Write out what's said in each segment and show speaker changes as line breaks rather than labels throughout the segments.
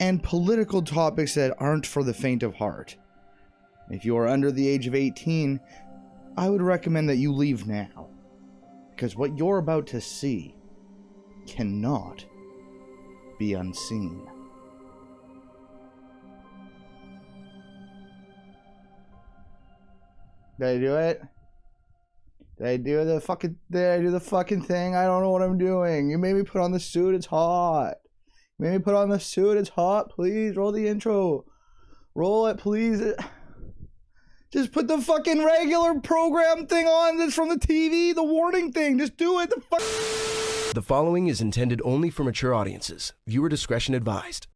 and political topics that aren't for the faint of heart. If you are under the age of 18, I would recommend that you leave now, because what you're about to see cannot be unseen. Did I do it? Did I do the fucking thing? I don't know what I'm doing. You made me put on the suit, it's hot. You made me put on the suit, it's hot. Please, roll the intro. Roll it, please. Just put the fucking regular program thing on that's from the TV, the warning thing. Just do it.
The following is intended only for mature audiences. Viewer discretion advised.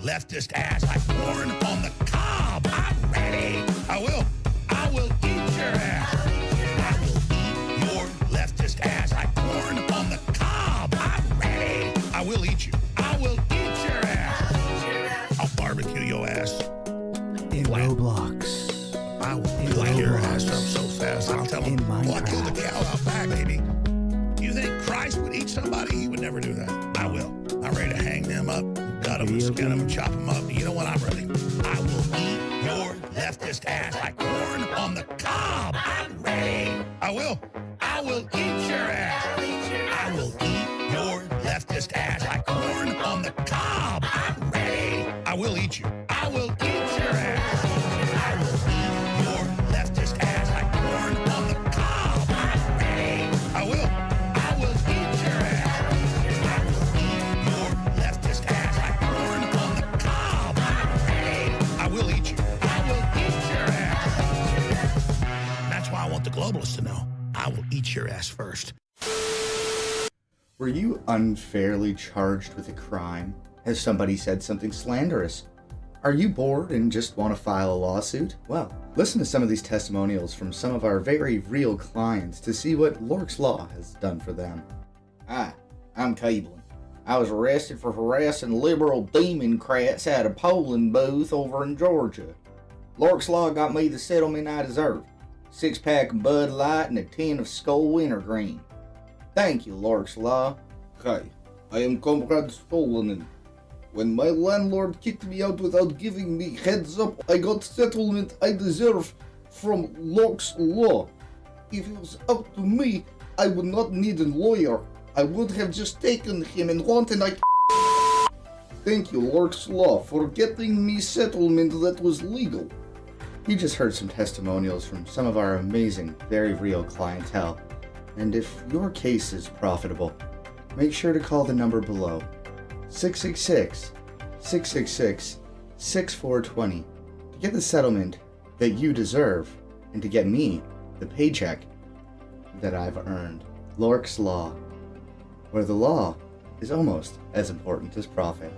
Leftist ass like corn on the cob. I'm ready. I will eat your ass. I will eat your leftist ass like corn on the cob. I'm ready. I will eat you. I will eat your ass. I'll barbecue your ass.
In Roblox.
I will light your ass up so fast. I'll tell him, well, I killed the cow out back, baby. You think Christ would eat somebody? He would never do that. I will. I'm ready to hang them up. Cut them and skin them and chop them up. You know what? I'm ready. I will eat your leftist ass like corn on the cob. I'm ready. I will eat your ass. I will eat your leftist ass like corn on the cob. I'm ready. I will eat you. I will eat your ass. I will eat your leftist ass like corn on the cob. I'm ready. I will eat your ass. I will eat your leftist ass like corn on the cob. I'm ready. I will eat you. I will eat your ass. That's why I want the globalists to know. I will eat your ass first.
Were you unfairly charged with a crime? Has somebody said something slanderous? Are you bored and just want to file a lawsuit? Well, listen to some of these testimonials from some of our very real clients to see what TALORX Law has done for them. Hi, I'm Cleveland. I was arrested for harassing liberal Democrats at a polling booth over in Georgia. TALORX Law got me the settlement I deserved. 6-pack of Bud Light and a tin of Skull Wintergreen. Thank you, TALORX Law. Hi, I am Comrade Stolen. When my landlord kicked me out without giving me heads up, I got settlement I deserve from TALORX Law. If it was up to me, I would not need a lawyer. I would have just taken him and wanted Thank you, TALORX Law, for getting me settlement that was legal. You just heard some testimonials from some of our amazing, very real clientele. And if your case is profitable, make sure to call the number below, 666-666-6420, to get the settlement that you deserve and to get me the paycheck that I've earned. TALORX Law, where the law is almost as important as profit.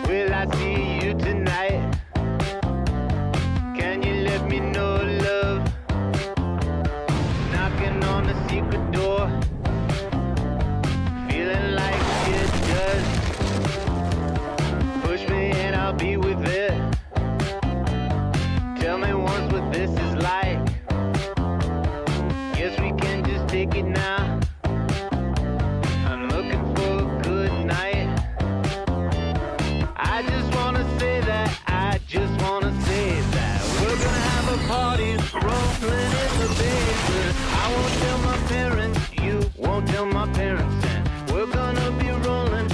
Will I see you tonight? Can you let me know, love? Knocking on the secret door, feeling like it does. Push me and I'll be with it. Tell me once what this is like. Guess we can just take it now. I'm looking for a good night. I just wanna say that, I just wanna say that we're gonna have a party rolling in the basement. I won't tell my parents, you won't tell my parents, and we're gonna be rolling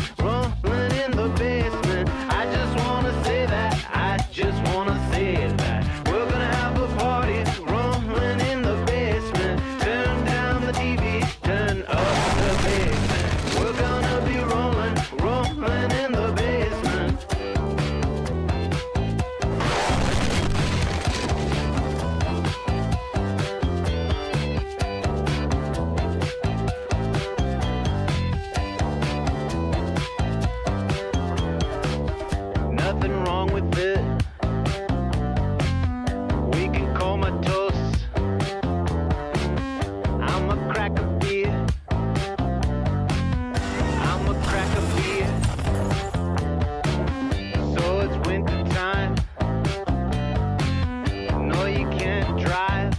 in the basement. I just wanna say that, I just wanna say that we're gonna have a party rolling in the basement. Turn down the TV, turn up the basement. We're gonna be rolling in the basement. Nothing wrong with it. We can call my toast. I'm a crack of beer. I'm a crack of beer. So it's winter time. No, you can't drive.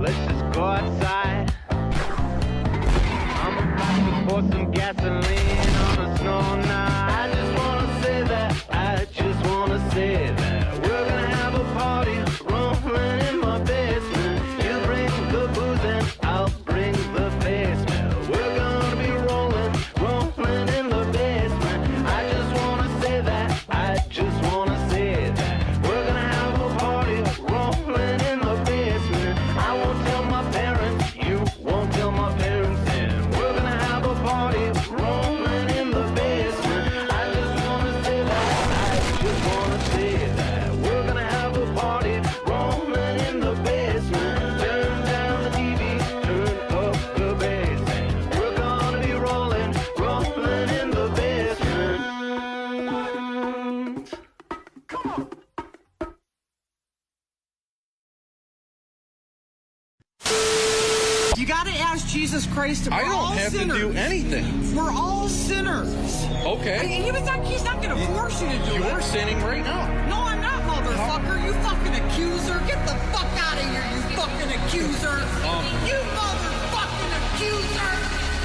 Let's just go outside. I'm about to pour some gasoline on the snow now. I just wanna say that, I just wanna say that we're gonna have a party rolling in my basement. You bring the booze and I'll bring the basement. We're gonna be rolling in the basement. I just wanna say that, I just wanna say that we're gonna have a party rolling in the basement. I won't tell my parents, you won't tell my parents, and we're gonna have a party rolling in the basement. I just wanna say that, I just wanna say that we're gonna have a party rolling in the basement. Turn down the TV, turn up the basement. We're gonna be rolling in the basement. Come on.
You gotta ask Jesus Christ.
I
We're all
don't have
sinners.
to do anything.
We're all sinners.
Okay.
He's not gonna force you to do it.
You're sinning right now.
No, I'm not, motherfucker. You fucking accuser. Get the fuck out of here, you fucking accuser. You motherfucking accuser.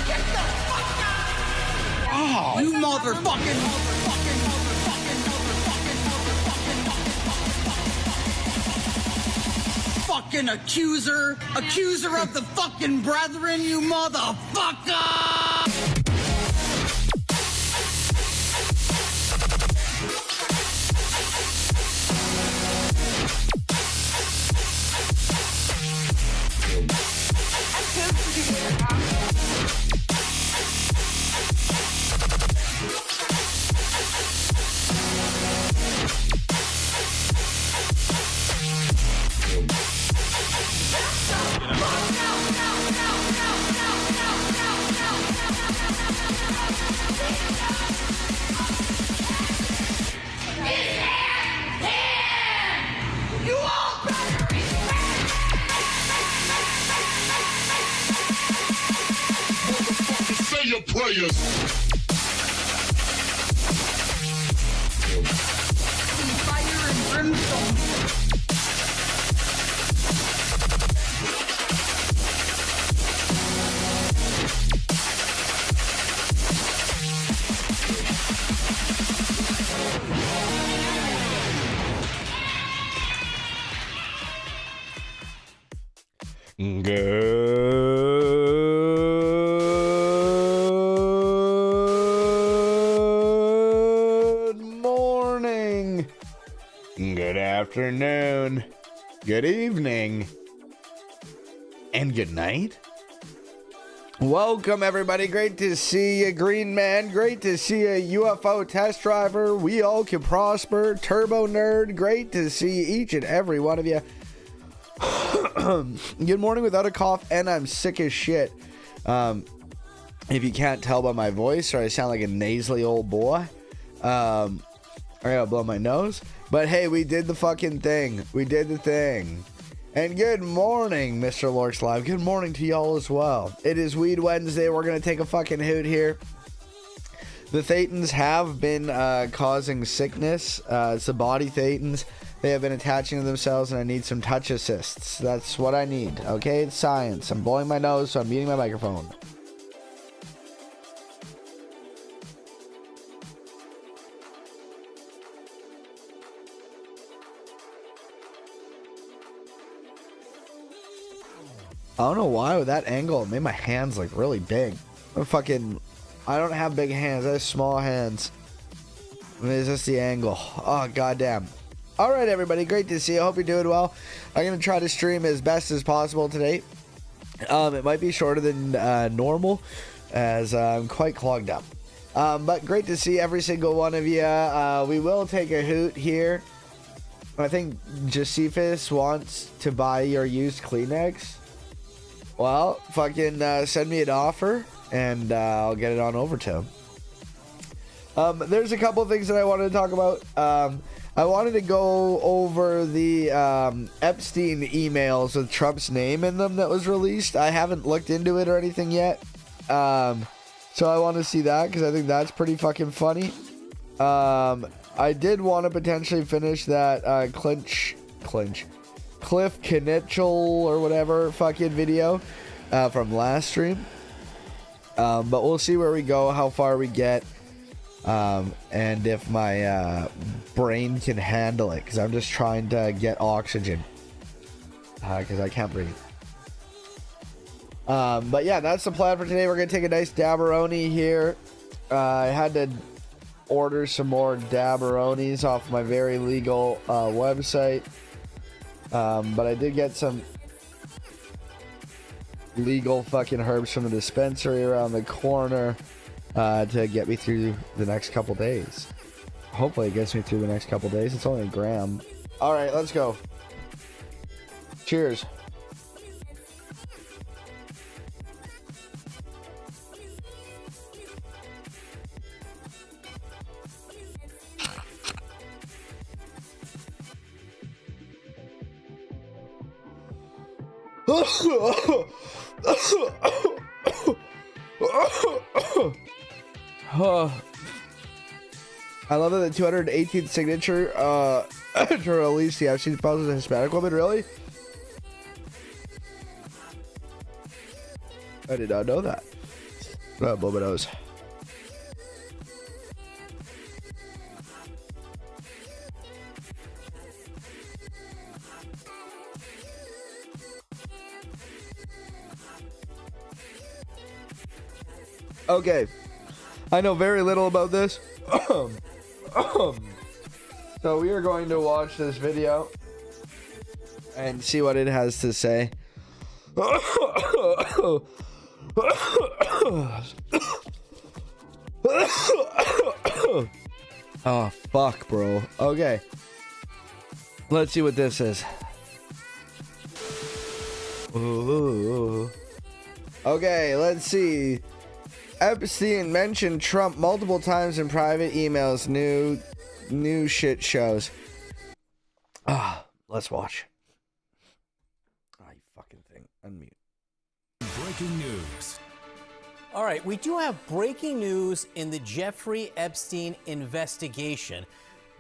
Get the fuck out of here.
Oh.
You motherfucking. Fucking accuser. Accuser of the fucking brethren, you motherfucker.
Say your prayers.
Anthem.
Good morning. Good afternoon. Good evening. And good night. Welcome, everybody. Great to see you, Green Man. Great to see you, UFO test driver. We all can prosper. Turbo Nerd. Great to see each and every one of you. Good morning without a cough, and I'm sick as shit. If you can't tell by my voice, or I sound like a nasally old boy, I gotta blow my nose. But hey, we did the fucking thing. We did the thing. And good morning, Mr. TALORX Live. Good morning to y'all as well. It is Weed Wednesday. We're gonna take a fucking hoot here. The Thetans have been causing sickness. It's the body Thetans. They have been attaching to themselves, and I need some touch assists. That's what I need, okay? It's science. I'm blowing my nose, so I'm muting my microphone. I don't know why with that angle, it made my hands like really big. I don't have big hands. I have small hands. I mean, it's just the angle. Oh, goddamn. All right, everybody. Great to see you. I hope you're doing well. I'm going to try to stream as best as possible today. It might be shorter than normal as I'm quite clogged up. But great to see every single one of you. We will take a hoot here. I think Josephus wants to buy your used Kleenex. Well, fucking send me an offer, and I'll get it on over to him. There's a couple of things that I wanted to talk about. I wanted to go over the Epstein emails with Trump's name in them that was released. I haven't looked into it or anything yet. So I want to see that because I think that's pretty fucking funny. I did want to potentially finish that Cliff Knitchell or whatever fucking video from last stream. But we'll see where we go, how far we get. And if my brain can handle it, because I'm just trying to get oxygen because I can't breathe. But yeah, that's the plan for today. We're gonna take a nice dabberoni here. I had to order some more dabberonis off my very legal website, but I did get some legal fucking herbs from the dispensary around the corner to get me through the next couple days. Hopefully it gets me through the next couple days. It's only a gram. All right, let's go. Cheers. I love that the 218th signature to release the Epstein files as a Hispanic woman. Really? I did not know that. Blow my nose. Okay, I know very little about this. So we are going to watch this video and see what it has to say. Oh, fuck, bro. Okay. Let's see what this is. Ooh. Okay, let's see. Epstein mentioned Trump multiple times in private emails. New shit shows. Let's watch. You fucking thing. Unmute.
Breaking news.
All right, we do have breaking news in the Jeffrey Epstein investigation.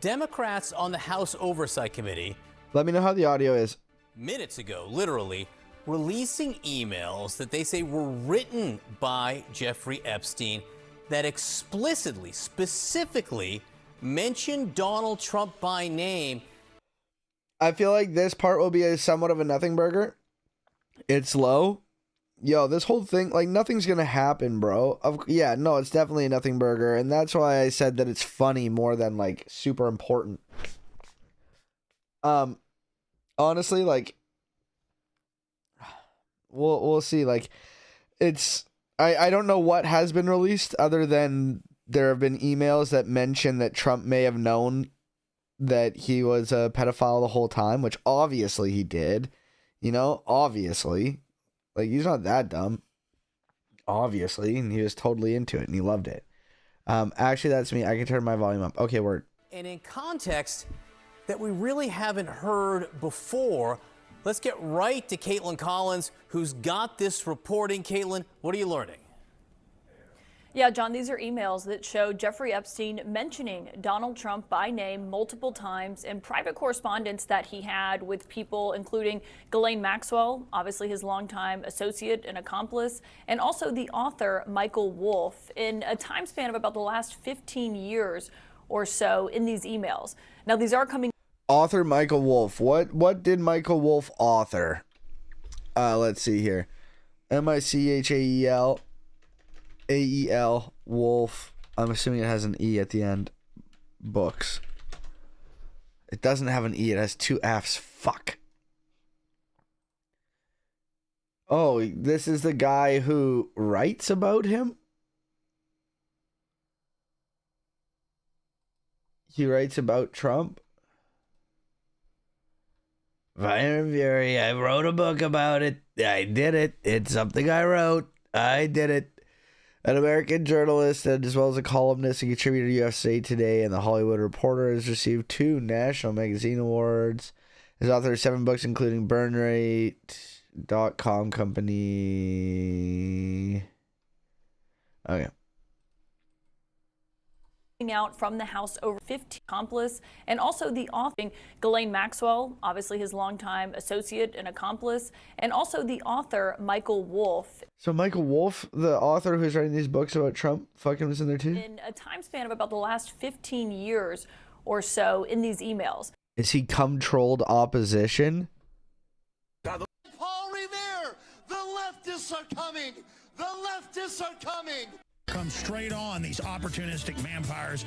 Democrats on the House Oversight Committee,
Let me know how the audio is.
minutes ago, literally, releasing emails that they say were written by Jeffrey Epstein that explicitly, specifically mentioned Donald Trump by name.
I feel like this part will be somewhat of a nothing burger. It's low. Yo, this whole thing, like, nothing's gonna happen, bro. Yeah, no, it's definitely a nothing burger, and that's why I said that it's funny more than, like, super important. Honestly, like, we'll see. Like, it's I don't know what has been released other than there have been emails that mention that Trump may have known that he was a pedophile the whole time, which obviously he did. You know, obviously. Like, he's not that dumb. Obviously. And he was totally into it and he loved it. Actually, that's me. I can turn my volume up. Okay, word.
And in context that we really haven't heard before, let's get right to Caitlin Collins, who's got this reporting. Caitlin, what are you learning?
Yeah, John, these are emails that show Jeffrey Epstein mentioning Donald Trump by name multiple times in private correspondence that he had with people, including Ghislaine Maxwell, obviously his longtime associate and accomplice, and also the author Michael Wolff, in a time span of about the last 15 years or so in these emails. Now, these are coming.
Author Michael Wolff. What did Michael Wolff author? Let's see here. Michael Ael Wolff. I'm assuming it has an E at the end. Books. It doesn't have an E. It has two F's. Fuck. Oh, this is the guy who writes about him? He writes about Trump? Fire and Fury. I wrote a book about it. I did it. It's something I wrote. I did it. An American journalist and as well as a columnist and contributor to USA Today and The Hollywood Reporter has received 2 National Magazine Awards. His author of 7 books, including BurnRate.com Company. Okay.
Out from the House over 50 accomplice, and also the author Ghislaine Maxwell, obviously his longtime associate and accomplice, and also the author Michael Wolff.
So Michael Wolff, the author who's writing these books about Trump, fucking was in there too?
In a time span of about the last 15 years or so in these emails.
Is he cum-trolled opposition?
Paul Revere, the leftists are coming! The leftists are coming!
Come straight on, these opportunistic vampires.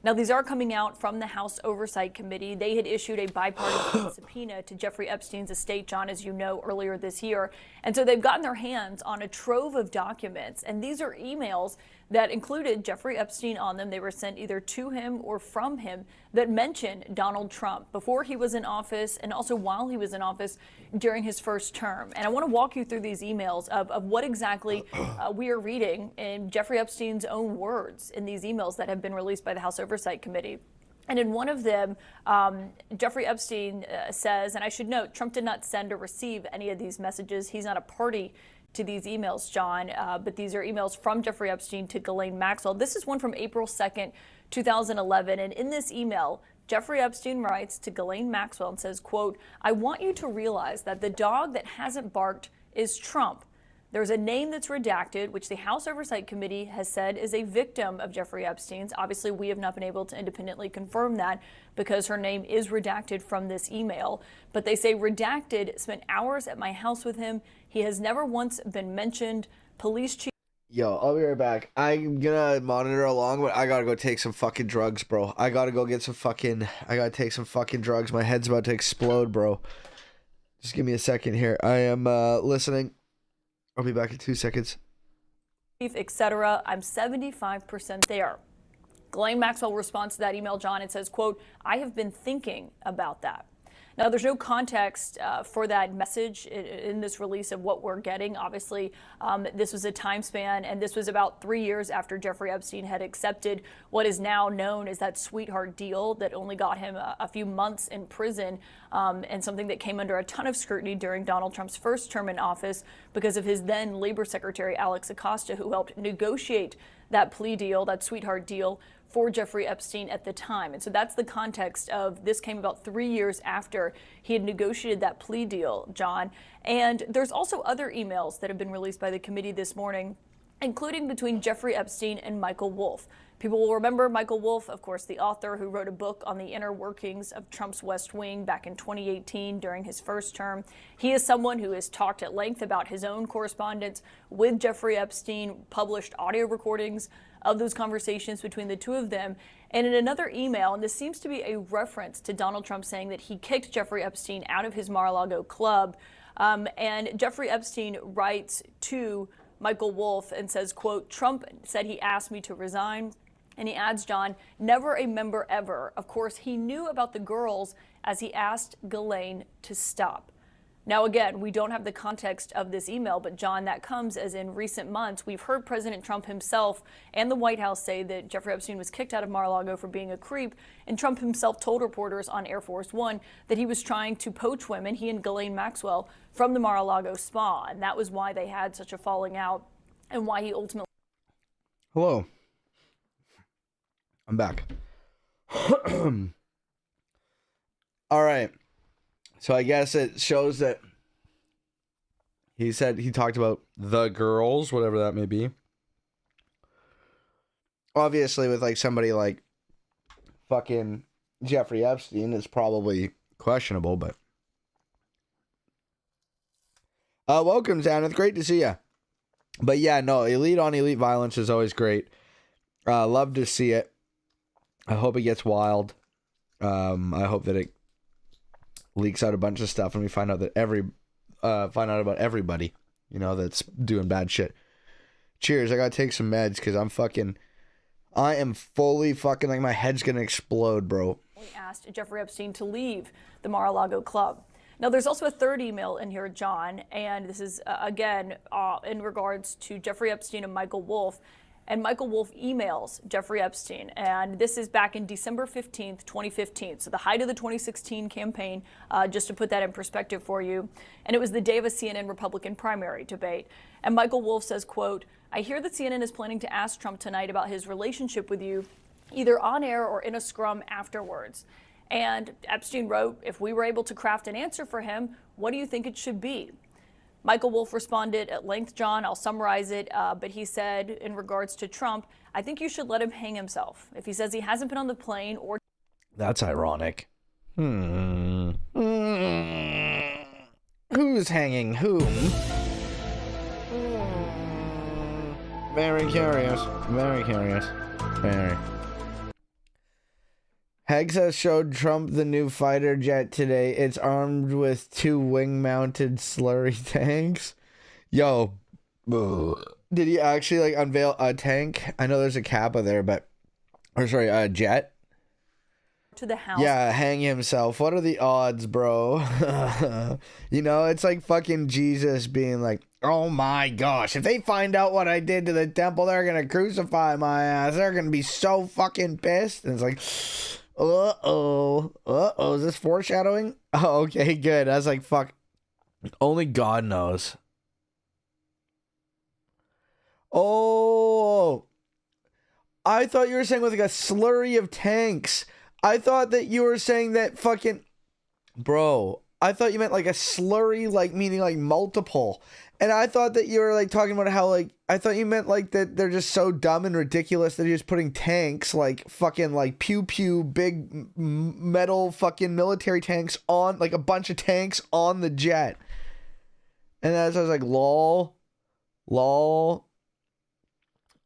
Now, these are coming out from the House Oversight Committee. They had issued a bipartisan subpoena to Jeffrey Epstein's estate, John, as you know, earlier this year. And so they've gotten their hands on a trove of documents. And these are emails that included Jeffrey Epstein on them. They were sent either to him or from him that mentioned Donald Trump before he was in office and also while he was in office during his first term. And I want to walk you through these emails of what exactly we are reading in Jeffrey Epstein's own words in these emails that have been released by the House Oversight Committee. And in one of them, Jeffrey Epstein says, and I should note, Trump did not send or receive any of these messages. He's not a party to these emails, John, but these are emails from Jeffrey Epstein to Ghislaine Maxwell. This is one from April 2nd, 2011. And in this email, Jeffrey Epstein writes to Ghislaine Maxwell and says, quote, "I want you to realize that the dog that hasn't barked is Trump. There's a name that's redacted, which the House Oversight Committee has said is a victim of Jeffrey Epstein's. Obviously, we have not been able to independently confirm that because her name is redacted from this email. But they say redacted spent hours at my house with him. He has never once been mentioned. Police chief."
Yo, I'll be right back. I'm gonna monitor along, but I gotta go take some fucking drugs, bro. I gotta take some fucking drugs. My head's about to explode, bro. Just give me a second here. I am listening. I'll be back in 2 seconds.
Etc. I'm 75% there. Ghislaine Maxwell responds to that email, John, and says, quote, "I have been thinking about that." Now, there's no context for that message in this release of what we're getting. Obviously, this was a time span, and this was about 3 years after Jeffrey Epstein had accepted what is now known as that sweetheart deal that only got him a few months in prison, and something that came under a ton of scrutiny during Donald Trump's first term in office because of his then Labor Secretary, Alex Acosta, who helped negotiate that plea deal, that sweetheart deal, for Jeffrey Epstein at the time. And so that's the context of this came about 3 years after he had negotiated that plea deal, John. And there's also other emails that have been released by the committee this morning, including between Jeffrey Epstein and Michael Wolff. People will remember Michael Wolff, of course, the author who wrote a book on the inner workings of Trump's West Wing back in 2018 during his first term. He is someone who has talked at length about his own correspondence with Jeffrey Epstein, published audio recordings of those conversations between the two of them. And in another email, and this seems to be a reference to Donald Trump saying that he kicked Jeffrey Epstein out of his Mar-a-Lago club. And Jeffrey Epstein writes to Michael Wolff and says, quote, Trump said he asked me to resign. And he adds, John, never a member ever. Of course, he knew about the girls as he asked Ghislaine to stop. Now, again, we don't have the context of this email, but John, that comes as in recent months, we've heard President Trump himself and the White House say that Jeffrey Epstein was kicked out of Mar-a-Lago for being a creep. And Trump himself told reporters on Air Force One that he was trying to poach women, he and Ghislaine Maxwell, from the Mar-a-Lago spa. And that was why they had such a falling out and why he ultimately...
Hello. I'm back. All right. So I guess it shows that he talked about the girls, whatever that may be. Obviously, with like somebody like fucking Jeffrey Epstein, it's probably questionable, but welcome, Zaneth. Great to see you. But yeah, no, elite on elite violence is always great. Love to see it. I hope it gets wild. I hope that it leaks out a bunch of stuff and we find out that find out about everybody, that's doing bad shit. Cheers. I gotta take some meds because I am fully fucking like my head's gonna explode, bro.
We asked Jeffrey Epstein to leave the Mar-a-Lago club. Now, there's also a third email in here, John, and this is, again, in regards to Jeffrey Epstein and Michael Wolff. And Michael Wolff emails Jeffrey Epstein, and this is back in December 15th, 2015, so the height of the 2016 campaign, just to put that in perspective for you. And it was the day of a CNN Republican primary debate. And Michael Wolff says, quote, I hear that CNN is planning to ask Trump tonight about his relationship with you, either on air or in a scrum afterwards. And Epstein wrote, if we were able to craft an answer for him, what do you think it should be? Michael Wolff responded at length, John. I'll summarize it, but he said in regards to Trump, I think you should let him hang himself. If he says he hasn't been on the plane or...
That's ironic. Who's hanging whom? Very curious. Very curious. Very. Hexa showed Trump the new fighter jet today. It's armed with 2 wing-mounted slurry tanks. Yo, did he actually unveil a tank? I know there's a Kappa there, a jet.
To the house.
Yeah, hang himself. What are the odds, bro? It's like fucking Jesus being like, oh my gosh, if they find out what I did to the temple, they're gonna crucify my ass. They're gonna be so fucking pissed. And it's like, is this foreshadowing? Oh, okay, good. I was like, fuck. Only God knows. Oh, I thought you were saying with a slurry of tanks. I thought that you were saying that fucking... Bro, I thought you meant a slurry, meaning multiple. And I thought that you were talking about how I thought you meant that they're just so dumb and ridiculous that you're just putting tanks fucking pew pew big metal fucking military tanks on a bunch of tanks on the jet. And as I was like, lol.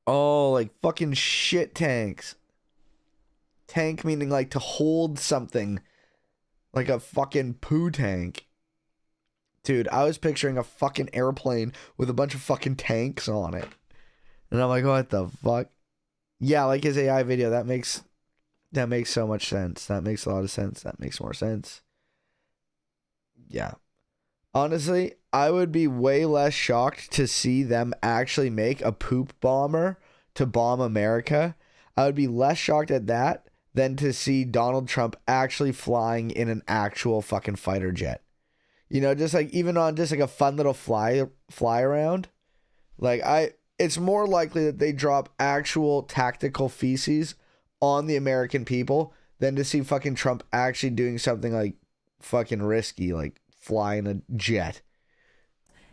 Oh, fucking shit tanks. Tank meaning to hold something, like a fucking poo tank. Dude, I was picturing a fucking airplane with a bunch of fucking tanks on it. And I'm like, what the fuck? Yeah, his AI video, that makes so much sense. That makes a lot of sense. That makes more sense. Yeah. Honestly, I would be way less shocked to see them actually make a poop bomber to bomb America. I would be less shocked at that than to see Donald Trump actually flying in an actual fucking fighter jet. Just even on just a fun little fly around. It's more likely that they drop actual tactical feces on the American people than to see fucking Trump actually doing something like fucking risky, like flying a jet.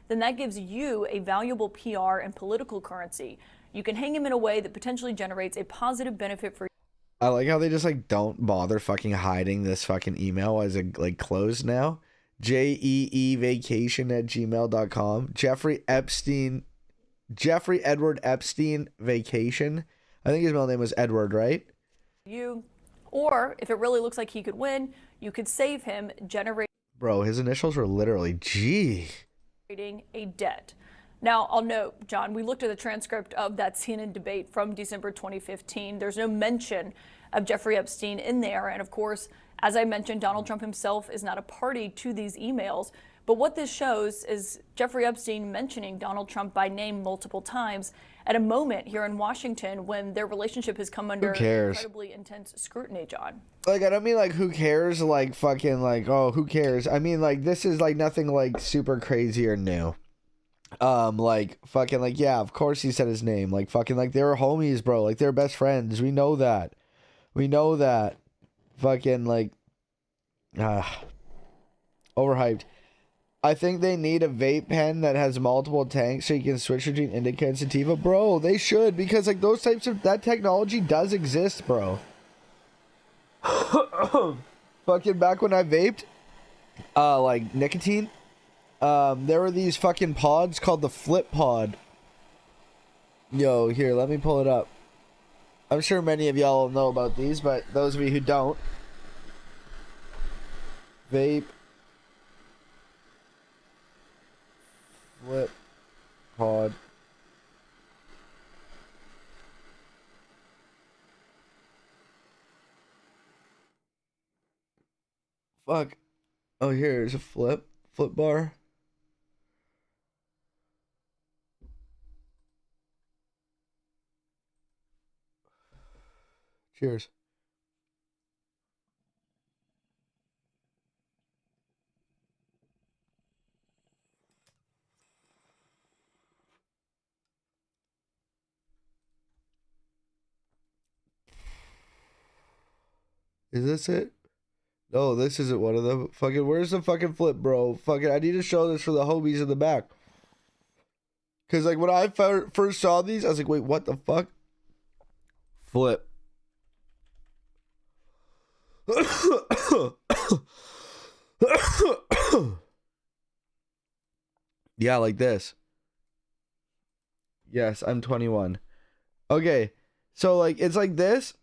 Then that gives you a valuable PR and political currency. You can hang him in a way that potentially generates a positive benefit for you.
I like how they just like don't bother fucking hiding this fucking email as a like closed now. jeevacation@gmail.com. Jeffrey Edward Epstein vacation. I think his middle name was Edward, right?
You, or if it really looks like he could win, you could save him generating
Bro, his initials were literally G.
A debt. Now, I'll note, John, we looked at the transcript of that CNN debate from December 2015. There's no mention of Jeffrey Epstein in there. And of course, as I mentioned, Donald Trump himself is not a party to these emails. But what this shows is Jeffrey Epstein mentioning Donald Trump by name multiple times at a moment here in Washington when their relationship has come under incredibly intense scrutiny, John.
Like, I don't mean like who cares, like fucking like, oh, who cares? I mean like this is like nothing like super crazy or new. Like fucking like, yeah, of course he said his name. Like fucking like they were homies, bro. Like they're best friends. We know that. We know that. Fucking like overhyped. I think they need a vape pen that has multiple tanks so you can switch between indica and sativa. Bro, they should, because like those types of that technology does exist, bro. Fucking back when I vaped, like nicotine, there were these fucking pods called the Flip Pod. Yo, here, let me pull it up. I'm sure many of y'all know about these, but those of you who don't, vape Flip Pod. Fuck. Oh, here's a flip bar. Cheers. Is this it? No, this isn't one of them. Fucking, where's the fucking flip, bro? Fucking, I need to show this for the homies in the back. Because, like, when I first saw these, I was like, wait, what the fuck? Flip. Yeah, like this. Yes, I'm 21. Okay, so, like, it's like this,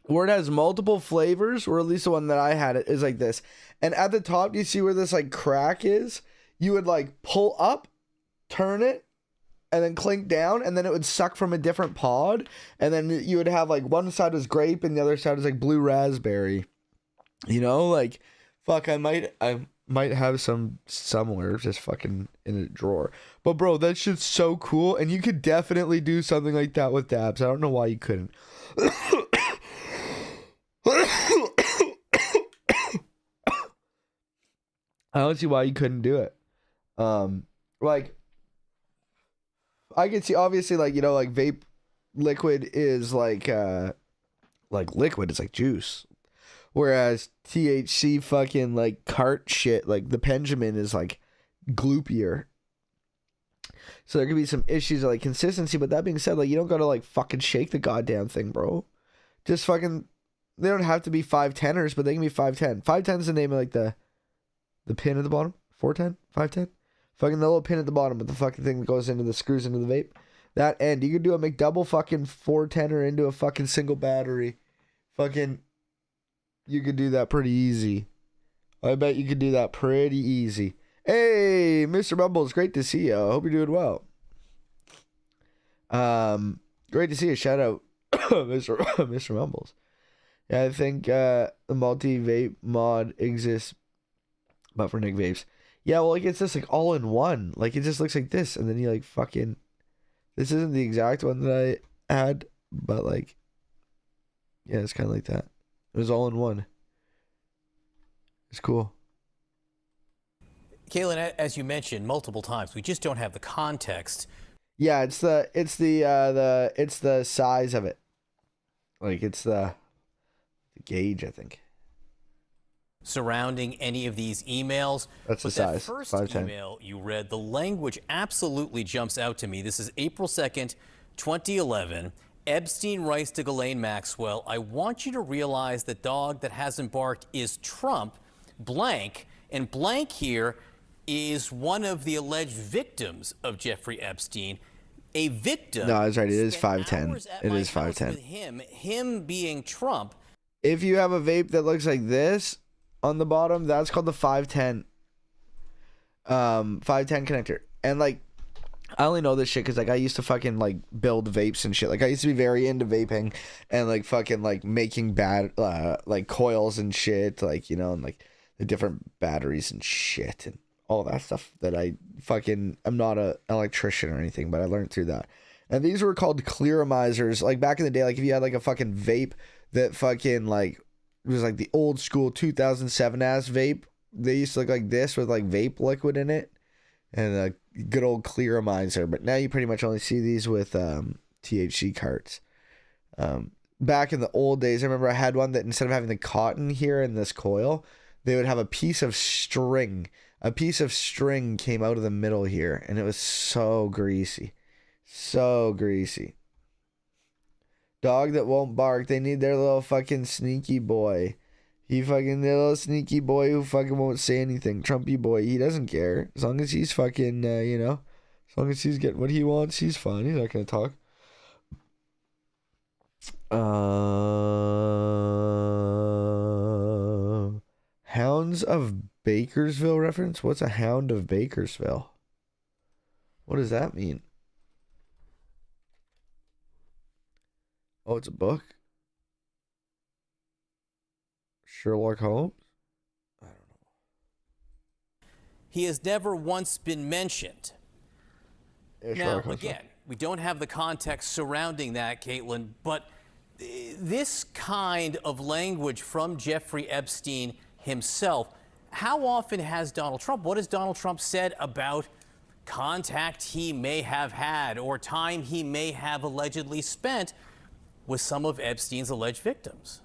where it has multiple flavors, or at least the one that I had it is like this. And at the top, do you see where this like crack is? You would like pull up, turn it, and then clink down, and then it would suck from a different pod. And then you would have like one side was grape and the other side was like blue raspberry. You know, like fuck, I might have some somewhere just fucking in a drawer. But bro, that shit's so cool, and you could definitely do something like that with dabs. I don't know why you couldn't. I don't see why you couldn't do it. Like, I could see, obviously, like, you know, like vape liquid is like liquid, it's like juice. Whereas THC fucking like cart shit, like the Benjamin is like gloopier. So there could be some issues of like consistency, but that being said, like you don't gotta like fucking shake the goddamn thing, bro. Just fucking, they don't have to be 510ers, but they can be 510. 510 is the name of like the pin at the bottom. 410, 510. Fucking the little pin at the bottom with the fucking thing that goes into the screws into the vape. That end, you could do a McDouble fucking 410er into a fucking single battery. Fucking, you could do that pretty easy. I bet you could do that pretty easy. Hey, Mr. Mumbles, great to see you. I hope you're doing well. Great to see you. Shout out, Mr. Mumbles. Yeah, I think the multi-vape mod exists, but for Nick Vapes. Yeah, well, it gets this like all in one. Like it just looks like this, and then you like fucking. This isn't the exact one that I had, but like, yeah, it's kind of like that. It was all in one. It's cool.
Kaylin, as you mentioned multiple times, we just don't have the context.
Yeah, it's the size of it. Like it's the gauge, I think.
Surrounding any of these emails.
That's the
But that
size,
first
510.
email you read, the language absolutely jumps out to me. This is April 2nd, 2011. Epstein writes to Ghislaine Maxwell, I want you to realize the dog that hasn't barked is Trump, blank, and blank here is one of the alleged victims of Jeffrey Epstein. A victim.
No, I was right. It is
spent
510.
hours at
It
my
is
house
510.
with him being Trump.
If you have a vape that looks like this on the bottom, that's called the 510. 510 connector. And like, I only know this shit because like I used to fucking like build vapes and shit. Like I used to be very into vaping and like fucking like making bad like coils and shit. Like, you know, and like the different batteries and shit and all that stuff that I'm not a electrician or anything, but I learned through that. And these were called clearomizers. Like back in the day, like if you had like a fucking vape that fucking like was like the old school 2007 ass vape, they used to look like this with like vape liquid in it and a good old clearomizer. But now you pretty much only see these with THC carts. Back in the old days, I remember I had one that instead of having the cotton here in this coil, they would have a piece of string. A piece of string came out of the middle here, and it was so greasy. So greasy. Dog that won't bark. They need their little fucking sneaky boy. Their little sneaky boy who fucking won't say anything. Trumpy boy. He doesn't care. As long as he's fucking, you know, as long as he's getting what he wants, he's fine. He's not going to talk. Hounds of Bakersville reference? What's a Hound of Bakersville? What does that mean? Oh, it's a book? Sherlock Holmes? I don't know.
He has never once been mentioned.
Yeah,
Now,
Sherlock Holmes.
again, we don't have the context surrounding that, Caitlin, but this kind of language from Jeffrey Epstein himself, how often has Donald Trump, what has Donald Trump said about contact he may have had or time he may have allegedly spent with some of Epstein's alleged victims?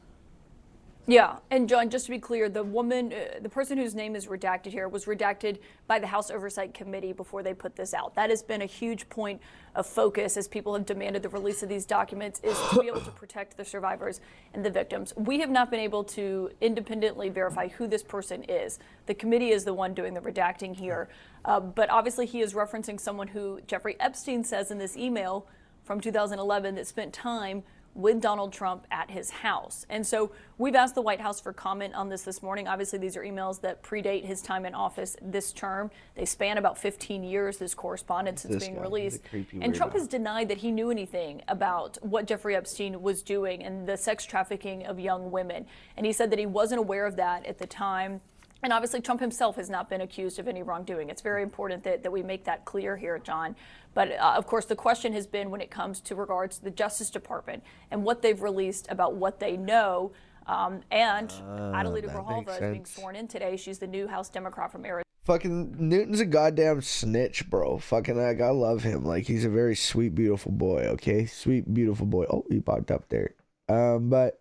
Yeah, and John, just to be clear, the woman, the person whose name is redacted here was redacted by the House Oversight Committee before they put this out. That has been a huge point of focus as people have demanded the release of these documents, is to be able to protect the survivors and the victims. We have not been able to independently verify who this person is. The committee is the one doing the redacting here. But obviously he is referencing someone who Jeffrey Epstein says in this email from 2011 that spent time with Donald Trump at his house. And so we've asked the White House for comment on this morning. Obviously, these are emails that predate his time in office this term. They span about 15 years, this correspondence is being released. And Trump has denied that he knew anything about what Jeffrey Epstein was doing and the sex trafficking of young women. And he said that he wasn't aware of that at the time. And obviously, Trump himself has not been accused of any wrongdoing. It's very important that we make that clear here, John. But of course, the question has been when it comes to regards to the Justice Department and what they've released about what they know. And Adelita Grijalva is being sworn in today. She's the new House Democrat from Arizona.
Fucking Newton's a goddamn snitch, bro. Fucking like, I love him. Like, he's a very sweet, beautiful boy, okay? Sweet, beautiful boy. Oh, he popped up there. But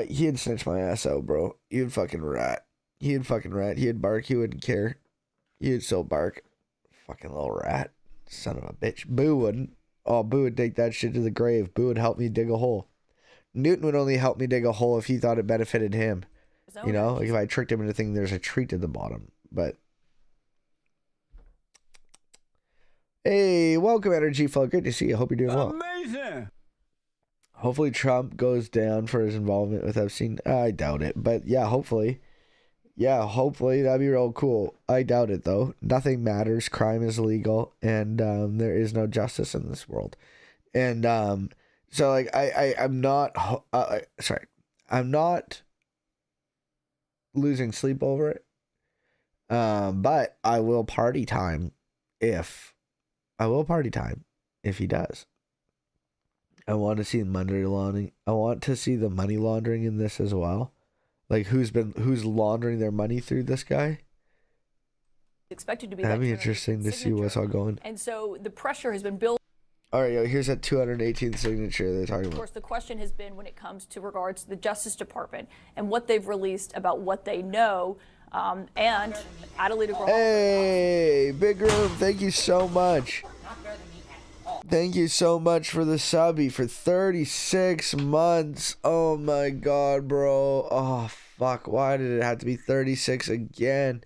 he'd snitch my ass out, bro. He'd fucking rat. He'd fucking rat. He'd bark. He wouldn't care. He'd still bark. Fucking little rat. Son of a bitch. Boo wouldn't. Oh, Boo would take that shit to the grave. Boo would help me dig a hole. Newton would only help me dig a hole if he thought it benefited him. You know? Like if I tricked him into thinking there's a treat at the bottom. But hey, welcome, Energy Flow. Great to see you. Hope you're doing well.
Amazing.
Hopefully Trump goes down for his involvement with Epstein. I doubt it. But yeah, hopefully. Yeah, hopefully. That'd be real cool. I doubt it, though. Nothing matters. Crime is legal. And there is no justice in this world. And so, like, I'm not... sorry. I'm not losing sleep over it. But I will party time if... I will party time if he does. I want to see money laundering. I want to see the money laundering in this as well. Like who's laundering their money through this guy?
Expected to be
That'd be interesting to see what's all going.
And so the pressure has been built.
All right, yo, here's that 218th signature they're talking
Of
about.
course, the question has been when it comes to regards to the Justice Department and what they've released about what they know. And Adelita Graham.
Hey, Big Room, thank you so much. Thank you so much for the subby for 36 months. Oh my God, bro. Oh, fuck. Why did it have to be 36 again?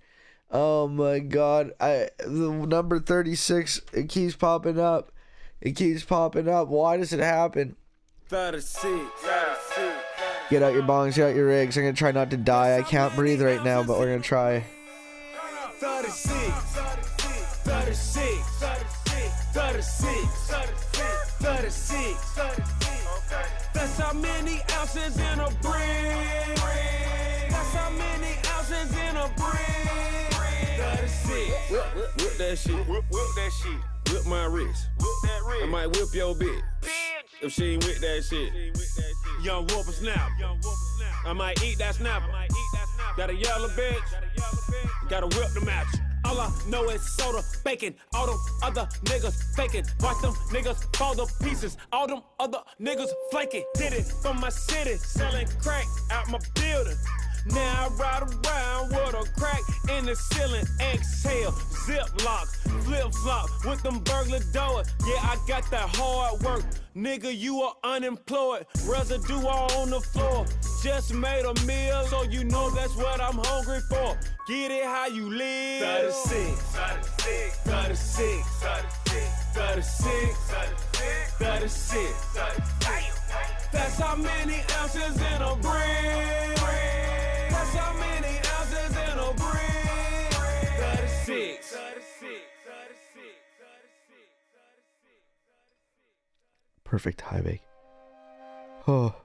Oh my God. The number 36, it keeps popping up. It keeps popping up. Why does it happen?
36.
Get out your bongs, get out your rigs. I'm going to try not to die. I can't breathe right now, but we're going to try.
36. 36. 36. 36. That's how many ounces in a brick. That's how many ounces in a brick. 36. Whip that shit. Whip that shit. Whip my wrist. I might whip your bitch. If she ain't with that shit. Young whippersnapper. I might eat that snapper. Got a yellow bitch. Gotta whip the match. All I know is soda, bacon. All them other niggas faking. Watch them niggas fall to pieces. All them other niggas flaking. Did it from my city, selling crack out my building. Now I ride around with a crack in the ceiling. Exhale, zip locks, flip flop with them burglar doors. Yeah, I got that hard work. Nigga, you are unemployed. Residue all on the floor. Just made a meal, so you know that's what I'm hungry for. Get it how you live. 36, 36, 36, 36, 36, 36. That's how many ounces in a brick. That's how many ounces in a brick. 36.
Perfect high bake. Oh.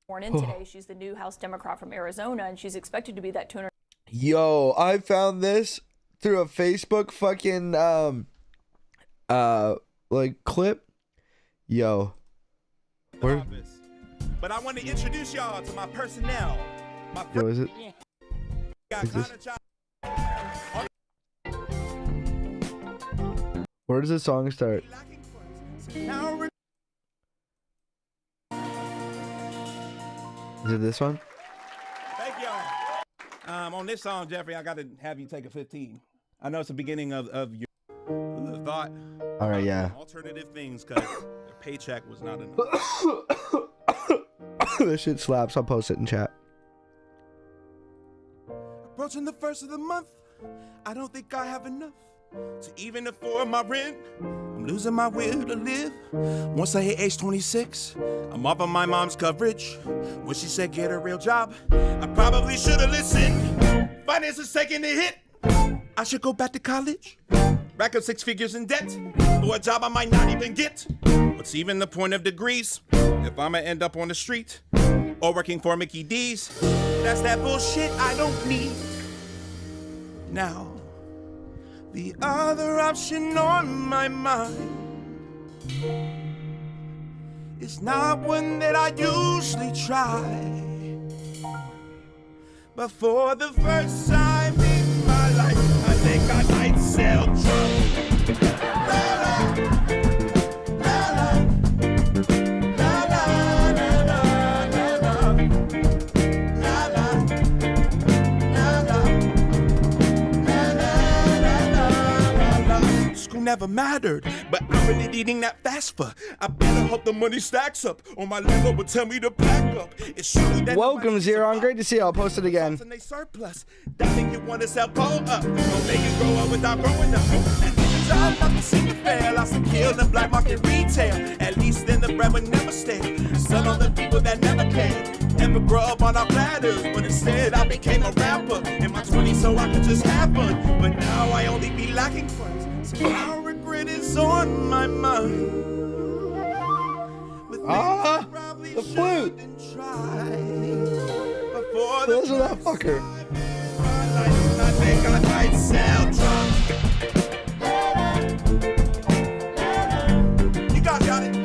Born in today. She's the new House Democrat from Arizona, and she's expected to be that 200.
Yo, I found this through a Facebook fucking like clip. Yo. Where?
But I want to introduce y'all to my personnel.
Yo, is it? Is this? Where does the song start? Is it this one?
Thank y'all. On this song, Jeffrey, I got to have you take a 15. I know it's the beginning of your thought.
All right, yeah.
Alternative things, because the paycheck was not enough.
This shit slaps. I'll post it in chat.
Approaching the first of the month, I don't think I have enough to even afford my rent. I'm losing my will to live. Once I hit age 26, I'm off of my mom's coverage. When she said get a real job, I probably should have listened. Finances taking a hit. I should go back to college. Rack up 6 figures in debt for a job I might not even get. What's even the point of degrees if I'ma end up on the street or working for Mickey D's? That's that bullshit I don't need. Now, the other option on my mind is not one that I usually try. But for the first time in my life, I think I might sell drugs. Never mattered, but I'm really needing that fast food. I better hope the money stacks up, or my landlord would tell me to pack up. It's surely that
welcome, Zeron. Great to see you. I'll post it again.
And they surplus. That make you want to sell pole up. Don't make it grow up without growing up. And these jobs not seem to fail. I should kill the black market retail. At least then the bread would never stay. Son on the people that never came. Never grow up on our platters, but instead I became a rapper in my 20s so I could just have fun. But now I only be lacking funds. So now regret is on my mind.
The flute. Listen to that fucker.
I think I might sell drugs. You guys got it.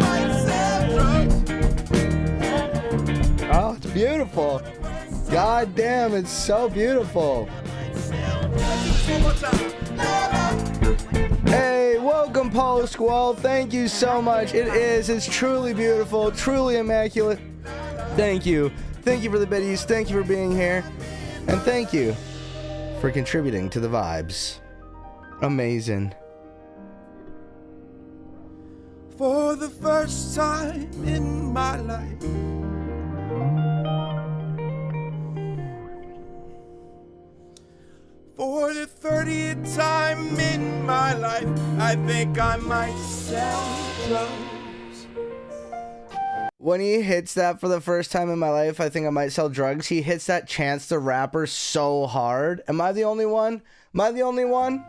Might sell drugs.
Oh, it's beautiful. God damn, it's so beautiful. Hey, whoa. Welcome, Paul Squall. Thank you so much. It is. It's truly beautiful, truly immaculate. Thank you. Thank you for the biddies. Thank you for being here. And thank you for contributing to the vibes. Amazing.
For the first time in my life, for the 30th time in my life, I think I might sell drugs.
When he hits that for the first time in my life, I think I might sell drugs. He hits that Chance the Rapper so hard. Am I the only one? Am I the only one?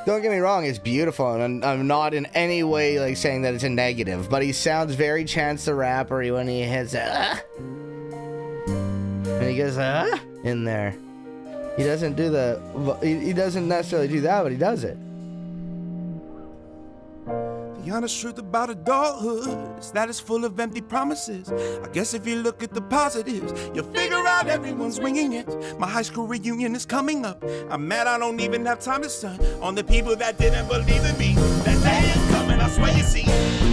Don't get me wrong, it's beautiful, and I'm not in any way like saying that it's a negative, but he sounds very Chance the Rapper when he hits it. And he goes, in there. He doesn't do he doesn't necessarily do that, but he does it.
The honest truth about adulthood is that it's full of empty promises. I guess if you look at the positives, you'll figure out everyone's winging it. My high school reunion is coming up. I'm mad I don't even have time to stun on the people that didn't believe in me. That day is coming, I swear you see.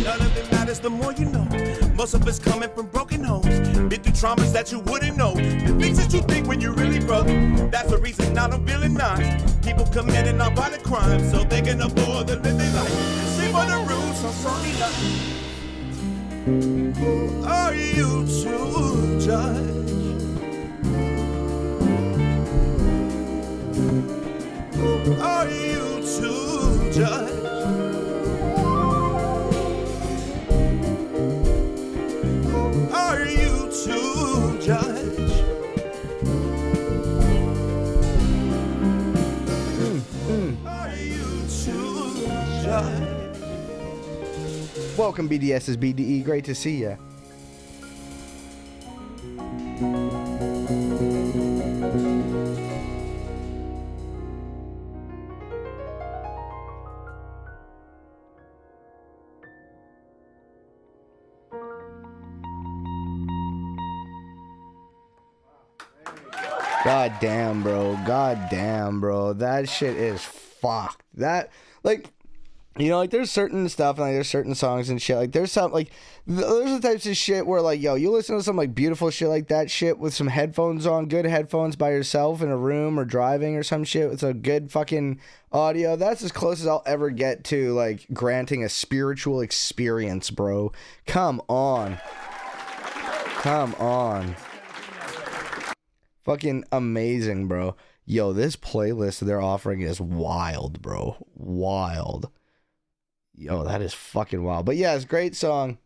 None of it matters, the more you know. Most of us coming from broken homes, been through traumas that you wouldn't know. The things that you think when you're really broke. That's the reason I don't villainize people committing nonviolent crimes so they can afford to live their life. Sleep on the roof. So sorry, who are you to judge? Who are you to judge? Who are you to judge? Are you to judge?
Welcome, BDS's BDE. Great to see ya. God damn, bro. God damn, bro. That shit is fucked. That, like, you know, like, there's certain stuff, and like, there's certain songs and shit. Like, there's some, like, those are the types of shit where, like, yo, you listen to some, like, beautiful shit like that shit with some headphones on, good headphones by yourself in a room or driving or some shit with a good fucking audio. That's as close as I'll ever get to, like, granting a spiritual experience, bro. Come on. Come on. Fucking amazing, bro. Yo, this playlist they're offering is wild, bro. Wild. Yo, that is fucking wild. But yeah, it's a great song.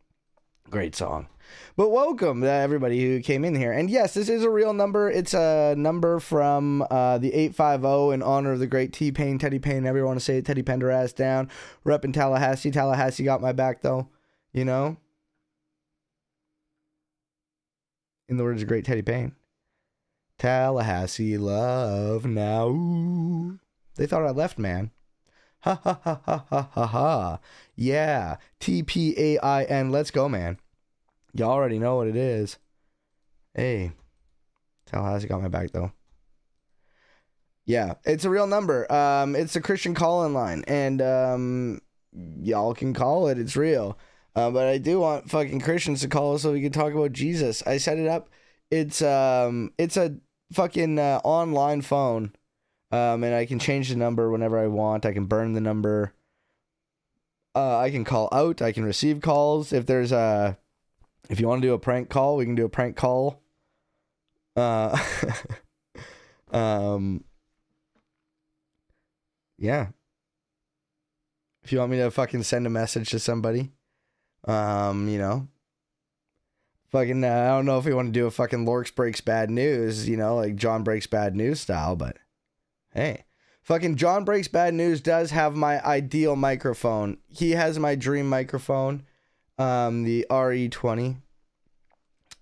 Great song. But welcome to everybody who came in here. And yes, this is a real number. It's a number from the 850 in honor of the great T-Pain, Teddy Payne. Everyone want to say it. Teddy Pender ass down. Rep in Tallahassee. Tallahassee got my back, though. You know? In the words of great Teddy Payne. Tallahassee love now. They thought I left, man. Ha ha ha ha ha ha ha. Yeah. TPAIN. Let's go, man. You already know what it is. Hey. Tallahassee got my back, though. Yeah. It's a real number. It's a Christian call-in line. And y'all can call it. It's real. But I do want fucking Christians to call us so we can talk about Jesus. I set it up. It's a fucking online phone, and I can change the number whenever I want. I can burn the number. I can call out. I can receive calls. If there's if you want to do a prank call, we can do a prank call. Yeah. If you want me to fucking send a message to somebody, you know. Fucking, I don't know if we want to do a fucking Lorx Breaks Bad News, you know, like John Breaks Bad News style, but hey. Fucking John Breaks Bad News does have my ideal microphone. He has my dream microphone, the RE20.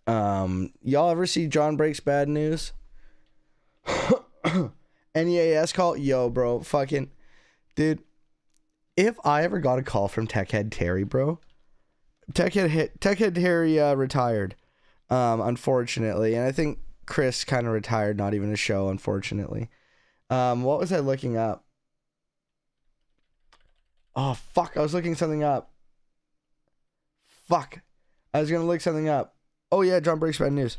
Y'all ever see John Breaks Bad News? NEAS call? Yo, bro, fucking, dude, if I ever got a call from Techhead Terry, bro, Techhead Terry retired, unfortunately, and I think Chris kind of retired, not even a show, unfortunately. What was I looking up? Oh, fuck. I was looking something up. Fuck. I was going to look something up. Oh, yeah. John Breaks Bad News.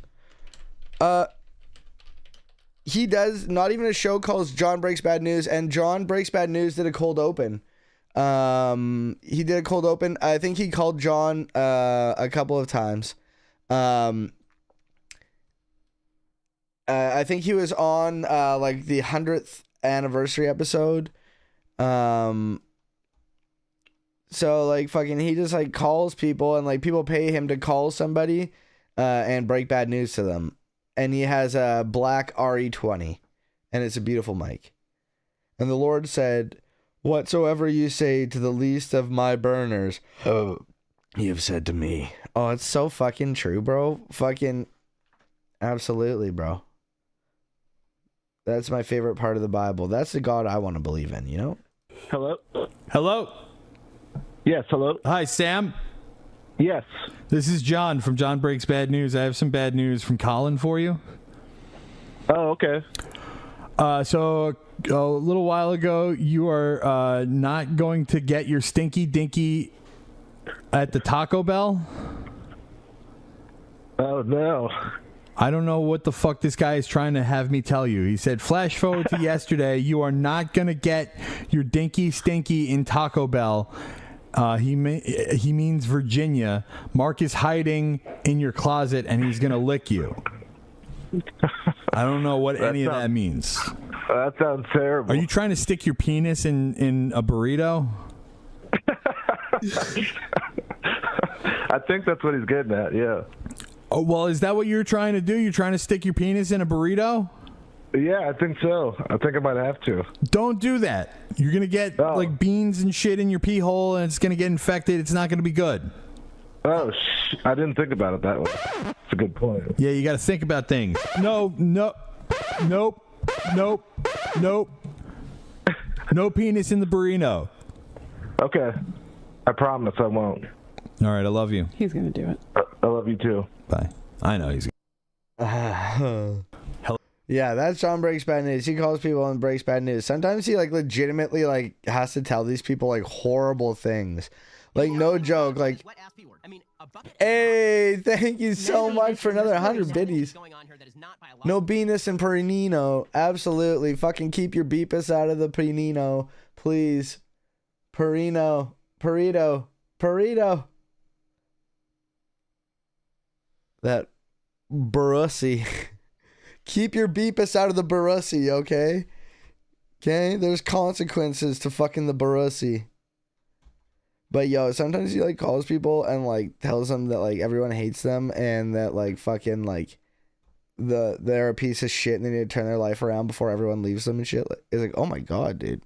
He does not even a show called John Breaks Bad News. And John Breaks Bad News did a cold open. He did a cold open. I think he called John a couple of times. I think he was on like the 100th anniversary episode. So like fucking he just like calls people and like people pay him to call somebody and break bad news to them. And he has a black RE20 and it's a beautiful mic. And the Lord said, "Whatsoever you say to the least of my burners, oh, you have said to me." Oh, it's so fucking true, bro. Fucking absolutely, bro. That's my favorite part of the Bible. That's the God I want to believe in, you know?
Hello?
Hello?
Yes, hello?
Hi, Sam?
Yes.
This is John from John Breaks Bad News. I have some bad news from Colin for you.
Oh, okay.
So a little while ago, you are not going to get your stinky dinky at the Taco Bell?
Oh, no.
I don't know what the fuck this guy is trying to have me tell you. He said, flash forward to yesterday, you are not going to get your dinky stinky in Taco Bell. He means Virginia. Mark is hiding in your closet and he's going to lick you. I don't know what any of that means.
That sounds terrible.
Are you trying to stick your penis in a burrito?
I think that's what he's getting at, yeah.
Oh, well, is that what you're trying to do? You're trying to stick your penis in a burrito?
Yeah, I think so. I think I might have to.
Don't do that. You're going to get like beans and shit in your pee hole and it's going to get infected. It's not going to be good.
Oh, I didn't think about it that way. That's a good point.
Yeah, you got to think about things. No. No penis in the burrito.
Okay. I promise I won't.
All right, I love you.
He's going to do it.
I love you too.
Bye. I know he's
Hello. Yeah, that's John Breaks Bad News. He calls people and breaks bad news. Sometimes he like legitimately like has to tell these people like horrible things. Like no joke. Like, hey, thank you so much for another 100 biddies. No Venus and Perinino. Absolutely. Fucking keep your beepus out of the Perinino, please. Perino. Burrito. That Barussi. Keep your beepus out of the Barussi, okay? Okay? There's consequences to fucking the Barussi. But yo, sometimes he like calls people and like tells them that like everyone hates them and that like fucking like they're a piece of shit and they need to turn their life around before everyone leaves them and shit. It's like, oh my god, dude.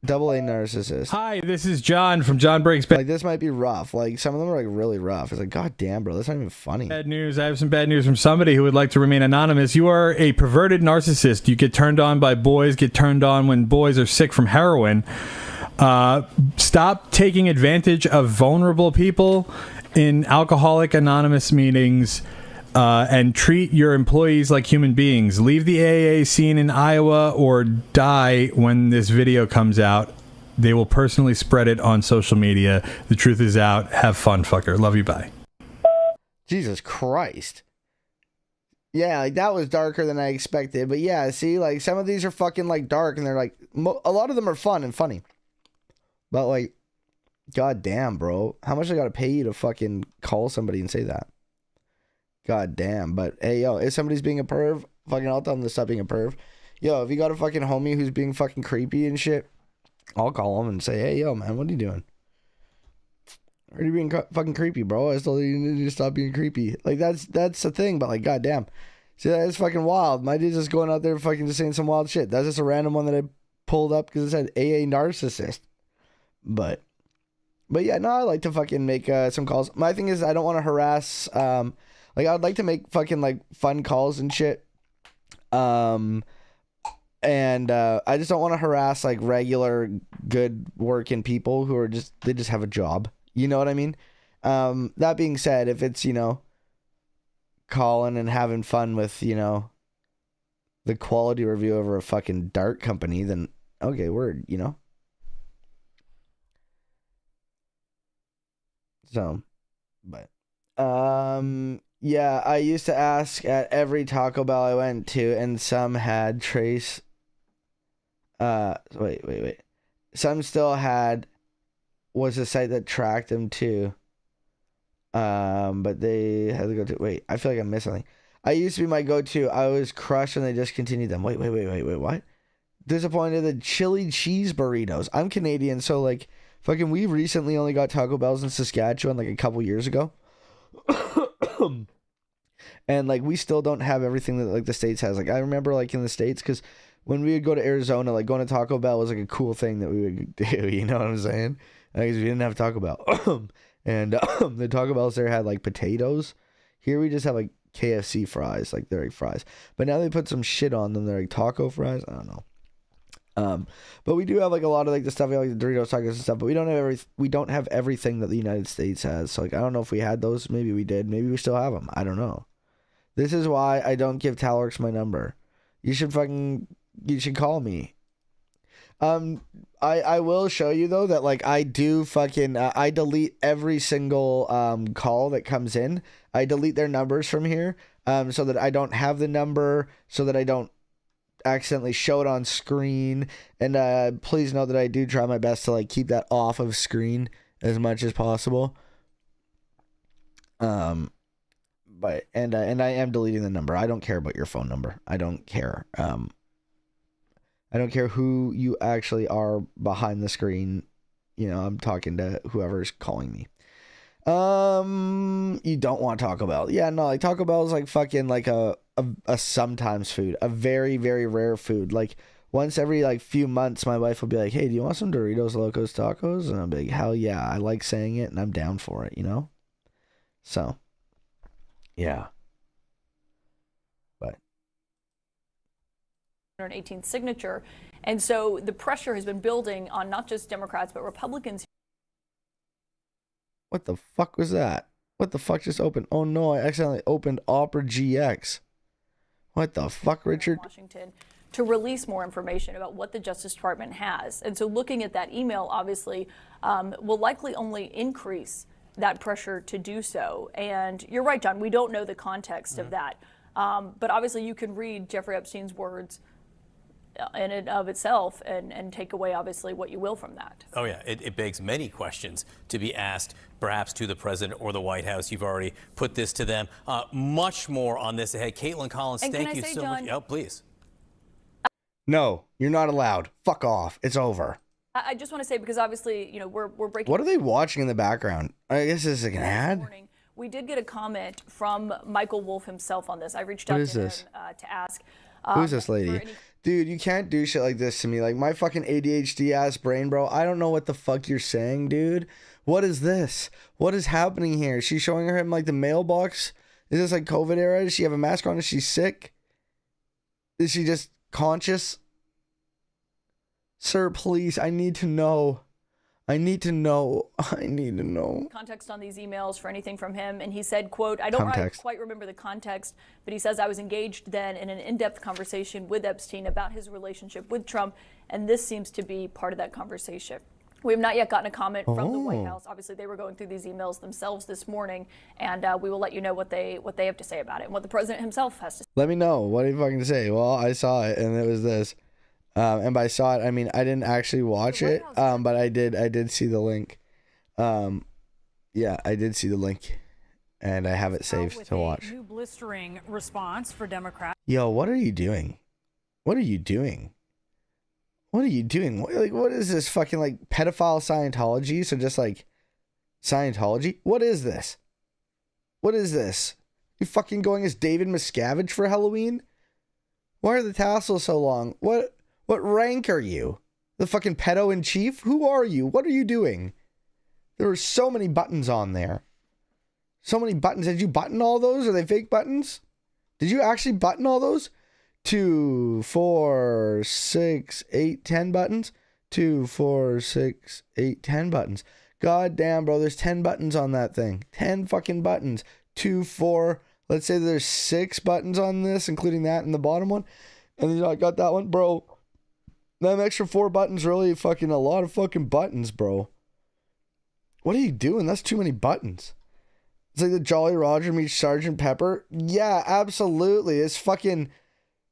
Double A narcissist.
Hi, this is John from John Breaks Bad.
Like this might be rough. Like some of them are like really rough. It's like, god damn, bro, that's not even funny.
Bad news. I have some bad news from somebody who would like to remain anonymous. You are a perverted narcissist. You get turned on by boys, get turned on when boys are sick from heroin. Stop taking advantage of vulnerable people in Alcoholic Anonymous meetings. And treat your employees like human beings. Leave the AA scene in Iowa or die when this video comes out. They will personally spread it on social media. The truth is out. Have fun, fucker. Love you. Bye.
Jesus Christ. Yeah, like that was darker than I expected. But yeah, see, like some of these are fucking like dark and they're like, a lot of them are fun and funny. But like, god damn, bro. How much I gotta pay you to fucking call somebody and say that? God damn. But hey, yo, if somebody's being a perv, fucking I'll tell them to stop being a perv. Yo, if you got a fucking homie who's being fucking creepy and shit, I'll call him and say, hey, yo, man, what are you doing? Are you being fucking creepy, bro? I still need you to stop being creepy. Like, that's the thing, but like, god damn. See, that is fucking wild. My dude's just going out there fucking just saying some wild shit. That's just a random one that I pulled up because it said AA narcissist. But yeah, no, I like to fucking make some calls. My thing is I don't want to harass, like, I'd like to make fucking, like, fun calls and shit. And I just don't want to harass, like, regular, good working people who are they just have a job. You know what I mean? That being said, if it's, you know, calling and having fun with, you know, the quality review over a fucking dart company, then, okay, word, you know? So, but yeah, I used to ask at every Taco Bell I went to, and some had trace. Wait. Some still had was a site that tracked them too. But they had to go to. Wait, I feel like I'm missing something. I used to be my go-to. I was crushed when they discontinued them. Wait. What? Disappointed the chili cheese burritos. I'm Canadian, so like, fucking, we recently only got Taco Bells in Saskatchewan like a couple years ago. And like, we still don't have everything that like the States has. Like, I remember like in the States, because when we would go to Arizona, like going to Taco Bell was like a cool thing that we would do. You know what I'm saying? Because we didn't have Taco Bell. And the Taco Bells there had like potatoes. Here we just have like KFC fries, like they're like fries. But now they put some shit on them. They're like taco fries. I don't know. But we do have like a lot of like the stuff, like the Doritos tacos and stuff, but we don't have everything that the United States has. So like, I don't know if we had those. Maybe we did. Maybe we still have them. I don't know. This is why I don't give TALORX my number. You should call me. I will show you though that like I do fucking I delete every single call that comes in. I delete their numbers from here so that I don't have the number, so that I don't accidentally show it on screen. And please know that I do try my best to like keep that off of screen as much as possible. But I am deleting the number. I don't care about your phone number. I don't care. I don't care who you actually are behind the screen. You know, I'm talking to whoever's calling me. You don't want Taco Bell. Yeah, no, like Taco Bell is like fucking like a sometimes food, a very, very rare food. Like once every like few months, my wife will be like, hey, do you want some Doritos Locos Tacos? And I'll be like, hell yeah, I like saying it and I'm down for it, you know? So, yeah. But
118th signature. And so the pressure has been building on not just Democrats, but Republicans.
What the fuck was that? What the fuck just opened? Oh no, I accidentally opened Opera GX. What the fuck, Richard?
Washington to release more information about what the Justice Department has. And so looking at that email, obviously, will likely only increase that pressure to do so. And you're right, John, we don't know the context of that. But obviously you can read Jeffrey Epstein's words in and of itself and take away obviously what you will from that.
Oh yeah, it begs many questions to be asked, perhaps to the president or the White House. You've already put this to them. Much more on this ahead. Caitlin Collins,
and
thank you so
John,
much. Oh, please.
No, you're not allowed. Fuck off. It's over.
I just want to say, because obviously, you know, we're breaking.
What are they watching in the background? I guess this is like an ad.
We did get a comment from Michael Wolff himself on this. I reached out to him to ask.
Who's this lady? Dude, you can't do shit like this to me. Like, my fucking ADHD ass brain, bro. I don't know what the fuck you're saying, dude. What is this? What is happening here? She's showing him like the mailbox. Is this like COVID era? Does she have a mask on? Is she sick? Is she just conscious? Sir, please, I need to know. I need to know.
Context on these emails for anything from him. And he said, quote, I don't quite remember the context, but he says, I was engaged then in an in-depth conversation with Epstein about his relationship with Trump. And this seems to be part of that conversation. We have not yet gotten a comment from the White House. Obviously, they were going through these emails themselves this morning, and we will let you know what they have to say about it and what the president himself has to say.
Let me know. What are you fucking say? Well, I saw it, and it was this. And by saw it, I mean I didn't actually watch it, but I did see the link. Yeah, I did see the link, and I have it saved to watch.
New blistering response for Democrats.
Yo, what are you doing? What are you doing? What are you doing? What is this fucking like pedophile Scientology? So just like Scientology? What is this? What is this? You fucking going as David Miscavige for Halloween? Why are the tassels so long? What rank are you? The fucking pedo in chief? Who are you? What are you doing? There are so many buttons on there. So many buttons. Did you button all those? Are they fake buttons? Did you actually button all those? 2, 4, 6, 8, 10 buttons. 2, 4, 6, 8, 10 buttons. God damn, bro. There's 10 buttons on that thing. 10 fucking buttons. 2, 4. Let's say there's 6 buttons on this, including that and the bottom one. And then I got that one, bro. That extra 4 buttons really fucking a lot of fucking buttons, bro. What are you doing? That's too many buttons. It's like the Jolly Roger meets Sergeant Pepper. Yeah, absolutely. It's fucking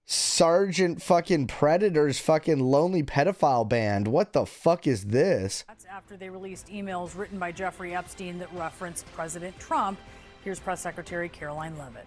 Sergeant fucking Predator's fucking lonely pedophile band. What the fuck is this?
That's after they released emails written by Jeffrey Epstein that referenced President Trump. Here's Press Secretary Caroline Leavitt.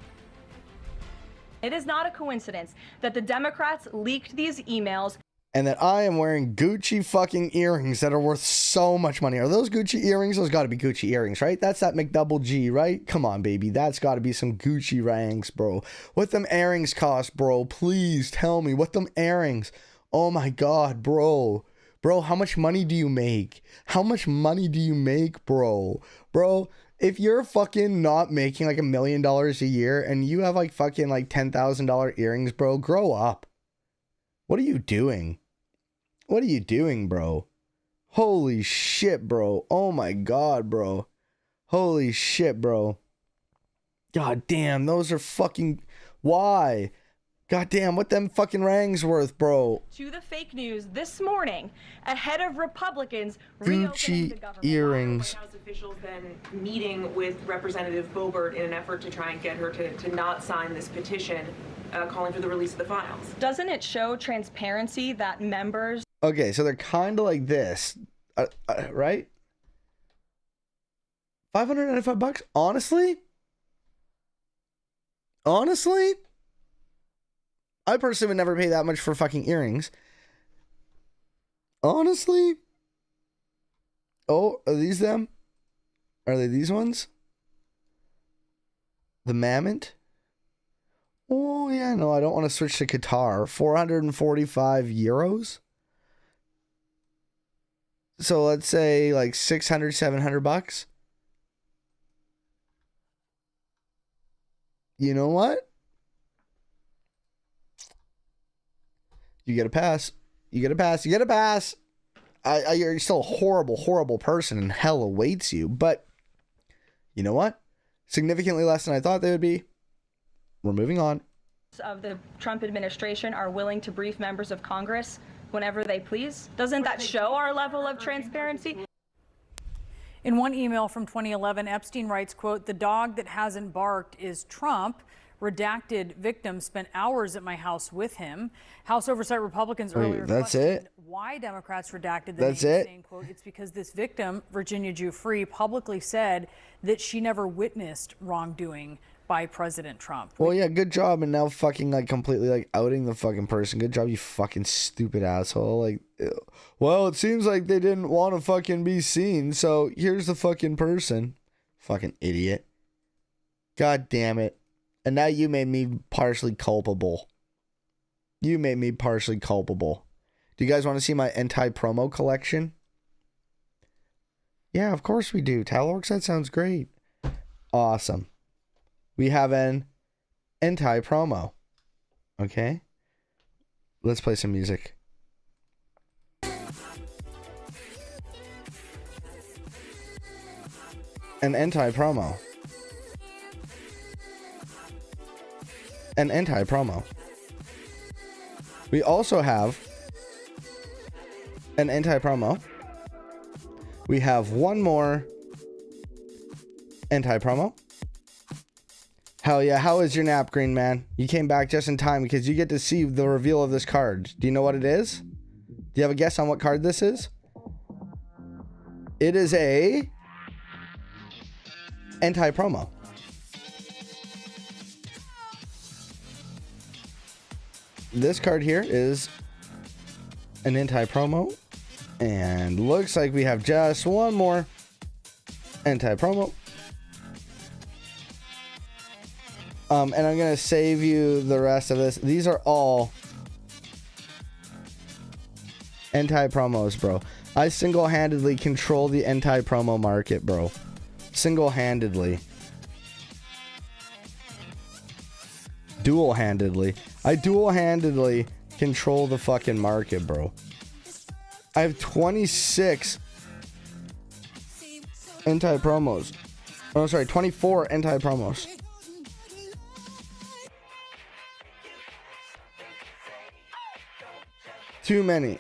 It is not a coincidence that the Democrats leaked these emails.
And that I am wearing Gucci fucking earrings that are worth so much money. Are those Gucci earrings? Those got to be Gucci earrings, right? That's that McDouble G, right? Come on, baby. That's got to be some Gucci rings, bro. What them earrings cost, bro? Please tell me. What them earrings? Oh my God, bro. Bro, how much money do you make? How much money do you make, bro? Bro, if you're fucking not making like $1 million a year and you have like fucking like $10,000 earrings, bro, grow up. What are you doing? What are you doing, bro? Holy shit, bro. Oh my God, bro. Holy shit, bro. God damn, those are fucking... Why? God damn, what them fucking rings worth, bro?
To the fake news this morning, ahead of Republicans
Gucci earrings.
White House officials then meeting with Representative Boebert in an effort to try and get her to not sign this petition, calling for the release of the files.
Doesn't it show transparency that members...
Okay, so they're kind of like this, right? $595? Honestly? Honestly? I personally would never pay that much for fucking earrings. Honestly? Oh, are these them? Are they these ones? The Mammoth? Oh, yeah, no, I don't want to switch to Qatar. 445 euros? So let's say like 600, 700 bucks. You know what? You get a pass. You get a pass. You get a pass. You're still a horrible, horrible person and hell awaits you. But you know what? Significantly less than I thought they would be. We're moving on.
...of the Trump administration are willing to brief members of Congress whenever they please. Doesn't that show our level of transparency?
In one email from 2011, Epstein writes, quote, "The dog that hasn't barked is Trump. Redacted victim spent hours at my house with him." House Oversight Republicans earlier questioned why Democrats redacted the name, saying, quote, "It's because this victim, Virginia Giuffre, publicly said that she never witnessed wrongdoing by President Trump."
Well, yeah, good job. And now fucking like completely like outing the fucking person. Good job, you fucking stupid asshole. Like, well, it seems like they didn't want to fucking be seen. So here's the fucking person. Fucking idiot. God damn it. And now you made me partially culpable. You made me partially culpable. Do you guys want to see my anti-promo collection? Yeah, of course we do. TALORX, that sounds great. Awesome. We have an anti-promo. Okay? Let's play some music. An anti-promo. An anti-promo. We also have an anti-promo. We have one more anti-promo. Hell yeah, how is your nap, Green Man? You came back just in time because you get to see the reveal of this card. Do you know what it is? Do you have a guess on what card this is? It is a anti-promo. This card here is an anti-promo. And looks like we have just one more anti-promo. And I'm going to save you the rest of this. These are all anti-promos, bro. I single-handedly control the anti-promo market, bro. Single-handedly. Dual-handedly. I dual-handedly control the fucking market, bro. I have 26 anti-promos. Oh, sorry, 24 anti-promos. Too many.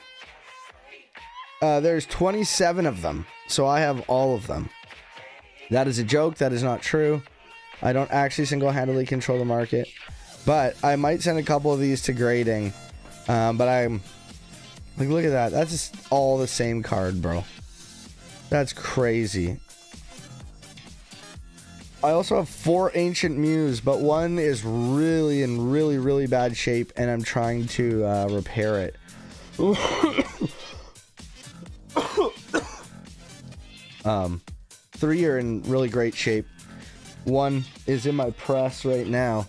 There's 27 of them. So I have all of them. That is a joke. That is not true. I don't actually single-handedly control the market. But I might send a couple of these to grading. But I'm... Like, look at that. That's just all the same card, bro. That's crazy. I also have 4 Ancient Muse, but one is really in really bad shape, and I'm trying to repair it. 3 are in really great shape. 1 is in my press right now.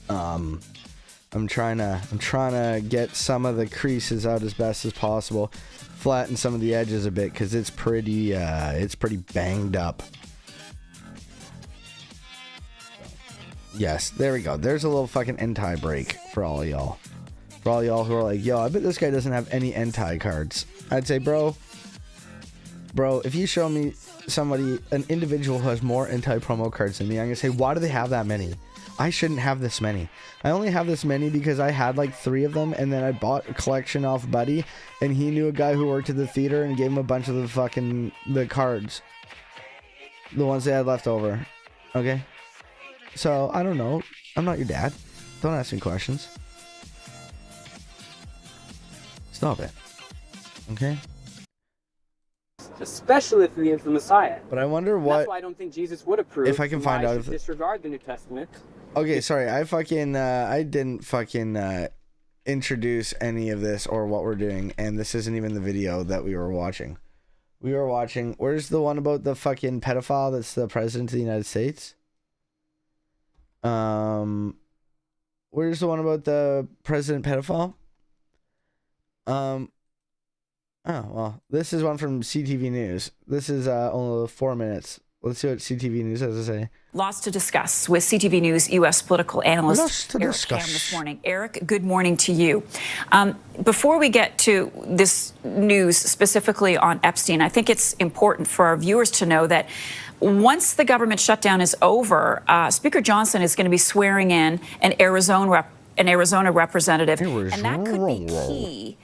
I'm trying to get some of the creases out as best as possible, flatten some of the edges a bit because it's pretty banged up. Yes, there we go. There's a little fucking Entai break for all of y'all. For all y'all who are like, yo, I bet this guy doesn't have any Entai cards. I'd say, bro, if you show me somebody, an individual who has more Entai promo cards than me, I'm going to say, why do they have that many? I shouldn't have this many. I only have this many because I had like 3 of them, and then I bought a collection off Buddy, and he knew a guy who worked at the theater and gave him a bunch of the cards. The ones they had left over. Okay? So, I don't know. I'm not your dad. Don't ask me questions. Stop it. Okay?
Especially if he is the Messiah.
But I wonder what...
That's why I don't think Jesus would approve.
If I can find out if...
disregard the New Testament.
Okay, sorry. I didn't fucking introduce any of this or what we're doing, and this isn't even the video that we were watching. We were watching... Where's the one about the fucking pedophile that's the president of the United States? Where's the one about the president pedophile? Oh, well, this is one from CTV News. This is only 4 minutes. Let's see what CTV News has to say.
Lots to discuss with CTV News U.S. political analyst Eric Ham this morning. Eric, good morning to you. Before we get to this news specifically on Epstein, I think it's important for our viewers to know that once the government shutdown is over, Speaker Johnson is going to be swearing in an Arizona representative, and that could be key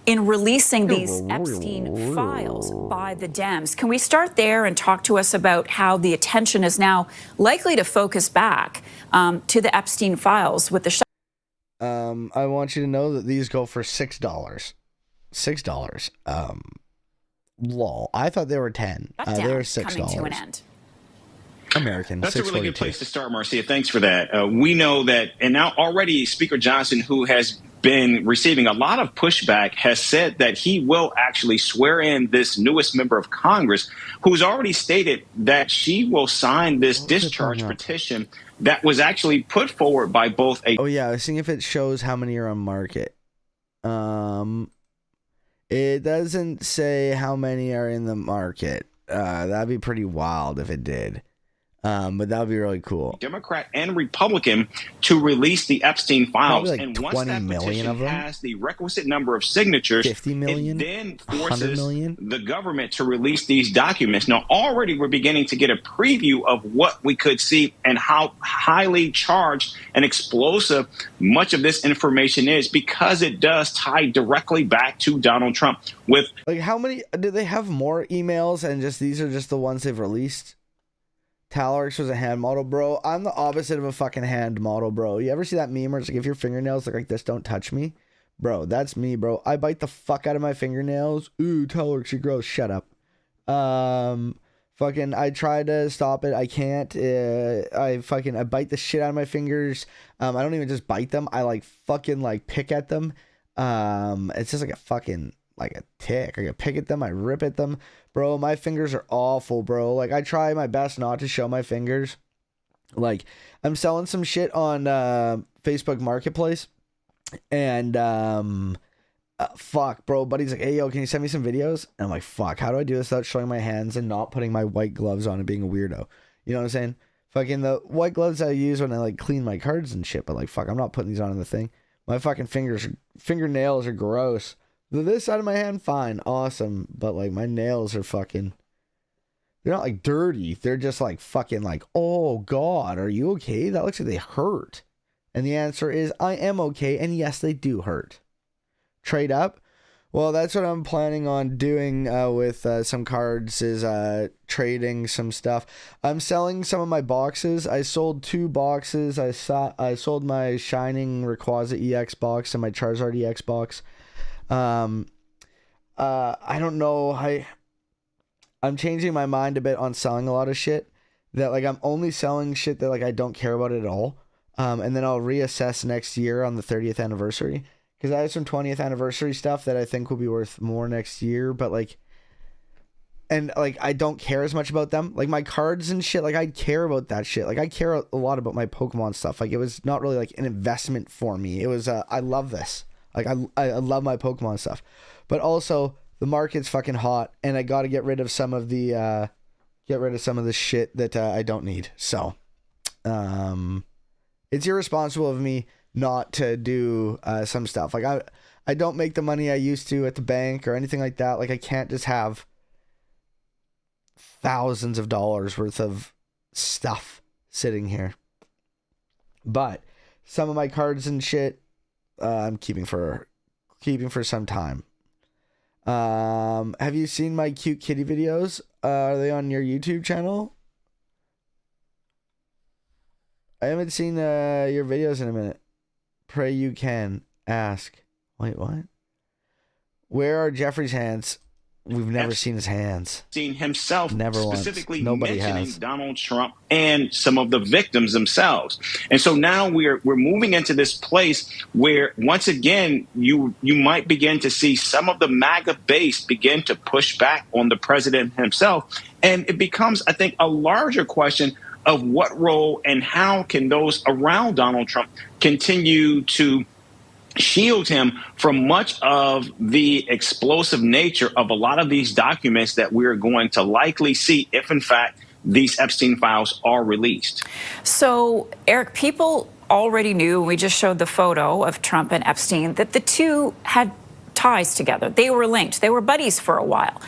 in releasing these Epstein files by the Dems. Can we start there and talk to us about how the attention is now likely to focus back to the Epstein files with the
I want you to know that these go for $6. $6. Lol. I thought they were 10. They were $6.
Coming to an end.
American.
That's a really good place to start, Marcia. Thanks for that. We know that, and now already Speaker Johnson, who has been receiving a lot of pushback, has said that he will actually swear in this newest member of Congress, who's already stated that she will sign this discharge petition that was actually put forward by both a...
Oh, yeah. I was seeing if it shows how many are on market. It doesn't say how many are in the market. That'd be pretty wild if it did. But that would be really cool.
Democrat and Republican to release the Epstein files.
Like
and once that petition
of them?
has the requisite number of signatures,
50 million?
it then forces the government to release these documents. Now, already we're beginning to get a preview of what we could see and how highly charged and explosive much of this information is, because it does tie directly back to Donald Trump. With
like, how many do they have more emails, and just these are just the ones they've released? TALORX was a hand model, bro. I'm the opposite of a fucking hand model, bro. You ever see that meme where it's like, if your fingernails look like this, don't touch me? Bro, that's me, bro. I bite the fuck out of my fingernails. Ooh, TALORX, you're gross. Shut up. Fucking, I try to stop it. I can't. I bite the shit out of my fingers. I don't even just bite them. I fucking pick at them. It's just like a fucking, like a tick. I pick at them. I rip at them. Bro, my fingers are awful, bro. Like, I try my best not to show my fingers. Like, I'm selling some shit on Facebook Marketplace. And, fuck, bro. Buddy's like, hey, yo, can you send me some videos? And I'm like, fuck, how do I do this without showing my hands and not putting my white gloves on and being a weirdo? You know what I'm saying? Fucking the white gloves I use when I, clean my cards and shit. But, fuck, I'm not putting these on in the thing. My fucking fingernails are gross. This side of my hand, fine, awesome, but my nails are fucking, they're not dirty, they're just fucking oh god, are you okay? That looks like they hurt. And the answer is, I am okay, and yes, they do hurt. Trade up? Well, that's what I'm planning on doing with some cards is trading some stuff. I'm selling some of my boxes. I sold 2 boxes. I sold my Shining Rayquaza EX box and my Charizard EX box. I don't know. I'm changing my mind a bit on selling a lot of shit. That like I'm only selling shit that like I don't care about it at all. And then I'll reassess next year on the 30th anniversary. Because I have some 20th anniversary stuff that I think will be worth more next year, but like, and like, I don't care as much about them. Like my cards and shit, like I care about that shit. Like I care a lot about my Pokemon stuff. Like it was not really like an investment for me. It was, I love this. Like I love my Pokemon stuff, but also the market's fucking hot and I got to get rid of some of the, shit that I don't need. So, it's irresponsible of me not to do some stuff. Like I don't make the money I used to at the bank or anything like that. Like I can't just have thousands of dollars worth of stuff sitting here. But some of my cards and shit I'm keeping for some time. Have you seen my cute kitty videos? Are they on your YouTube channel? I haven't seen your videos in a minute. Pray you can ask. Wait, what? Where are Jeffrey's hands? We've never seen his hands.
Seen himself
Never
specifically
once. Nobody
mentioning
has.
Donald Trump and some of the victims themselves. And so now we're moving into this place where once again you might begin to see some of the MAGA base begin to push back on the president himself. And it becomes, I think, a larger question of what role and how can those around Donald Trump continue to shield him from much of the explosive nature of a lot of these documents that we're going to likely see if, in fact, these Epstein files are released.
So, Eric, people already knew, we just showed the photo of Trump and Epstein, that the two had ties together. They were linked. They were buddies for a while.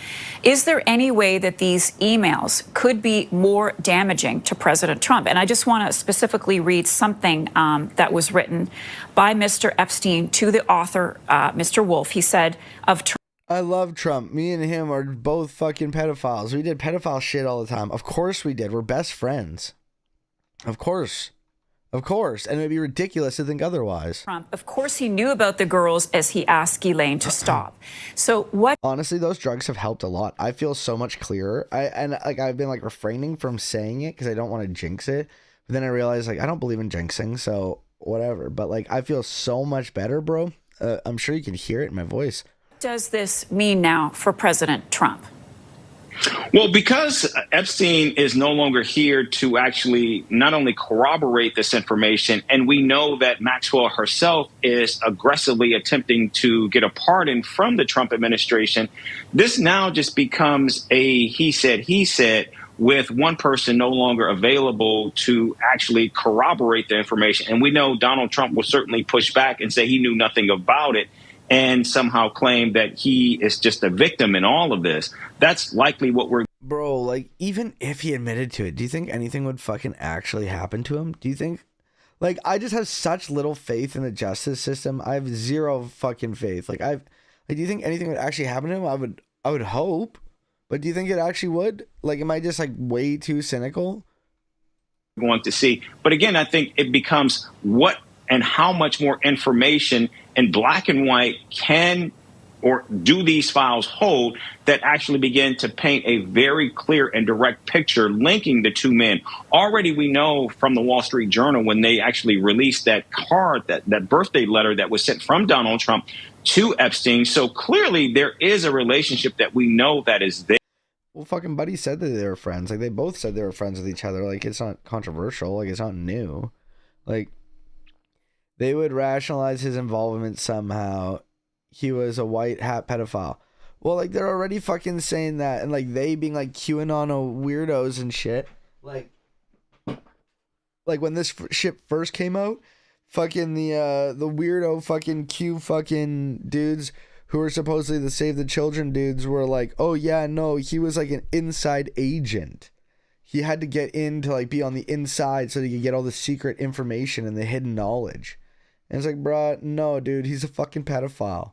Is there any way that these emails could be more damaging to President Trump? And I just want to specifically read something that was written by Mr. Epstein to the author, Mr. Wolf. He said of Trump.
I love Trump. Me and him are both fucking pedophiles. We did pedophile shit all the time. Of course we did. We're best friends. Of course. Of course. And it would be ridiculous to think otherwise.
Trump, of course, he knew about the girls as he asked Ghislaine to stop. So what?
Honestly, those drugs have helped a lot. I feel so much clearer. I've been like refraining from saying it because I don't want to jinx it. But then I realized like I don't believe in jinxing, so whatever. But like I feel so much better, bro. I'm sure you can hear it in my voice.
What does this mean now for President Trump?
Well, because Epstein is no longer here to actually not only corroborate this information, and we know that Maxwell herself is aggressively attempting to get a pardon from the Trump administration, this now just becomes a he said, with one person no longer available to actually corroborate the information. And we know Donald Trump will certainly push back and say he knew nothing about it, and somehow claim that he is just a victim in all of this. That's likely what we're...
Bro, like, even if he admitted to it, do you think anything would fucking actually happen to him? Do you think... Like, I just have such little faith in the justice system. I have zero fucking faith. Like, do you think anything would actually happen to him? I would hope. But do you think it actually would? Like, am I just, like, way too cynical?
Going to see. But again, I think it becomes what and how much more information in black and white can or do these files hold that actually begin to paint a very clear and direct picture linking the two men. Already we know from the Wall Street Journal when they actually released that card, that birthday letter that was sent from Donald Trump to Epstein. So clearly there is a relationship that we know that is there.
Well, fucking Buddy said that they were friends. Like, they both said they were friends with each other. Like, it's not controversial. Like, it's not new. Like, they would rationalize his involvement somehow. He was a white hat pedophile. Well, like, they're already fucking saying that. And, like, they being, like, QAnon weirdos and shit. Like when this shit first came out, fucking the weirdo fucking Q fucking dudes who were supposedly the Save the Children dudes were like, oh, yeah, no, he was, like, an inside agent. He had to get in to, like, be on the inside so that he could get all the secret information and the hidden knowledge. And it's like, bruh, no, dude, he's a fucking pedophile.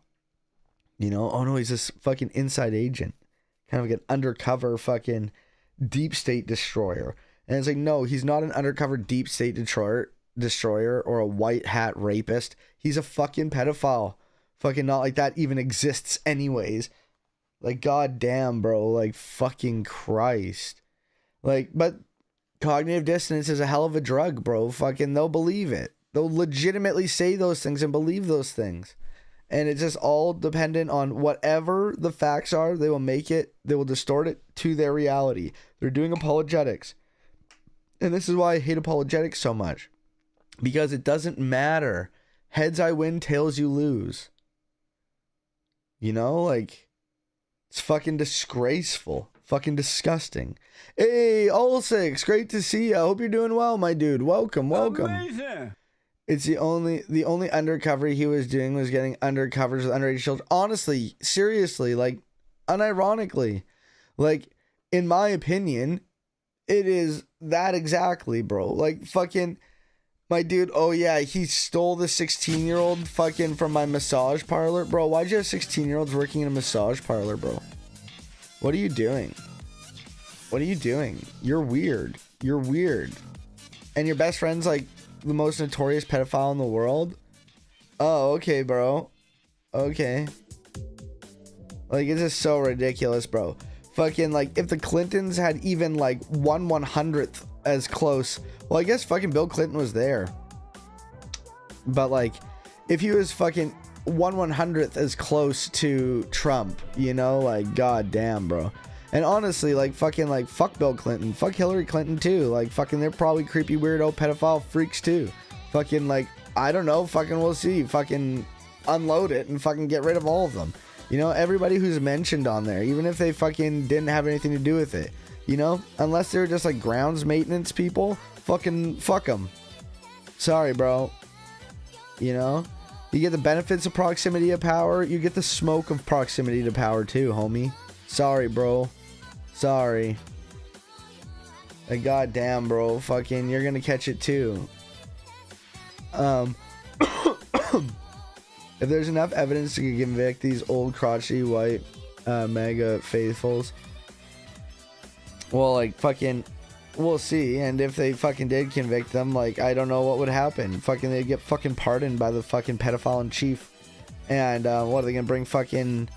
You know, oh no, he's this fucking inside agent, kind of like an undercover fucking deep state destroyer. And it's like, no, he's not an undercover deep state destroyer or a white hat rapist. He's a fucking pedophile. Fucking not like that even exists anyways. Like, goddamn, bro. Like, fucking Christ. Like, but cognitive dissonance is a hell of a drug, bro. Fucking, they'll believe it. They'll legitimately say those things and believe those things. And it's just all dependent on whatever the facts are. They will make it, they will distort it to their reality. They're doing apologetics. And this is why I hate apologetics so much. Because it doesn't matter. Heads I win, tails you lose. You know, like, it's fucking disgraceful. Fucking disgusting. Hey, All Six, great to see you. I hope you're doing well, my dude. Welcome.
Amazing.
It's the only undercover he was doing was getting undercovers with underage children. Honestly, seriously, like, unironically, like, in my opinion, it is that exactly, bro. Like, fucking, my dude, oh yeah, he stole the 16-year-old fucking from my massage parlor. Bro, why'd you have 16-year-olds working in a massage parlor, bro? What are you doing? What are you doing? You're weird. You're weird. And your best friend's like the most notorious pedophile in the world? Oh, okay, bro. Okay. Like, it's just so ridiculous, bro. Fucking, like, if the Clintons had even, like, 1/100th as close... Well, I guess fucking Bill Clinton was there. But, like, if he was fucking 1/100th as close to Trump, you know? Like, goddamn, bro. And honestly, like, fucking, like, fuck Bill Clinton. Fuck Hillary Clinton, too. Like, fucking, they're probably creepy, weirdo, pedophile freaks, too. Fucking, like, I don't know. Fucking, we'll see. Fucking unload it and fucking get rid of all of them. You know, everybody who's mentioned on there, even if they fucking didn't have anything to do with it. You know? Unless they're just, like, grounds maintenance people. Fucking fuck them. Sorry, bro. You know? You get the benefits of proximity of power. You get the smoke of proximity to power, too, homie. Sorry, bro. Sorry. Like, goddamn, bro. Fucking, you're gonna catch it too. If there's enough evidence to convict these old crotchety white mega faithfuls, well, like, fucking, we'll see. And if they fucking did convict them, like, I don't know what would happen. Fucking, they'd get fucking pardoned by the fucking pedophile in chief. And what are they gonna bring fucking...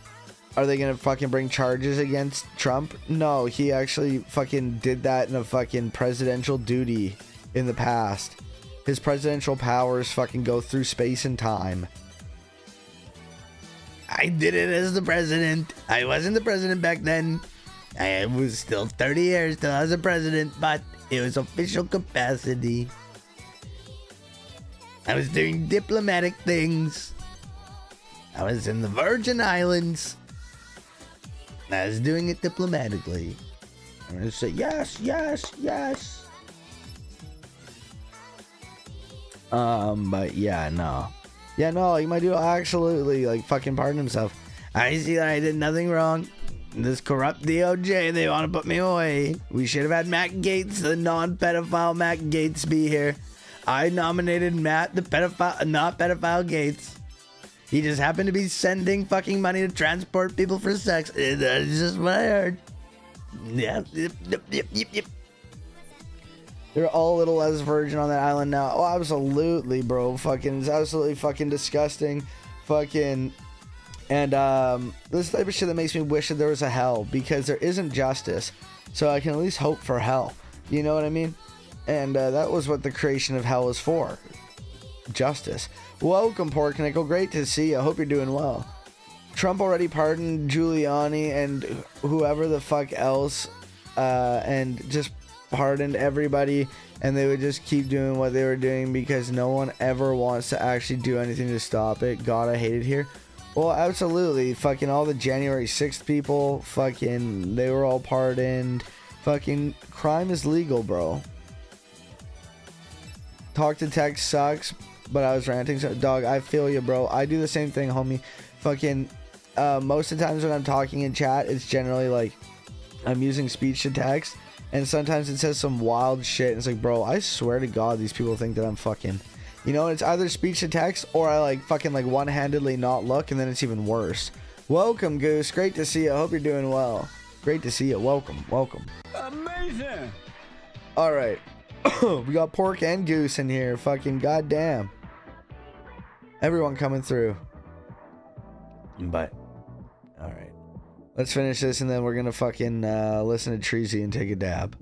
Are they gonna fucking bring charges against Trump? No, he actually fucking did that in a fucking presidential duty in the past. His presidential powers fucking go through space and time. I did it as the president. I wasn't the president back then. I was still 30 years till I was a president, but it was official capacity. I was doing diplomatic things. I was in the Virgin Islands. I was doing it diplomatically. I'm gonna say yes, yes, yes. But yeah, no. Yeah, no, like, my dude absolutely, like, fucking pardoned himself. I see that I did nothing wrong. This corrupt DOJ, they want to put me away. We should have had Matt Gaetz, the non-pedophile Matt Gaetz, be here. I nominated Matt, the pedophile, not pedophile Gaetz. He just happened to be sending fucking money to transport people for sex. That's just what I heard. Yep. They're all a little less virgin on that island now. Oh, absolutely, bro. Fucking, it's absolutely fucking disgusting. Fucking, and this type of shit that makes me wish that there was a hell, because there isn't justice. So I can at least hope for hell. You know what I mean? And that was what the creation of hell was for. Justice. Welcome, Pork Nickel. Great to see you. I hope you're doing well. Trump already pardoned Giuliani and whoever the fuck else, and just pardoned everybody, and they would just keep doing what they were doing because no one ever wants to actually do anything to stop it. God, I hate it here. Well, absolutely. Fucking all the January 6th people, fucking, they were all pardoned. Fucking crime is legal, bro. Talk to text sucks, but I was ranting. So, dog, I feel you, bro. I do the same thing, homie. Fucking, most of the times when I'm talking in chat, it's generally like I'm using speech to text, and sometimes it says some wild shit. And it's like, bro, I swear to God, these people think that I'm fucking, you know, it's either speech to text or I like fucking like one-handedly not look, and then it's even worse. Welcome, Goose. Great to see you. I hope you're doing well. Great to see you. Welcome.
Amazing.
All right. We got Pork and Goose in here. Fucking goddamn. Everyone coming through. But, all right. Let's finish this and then we're going to fucking listen to Treasy and take a dab.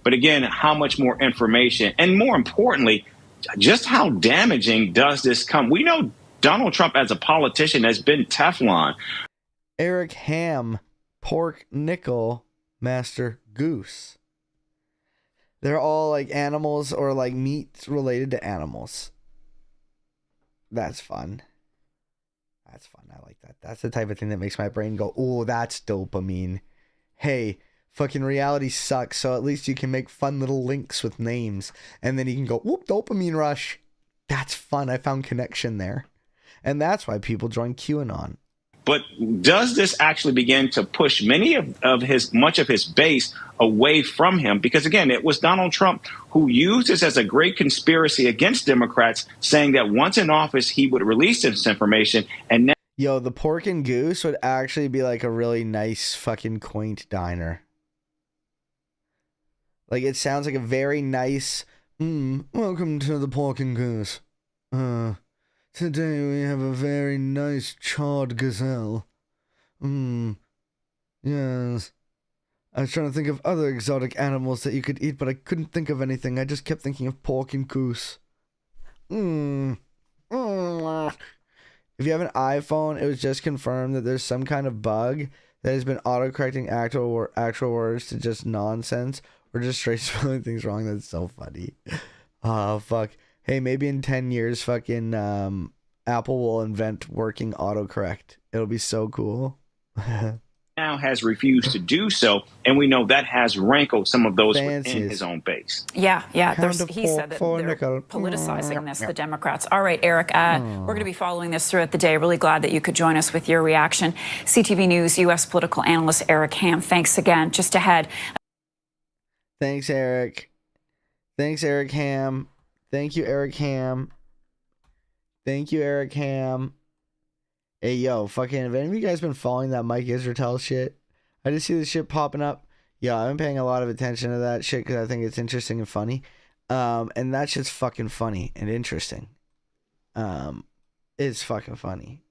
But again, how much more information, and more importantly, just how damaging does this come? We know Donald Trump as a politician has been Teflon.
Eric Ham, Pork Nickel, Master Goose. They're all like animals or like meat related to animals. That's fun. That's fun. I like that. That's the type of thing that makes my brain go, oh, that's dopamine. Hey, fucking reality sucks, so at least you can make fun little links with names. And then you can go, whoop, dopamine rush. That's fun. I found connection there. And that's why people join QAnon.
But does this actually begin to push much of his base away from him? Because again, it was Donald Trump who used this as a great conspiracy against Democrats, saying that once in office, he would release this information. And now,
yo, the Pork and Goose would actually be like a really nice fucking quaint diner. Like, it sounds like a very nice, welcome to the Pork and Goose. Today we have a very nice charred gazelle. Yes. I was trying to think of other exotic animals that you could eat, but I couldn't think of anything. I just kept thinking of pork and goose. If you have an iPhone, it was just confirmed that there's some kind of bug that has been autocorrecting actual words to just nonsense or just straight spelling things wrong. That's so funny. Oh, fuck. Hey, maybe in 10 years, fucking Apple will invent working autocorrect. It'll be so cool.
now has refused to do so, and we know that has rankled some of those within his own base.
Yeah. He said that they're politicizing this, the Democrats. All right, Eric, we're going to be following this throughout the day. Really glad that you could join us with your reaction. CTV News U.S. political analyst Eric Ham, thanks again. Just ahead.
Thanks, Eric. Thanks, Eric Ham. Thank you, Eric Ham. Thank you, Eric Ham. Hey, yo, fucking, have any of you guys been following that Mike Israetel shit? I just see this shit popping up. Yeah, I've been paying a lot of attention to that shit because I think it's interesting and funny. And that shit's fucking funny and interesting. It's fucking funny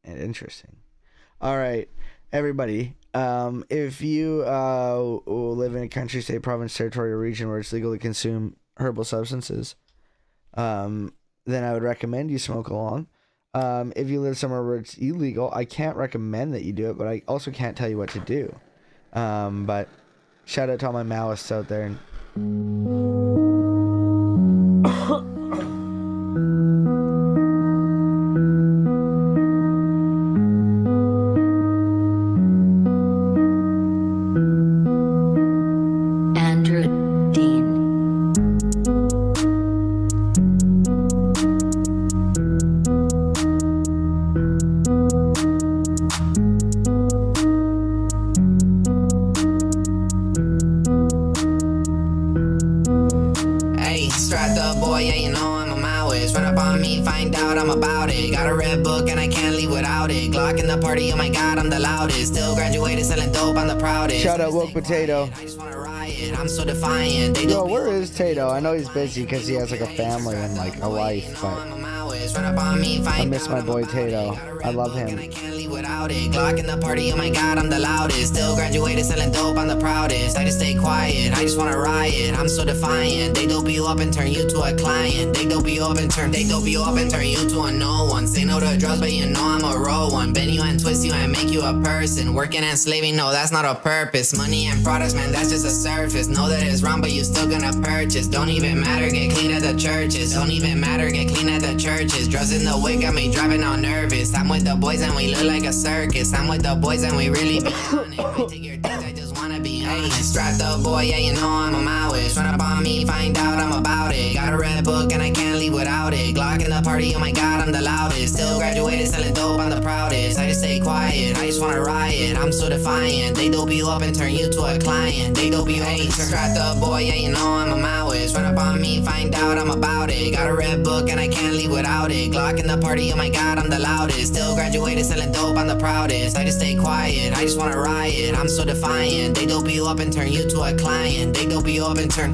and interesting. All right, everybody. If you live in a country, state, province, territory, or region where it's legal to consume herbal substances, then I would recommend you smoke along. If you live somewhere where it's illegal, I can't recommend that you do it, but I also can't tell you what to do. But shout out to all my Maoists out there. Shout out Woke Potato.
I'm so defiant.
Yo, where is Tato? I know he's busy because he has like a family and like a life, but I miss my boy Tato. I love him.
Without it, Glock in the party, oh my god, I'm the loudest. Still graduated, selling dope, I'm the proudest. I just stay quiet, I just wanna riot. I'm so defiant. They dope you up and turn you to a client. They dope you up and turn you to a no one. Say no to drugs, but you know I'm a raw one. Bend you and twist you and make you a person. Working and slaving, no, that's not a purpose. Money and products, man, that's just a surface. Know that it's wrong, but you still gonna purchase. Don't even matter, get clean at the churches. Don't even matter, get clean at the churches. Drugs in the way got me driving all nervous. I'm with the boys and we look like a circus. I'm with the boys and we really be on it. We take your things, I just wanna be Hey, strapped up boy, yeah, you know I'm a Maoist. Run up on me, find out I'm about it. Got a red book and I can't leave without it. Glock in the party, oh my god, I'm the loudest. Still graduated, selling dope, I'm the proudest. I just stay quiet, I just wanna riot. I'm so defiant, they dope you up and turn you to a client. They dope you up, strapped up boy, yeah, you know I'm a Maoist. Run up on me, find out I'm about it. Got a red book and I can't leave without it. Glock in the party, oh my god, I'm the loudest. Still graduated, selling dope, I'm the proudest. I just stay quiet, I just wanna riot. I'm so defiant, they dope you up and turn you to a client. They dope you up and turn.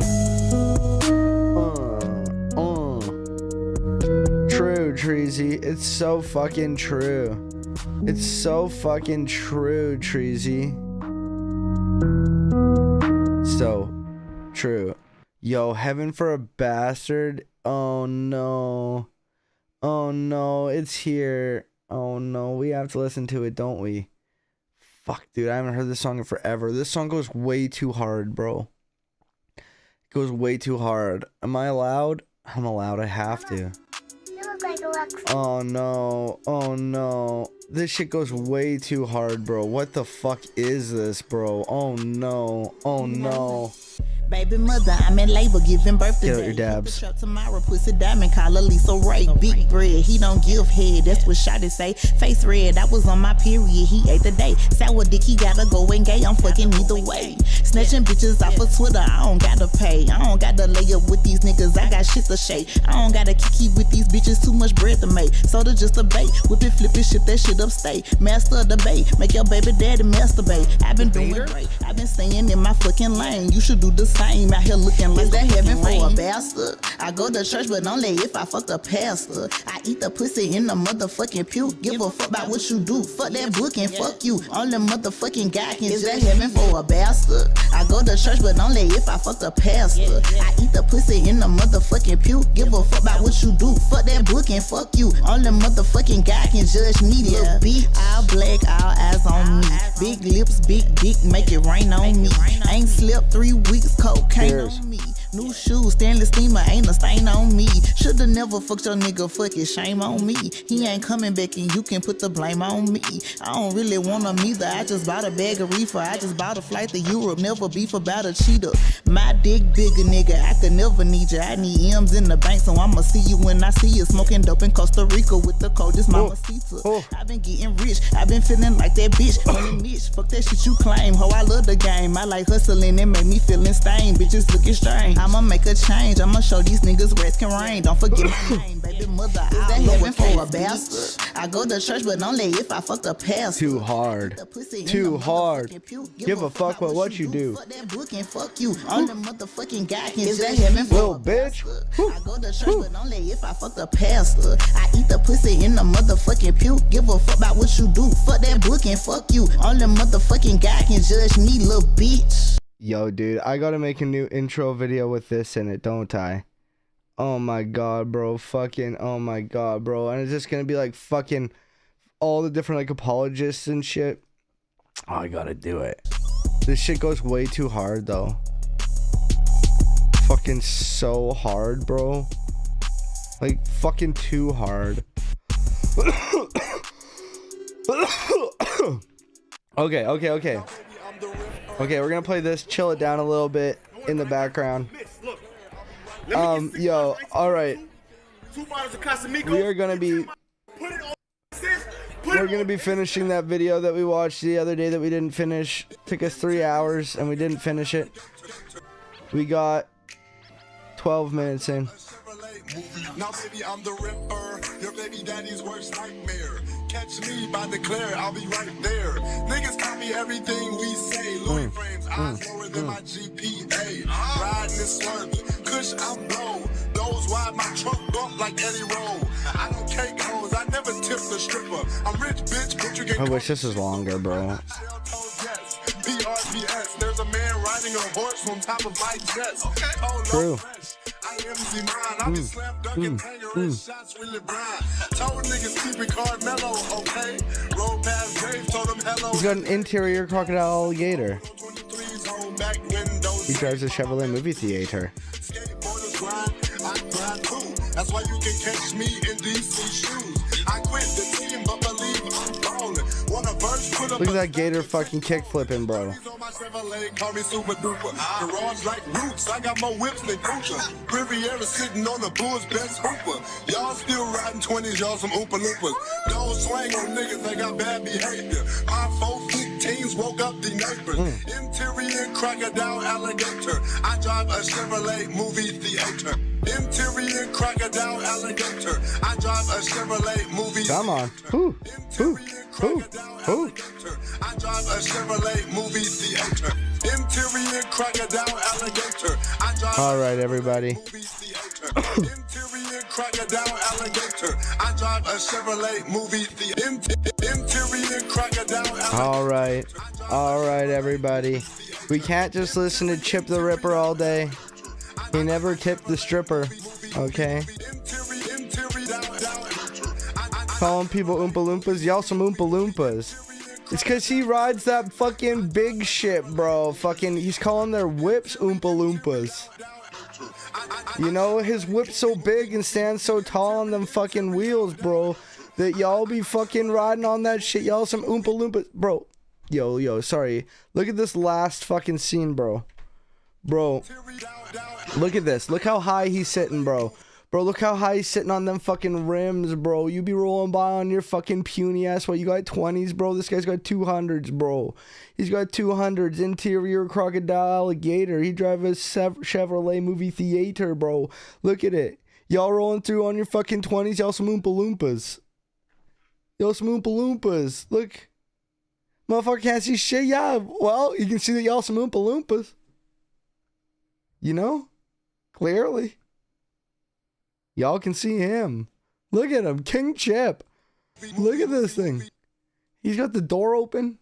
True, Treasy. It's so fucking true. It's so fucking true, Treasy. So true. Yo, Heaven for a Bastard. Oh no. Oh no, it's here. Oh no, we have to listen to it, don't we? Fuck, dude, I haven't heard this song in forever. This song goes way too hard, bro. It goes way too hard. Am I allowed? I'm allowed, I have to. Oh no, oh no. This shit goes way too hard, bro. What the fuck is this, bro? Oh no, oh no.
Baby mother, I'm in labor, giving birth
Get out
today.
your dabs.
Tomorrow, pussy diamond, collar Lisa Ray. Big bread, he don't give head. That's what Shotty say. Face red, I was on my period. He ate the day. Sour dick, he gotta go and gay. I'm fucking either way. Snatching bitches off of Twitter, I don't gotta pay. I don't gotta lay up with these niggas. I got shit to shake. I don't gotta kiki with these bitches. Too much bread to make. Soda just a bait. Whip it, flip it, ship that shit upstate. Master of the bait. Make your baby daddy masturbate. I've been doing great. I've been staying in my fucking lane. You should do the same. Out here looking like that heaven for a bastard. I go to church, but only if I fuck the pastor. I eat the pussy in the motherfucking pew. Give a fuck about what you do. Fuck that book and fuck you. Only motherfucking guy can is that heaven for a bastard. I go to church, but only if I fuck the pastor. I eat the pussy in the motherfucking pew. Give a fuck about what you do. Fuck that book and fuck you. Only motherfucking guy can judge me. Little bitch, all black, all eyes on me. Big lips, big dick, make it rain on me. Ain't slept 3 weeks, cocaine on me. New shoes, stainless steamer, ain't a stain on me. Shoulda never fucked your nigga, fuck it, shame on me. He ain't coming back and you can put the blame on me. I don't really want him either, I just bought a bag of reefer. I just bought a flight to Europe, never beef about a cheater. My dick bigger, nigga, I could never need you. I need M's in the bank, so I'ma see you when I see you. Smoking dope in Costa Rica with the coldest mamacita. I been getting rich, I been feeling like that bitch. Money bitch, fuck that shit you claim. Ho, I love the game, I like hustling, it make me feeling stained. Bitches looking strange. I'ma make a change. I'ma show these niggas rats can rain. Don't forget my name, baby mother. Is that heaven for a bastard? I go to church, but only if I fuck the pastor.
Too hard. Too hard. Give a fuck about what you do.
Fuck that book and fuck you. Only motherfucking guy can is that heaven for
little bitch.
I go to church, but only if I fuck the pastor. I eat the pussy in the motherfucking pew. Give a fuck about what you do. Fuck that book and fuck you. Only motherfucking guy can judge me, little bitch.
Yo, dude, I gotta make a new intro video with this in it, don't I? Oh my god, bro. Fucking, oh my god, bro. And it's just gonna be like fucking all the different like apologists and shit. Oh, I gotta do it. This shit goes way too hard, though. Fucking so hard, bro. Like, fucking too hard. Okay. Okay, we're gonna play this, chill it down a little bit in the background. Yo, alright. We're gonna be finishing that video that we watched the other day that we didn't finish. Took us 3 hours and we didn't finish it. We got 12 minutes in.
Now baby, I'm the ripper, your baby daddy's worst nightmare. Catch me by the Claire, I'll be right there. Niggas copy everything we say. Louis frames, eyes lower than my GPA. Riding and swerving, kush I'm blow. Those wide my trunk bump like Eddie Roll. I don't cake hoes, I never tip the stripper. I'm rich bitch, but you get
I wish this was longer, bro.
BRBS, there's a man riding a horse on top of my chest.
True.
I am Z-Mine, I be slam dunking, tangerine shots really blind. Told niggas keep it Carmelo, okay? Roll past Dave, told him hello.
He's got an interior crocodile alligator. He drives a Chevrolet movie theater.
Skateboarders grind, I grind too. That's why you can catch me in DC shoes. I quit the team, but believe I'm ballin'. Want a verse, put a
Look at that gator fucking kick flipping, bro.
Call me super duper. Garage like roots. I got more whips than Kucha. Riviera sitting on the Bulls' best hooper. Y'all still riding 20s, y'all some Oompa Loompas. Don't swing on niggas, they got bad behavior. Our 4 feet teens woke up the neighbors. Interior crocodile alligator. I drive a Chevrolet movie theater. Interior crocodile alligator. I drive a Chevrolet movie theater.
Come on. Who?
I drive a Chevrolet movie theater. Interior crocodile alligator. I drive
All right, everybody.
Interior crocodile alligator. I drive a Chevrolet movie theater. Interior crocodile alligator.
All right, everybody. We can't just listen to Chip the Ripper all day. He never tipped the stripper, okay? Calling people Oompa Loompas. Y'all some Oompa Loompas. It's because he rides that fucking big shit, bro. He's calling their whips Oompa Loompas. You know, his whip's so big and stands so tall on them fucking wheels, bro, that y'all be fucking riding on that shit. Y'all some Oompa Loompas. Bro. Yo, sorry. Look at this last fucking scene, bro. Bro. Look at this. Look how high he's sitting, bro. Bro, look how high he's sitting on them fucking rims, bro. You be rolling by on your fucking puny ass. What, you got 20s, bro? This guy's got 200s, bro. He's got 200s. Interior crocodile alligator. He drive a Chevrolet movie theater, bro. Look at it. Y'all rolling through on your fucking 20s. Y'all some Oompa Loompas. Y'all some Oompa Loompas. Look. Motherfucker can't see shit. Yeah, well, you can see that y'all some Oompa Loompas. You know? Clearly. Y'all can see him. Look at him. King Chip. Look at this thing. He's got the door open.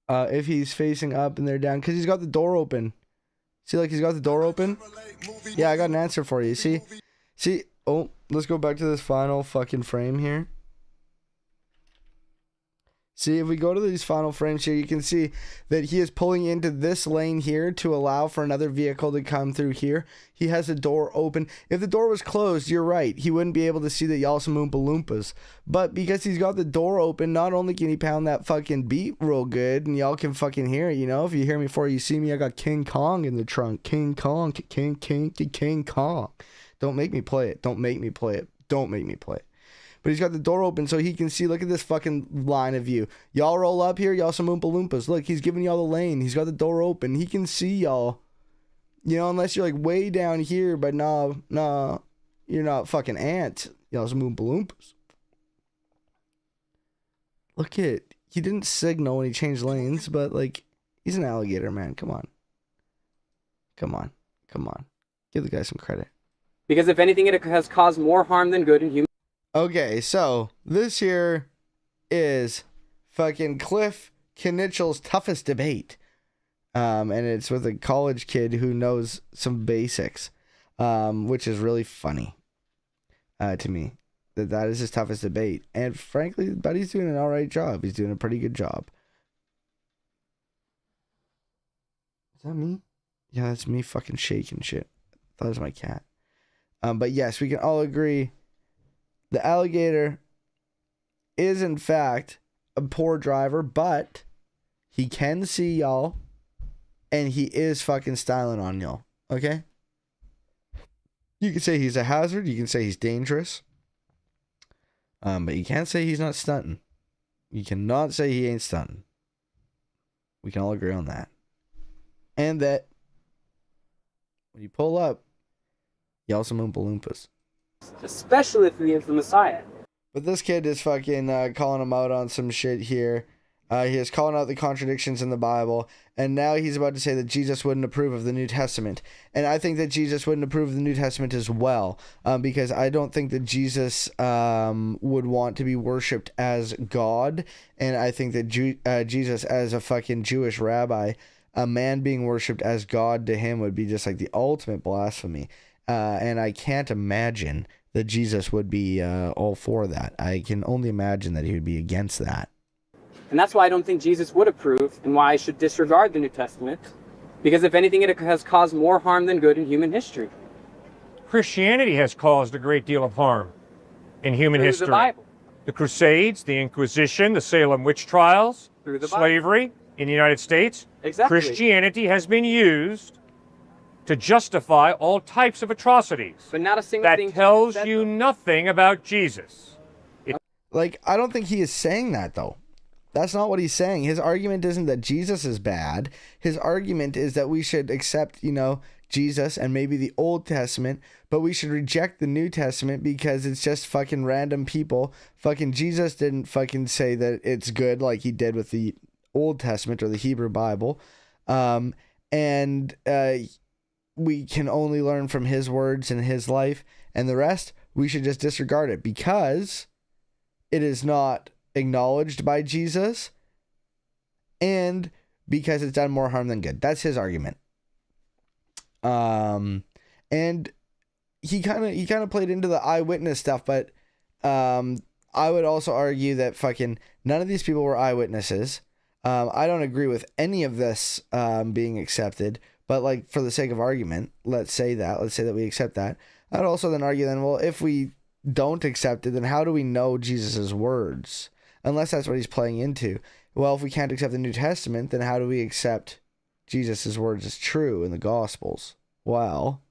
If he's facing up and they're down. Because he's got the door open. See, like, he's got the door open? Yeah, I got an answer for you. See? Oh, let's go back to this final fucking frame here. See, if we go to these final frames here, you can see that he is pulling into this lane here to allow for another vehicle to come through here. He has the door open. If the door was closed, you're right. He wouldn't be able to see that y'all some Oompa Loompas. But because he's got the door open, not only can he pound that fucking beat real good, and y'all can fucking hear it, you know? If you hear me before you see me, I got King Kong in the trunk. King Kong, King Kong. Don't make me play it. Don't make me play it. Don't make me play it. But he's got the door open so he can see. Look at this fucking line of view. Y'all roll up here. Y'all some Oompa Loompas. Look, he's giving y'all the lane. He's got the door open. He can see y'all. You know, unless you're like way down here. But nah, you're not fucking ants. Y'all some Oompa Loompas. Look at, he didn't signal when he changed lanes. But like, he's an alligator, man. Come on. Give the guy some credit.
Because if anything, it has caused more harm than good in human.
Okay, so this here is fucking Cliff Knichell's toughest debate. And it's with a college kid who knows some basics, which is really funny to me. That is his toughest debate. And frankly, Buddy's doing an alright job. He's doing a pretty good job. Is that me? Yeah, that's me fucking shaking shit. I thought it was my cat. But yes, we can all agree the alligator is in fact a poor driver, but he can see y'all and he is fucking styling on y'all. Okay? You can say he's a hazard, you can say he's dangerous. But you can't say he's not stunting. You cannot say he ain't stunting. We can all agree on that. And that when you pull up, y'all some Oompa Loompas.
Especially for the infamous Messiah.
But this kid is fucking calling him out on some shit here. He is calling out the contradictions in the Bible. And now he's about to say that Jesus wouldn't approve of the New Testament. And I think that Jesus wouldn't approve of the New Testament as well. Because I don't think that Jesus would want to be worshipped as God. And I think that Jesus, as a fucking Jewish rabbi, a man being worshipped as God to him would be just like the ultimate blasphemy. And I can't imagine that Jesus would be all for that. I can only imagine that he would be against that.
And that's why I don't think Jesus would approve and why I should disregard the New Testament. Because if anything, it has caused more harm than good in human history.
Christianity has caused a great deal of harm. in human
Through
history.
the Bible.
The Crusades, the Inquisition, the Salem witch trials,
Through the Bible.
slavery in the United States.
Exactly.
Christianity has been used to justify all types of atrocities.
But not a single
that
thing
tells
said,
you
though.
nothing about Jesus.
Like, I don't think he is saying that, though. That's not what he's saying. His argument isn't that Jesus is bad. His argument is that we should accept, Jesus and maybe the Old Testament, but we should reject the New Testament because it's just fucking random people. Fucking Jesus didn't fucking say that it's good like he did with the Old Testament or the Hebrew Bible. And we can only learn from his words and his life, and the rest, we should just disregard it because it is not acknowledged by Jesus and because it's done more harm than good. That's his argument. And he kind of played into the eyewitness stuff, but I would also argue that fucking none of these people were eyewitnesses. I don't agree with any of this being accepted, but like for the sake of argument, let's say that we accept that. I'd also then argue well, if we don't accept it, then how do we know Jesus's words? Unless that's what he's playing into. Well, if we can't accept the New Testament, then how do we accept Jesus' words as true in the Gospels? Well,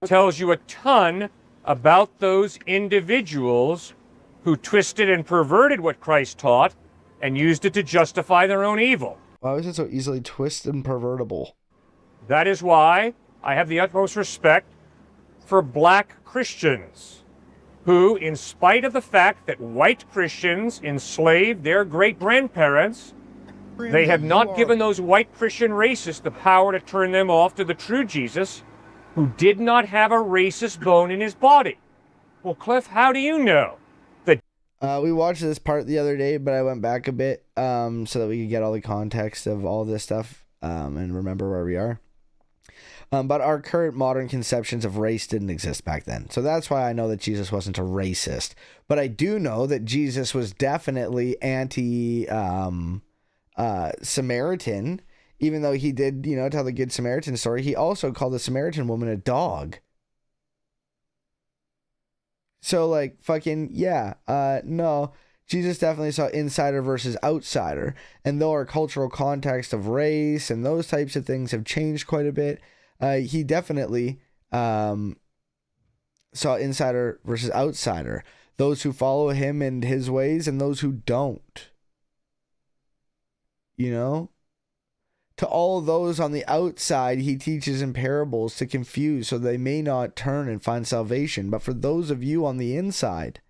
Tells you a ton about those individuals who twisted and perverted what Christ taught and used it to justify their own evil.
Why was it so easily twisted and pervertible?
That is why I have the utmost respect for black Christians who, in spite of the fact that white Christians enslaved their great-grandparents, they have not given those white Christian racists the power to turn them off to the true Jesus, who did not have a racist bone in his body. Well, Cliff, how do you know that?
We watched this part the other day, but I went back a bit so that we could get all the context of all this stuff and remember where we are. But our current modern conceptions of race didn't exist back then. So that's why I know that Jesus wasn't a racist. But I do know that Jesus was definitely Samaritan, even though he did, tell the Good Samaritan story. He also called the Samaritan woman a dog. So, like, fucking, yeah, no, Jesus definitely saw insider versus outsider. And though our cultural context of race and those types of things have changed quite a bit, he definitely saw insider versus outsider. Those who follow him and his ways and those who don't. To all those on the outside, he teaches in parables to confuse so they may not turn and find salvation. But for those of you on the inside,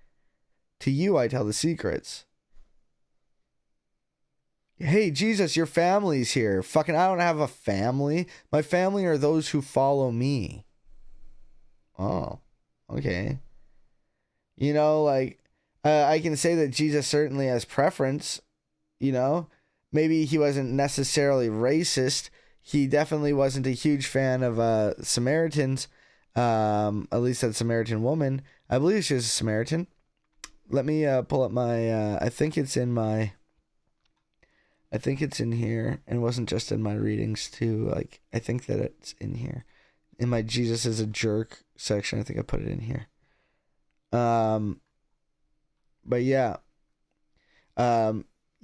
to you I tell the secrets. Hey, Jesus, your family's here. Fucking, I don't have a family. My family are those who follow me. Oh, okay. I can say that Jesus certainly has preference, Maybe he wasn't necessarily racist. He definitely wasn't a huge fan of Samaritans, at least that Samaritan woman. I believe she was a Samaritan. Let me pull up my, I think it's in here, and it wasn't just in my readings too. Like, I think that it's in here. In my Jesus is a jerk section, I think I put it in here. But yeah.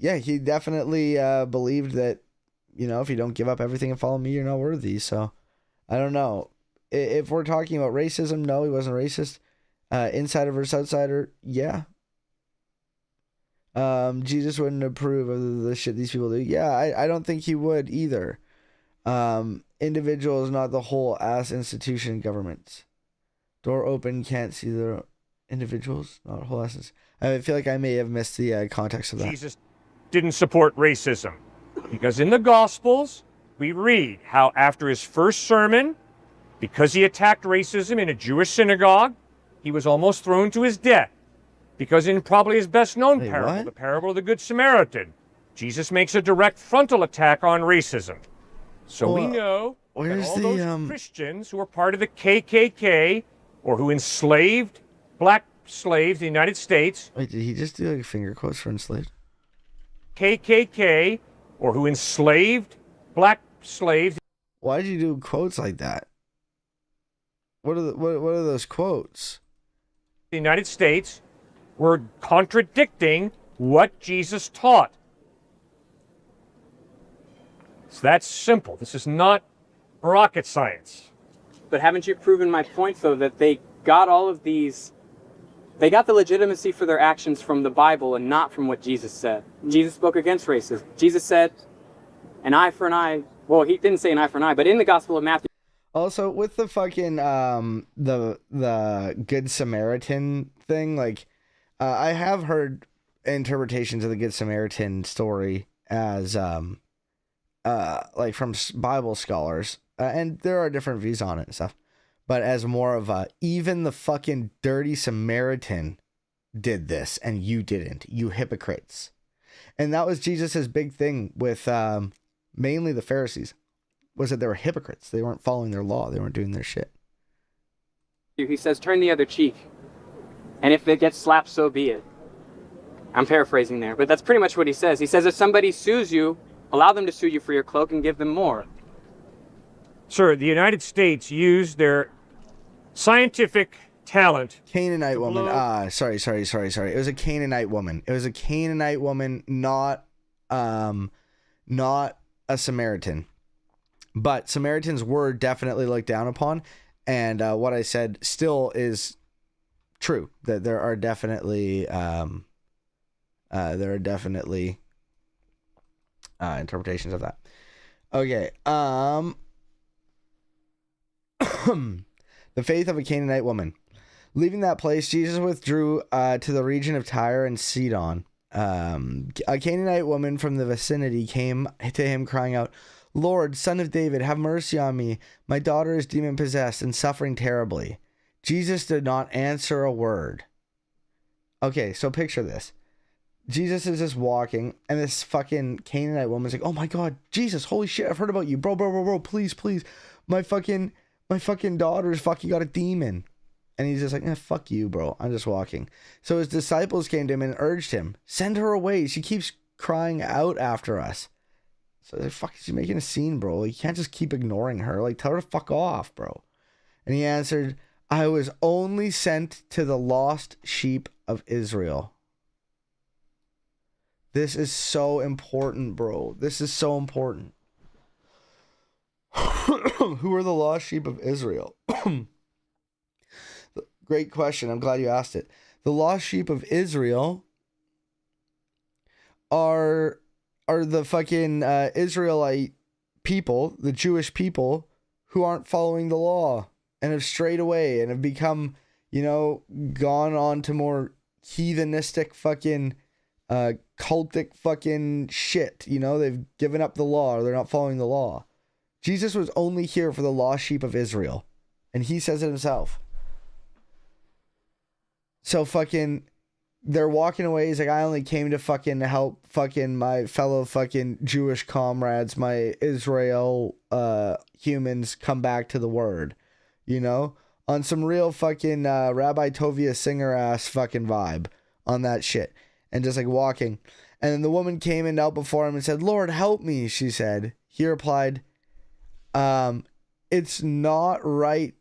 Yeah, he definitely believed that, if you don't give up everything and follow me, you're not worthy. So, I don't know. If we're talking about racism, no, he wasn't racist. Insider versus outsider, yeah. Jesus wouldn't approve of the shit these people do. Yeah, I don't think he would either. Individual is not the whole ass institution government. Door open, can't see the individuals, not whole asses. I feel like I may have missed the context of that.
Jesus didn't support racism, because in the Gospels we read how after his first sermon, because he attacked racism in a Jewish synagogue, he was almost thrown to his death. Because in probably his best known parable, the parable of the Good Samaritan, Jesus makes a direct frontal attack on racism. So we know that all those Christians who are part of the KKK or who enslaved black slaves in the United States.
Wait, did he just do like finger quotes for enslaved?
KKK or who enslaved black slaves.
Why did you do quotes like that? What are those quotes?
the United States were contradicting what Jesus taught. It's that simple. This is not rocket science.
But haven't you proven my point, though, that they got all of these, they got the legitimacy for their actions from the Bible and not from what Jesus said. Jesus spoke against racism. Jesus said, an eye for an eye. Well, he didn't say an eye for an eye, but in the Gospel of Matthew.
Also, with the fucking, the Good Samaritan thing, like, I have heard interpretations of the Good Samaritan story as, like from Bible scholars, and there are different views on it and stuff, but as more of a, even the fucking dirty Samaritan did this and you didn't, you hypocrites. And that was Jesus's big thing with mainly the Pharisees, was that they were hypocrites. They weren't following their law. They weren't doing their shit.
He says, turn the other cheek. And if it gets slapped, so be it. I'm paraphrasing there, but that's pretty much what he says. He says, if somebody sues you, allow them to sue you for your cloak and give them more.
Sir, the United States used their scientific talent.
Canaanite woman. Sorry. It was a Canaanite woman. It was a Canaanite woman, not a Samaritan. But Samaritans were definitely looked down upon, and what I said still is true. That there are definitely interpretations of that. Okay. The faith of a Canaanite woman. Leaving that place, Jesus withdrew to the region of Tyre and Sidon. A Canaanite woman from the vicinity came to him crying out, Lord, Son of David, have mercy on me. My daughter is demon-possessed and suffering terribly. Jesus did not answer a word. Okay, so picture this. Jesus is just walking, and this fucking Canaanite woman's like, oh my God, Jesus, holy shit, I've heard about you. Bro, please. My fucking daughter's fucking got a demon. And he's just like, fuck you, bro. I'm just walking. So his disciples came to him and urged him, send her away. She keeps crying out after us. So they're like, fuck, she's making a scene, bro. Like, you can't just keep ignoring her. Like, tell her to fuck off, bro. And he answered, I was only sent to the lost sheep of Israel. This is so important, bro. This is so important. Who are the lost sheep of Israel? Great question. I'm glad you asked it. The lost sheep of Israel are the fucking Israelite people, the Jewish people, who aren't following the law and have strayed away and have become, gone on to more heathenistic fucking cultic fucking shit. They've given up the law, or they're not following the law. Jesus was only here for the lost sheep of Israel, and he says it himself. So fucking, they're walking away. He's like, I only came to fucking help fucking my fellow fucking Jewish comrades, my Israel humans come back to the word, on some real fucking Rabbi Tovia Singer ass fucking vibe on that shit, and just like walking. And then the woman came and knelt before him and said, Lord, help me, she said. He replied, it's not right.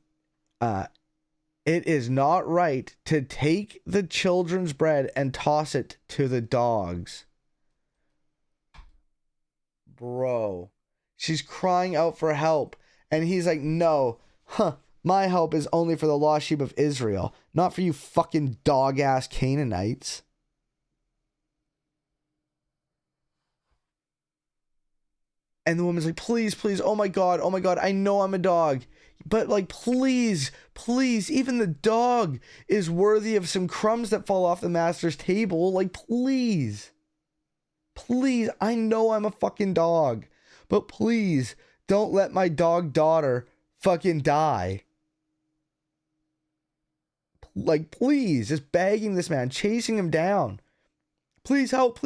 It is not right to take the children's bread and toss it to the dogs. Bro, she's crying out for help. And he's like, no, my help is only for the lost sheep of Israel, not for you fucking dog-ass Canaanites. And the woman's like, please, oh my God, I know I'm a dog. But like, please, even the dog is worthy of some crumbs that fall off the master's table. Like, please, I know I'm a fucking dog. But please, don't let my dog daughter fucking die. Like, please, just begging this man, chasing him down. Please help.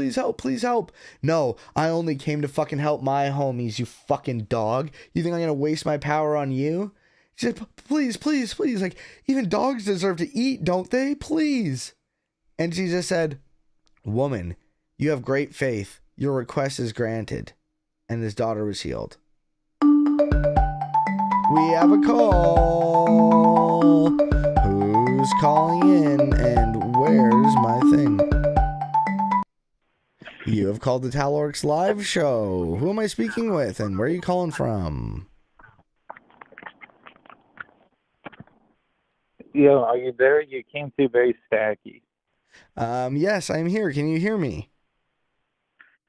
No, I only came to fucking help my homies, you fucking dog. You think I'm gonna waste my power on you? She said, please. Like, even dogs deserve to eat, don't they? Please. And Jesus said, woman, you have great faith. Your request is granted. And his daughter was healed. We have a call. Who's Who's calling in, and where's my thing? You have called the TALORX live show. Who am I speaking with, and where are you calling from?
Yo, are you there? You came through very stacky.
Yes, I'm here. Can you hear me?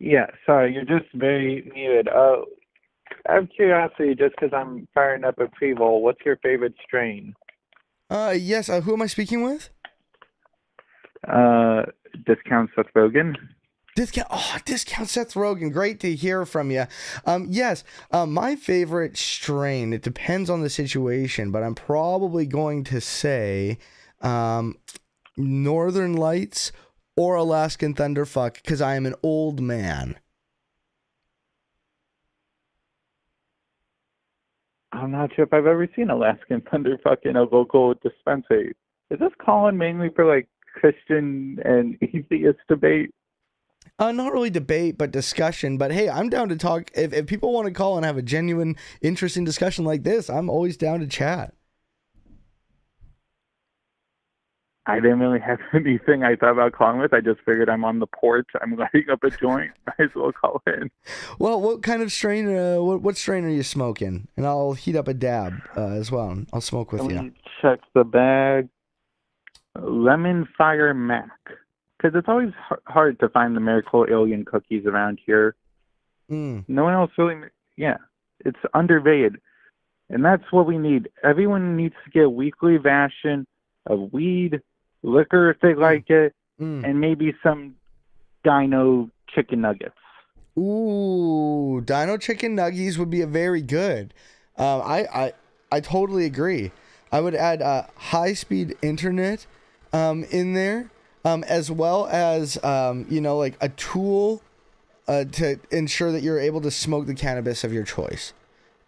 Yeah, sorry, you're just very muted. Out of curiosity, just because I'm firing up a pre-roll, what's your favorite strain?
Yes, who am I speaking with?
Discount Seth Rogen.
Discount Seth Rogen. Great to hear from you. Yes, my favorite strain, it depends on the situation, but I'm probably going to say Northern Lights or Alaskan Thunderfuck because I am an old man.
I'm not sure if I've ever seen Alaskan Thunderfuck in a local dispensary. Is this calling mainly for like Christian and atheist debate?
Not really debate, but discussion. But hey, I'm down to talk. If people want to call and have a genuine, interesting discussion like this, I'm always down to chat.
I didn't really have anything I thought about calling with. I just figured I'm on the porch. I'm lighting up a joint. Might as well call in.
Well, what kind of strain? What strain are you smoking? And I'll heat up a dab as well. I'll smoke with you.
Check the bag. Lemon Fire Mac. Because it's always hard to find the Miracle Alien cookies around here. No one else really... Yeah, it's underrated. And that's what we need. Everyone needs to get a weekly ration of weed, liquor if they like it, and maybe some dino chicken nuggets.
Ooh, dino chicken nuggies would be a very good. I totally agree. I would add high-speed internet in there. As well as, like a tool to ensure that you're able to smoke the cannabis of your choice.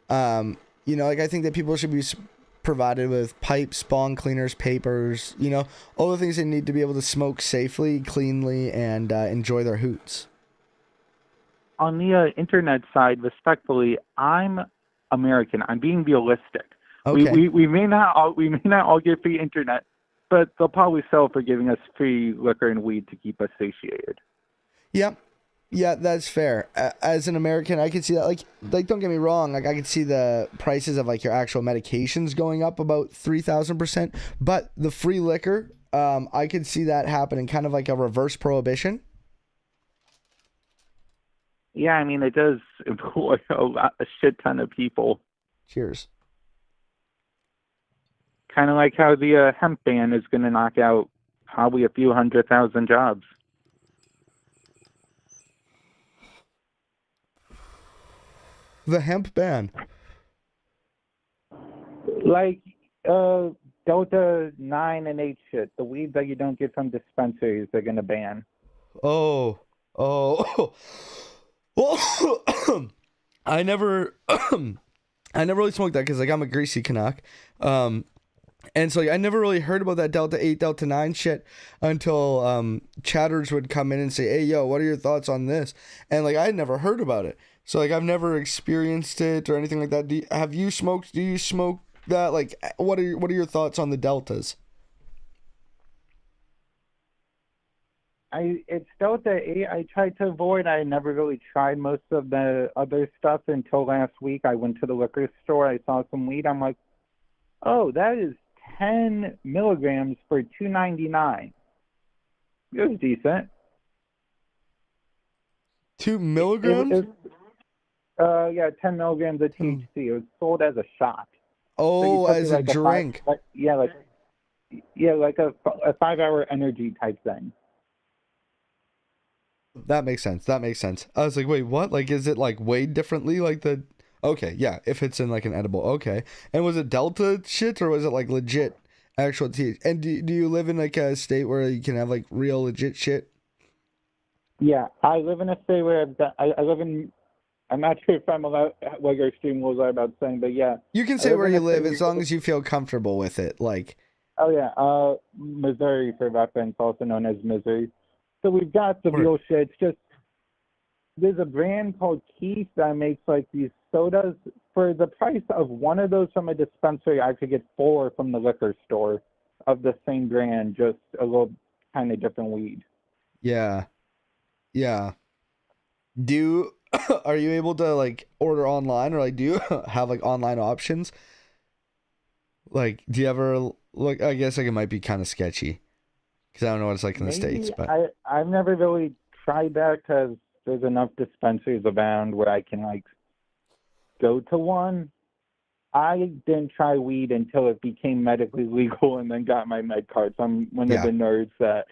I think that people should be provided with pipes, bong cleaners, papers, all the things they need to be able to smoke safely, cleanly, and enjoy their hoots.
On the internet side, respectfully, I'm American. I'm being realistic.
Okay.
We may not all get free internet, but they'll probably sell for giving us free liquor and weed to keep us satiated.
Yep. Yeah, that's fair. As an American, I can see that. Like, don't get me wrong. Like, I can see the prices of like your actual medications going up about 3,000%. But the free liquor, I could see that happening, kind of like a reverse prohibition.
Yeah, I mean, it does employ a shit ton of people.
Cheers.
Kind of like how the hemp ban is going to knock out probably a few 100,000 jobs.
The hemp ban.
Like Delta 9 and 8 shit. The weed that you don't get from dispensaries, they're going to ban.
Oh. Well, I never really smoked that because like I'm a greasy Canuck. And so I never really heard about that Delta 8, Delta 9 shit until chatters would come in and say, hey, yo, what are your thoughts on this? And like I had never heard about it. So like I've never experienced it or anything like that. Do you smoke that? Like what are your thoughts on the Deltas?
It's Delta 8. I tried to avoid. I never really tried most of the other stuff until last week. I went to the liquor store. I saw some weed. I'm like, oh, that is 10 milligrams for $2.99. It was decent.
2 milligrams?
Yeah, 10 milligrams of THC. It was sold as a shot.
Oh, as a drink.
Like a 5-hour energy type thing.
That makes sense. I was like, wait, what? Like, is it like weighed differently? Like the... Okay, yeah, if it's in like an edible, okay. And was it Delta shit or was it like legit actual THC? And do you live in like a state where you can have like real legit shit?
Yeah, I live in a state where I live in... I'm not sure if I'm allowed what your stream rules are about saying, but yeah.
You can say where you live as long as you feel comfortable with it. Like...
Oh, yeah. Missouri, for reference, also known as Missouri. So we've got the real shit. It's just, there's a brand called Keith that makes like these sodas. For the price of one of those from a dispensary, I could get 4 from the liquor store. of the same brand, just a little kind of different weed.
Yeah. Yeah. Are you able to like order online, or like do you have like online options? Like, do you ever look? I guess like it might be kind of sketchy because I don't know what it's like in the States, but
I've never really tried that because there's enough dispensaries around where I can like go to one. I didn't try weed until it became medically legal and then got my med card. So I'm one of the nerds that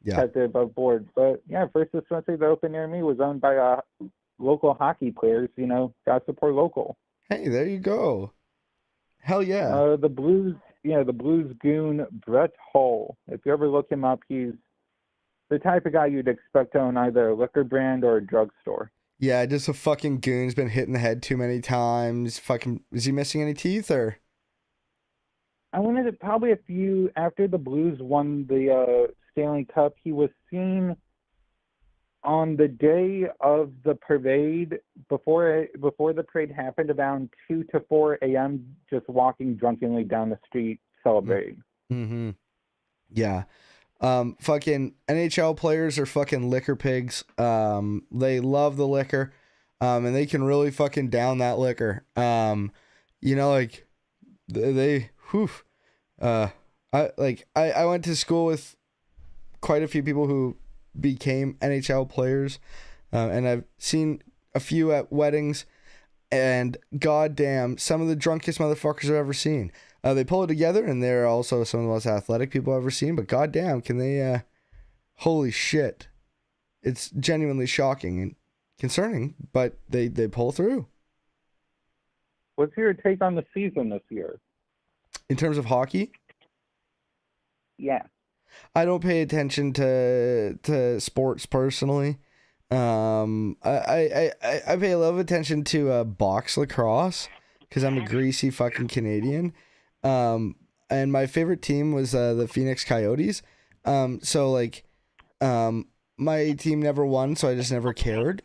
kept it above board. But yeah, first dispensary that opened near me was owned by local hockey players. You know, gotta support local.
Hey, there you go. Hell yeah.
The Blues goon Brett Hull. If you ever look him up, he's the type of guy you'd expect to own either a liquor brand or a drugstore.
Yeah, just a fucking goon's been hit in the head too many times. Fucking, is he missing any teeth or?
I wanted to probably a few after the Blues won the Stanley Cup. He was seen on the day of the parade before the parade happened, around 2 to 4 a.m. just walking drunkenly down the street celebrating.
Mm-hmm. Yeah. Fucking NHL players are fucking liquor pigs. They love the liquor, and they can really fucking down that liquor. You know, like I went to school with quite a few people who became NHL players, and I've seen a few at weddings, and goddamn, some of the drunkest motherfuckers I've ever seen. They pull it together, and they're also some of the most athletic people I've ever seen, but goddamn, can they, holy shit. It's genuinely shocking and concerning, but they pull through.
What's your take on the season this year?
In terms of hockey?
Yeah.
I don't pay attention to sports personally. I pay a lot of attention to box lacrosse because I'm a greasy fucking Canadian. And my favorite team was the Phoenix Coyotes. So like, my team never won, so I just never cared.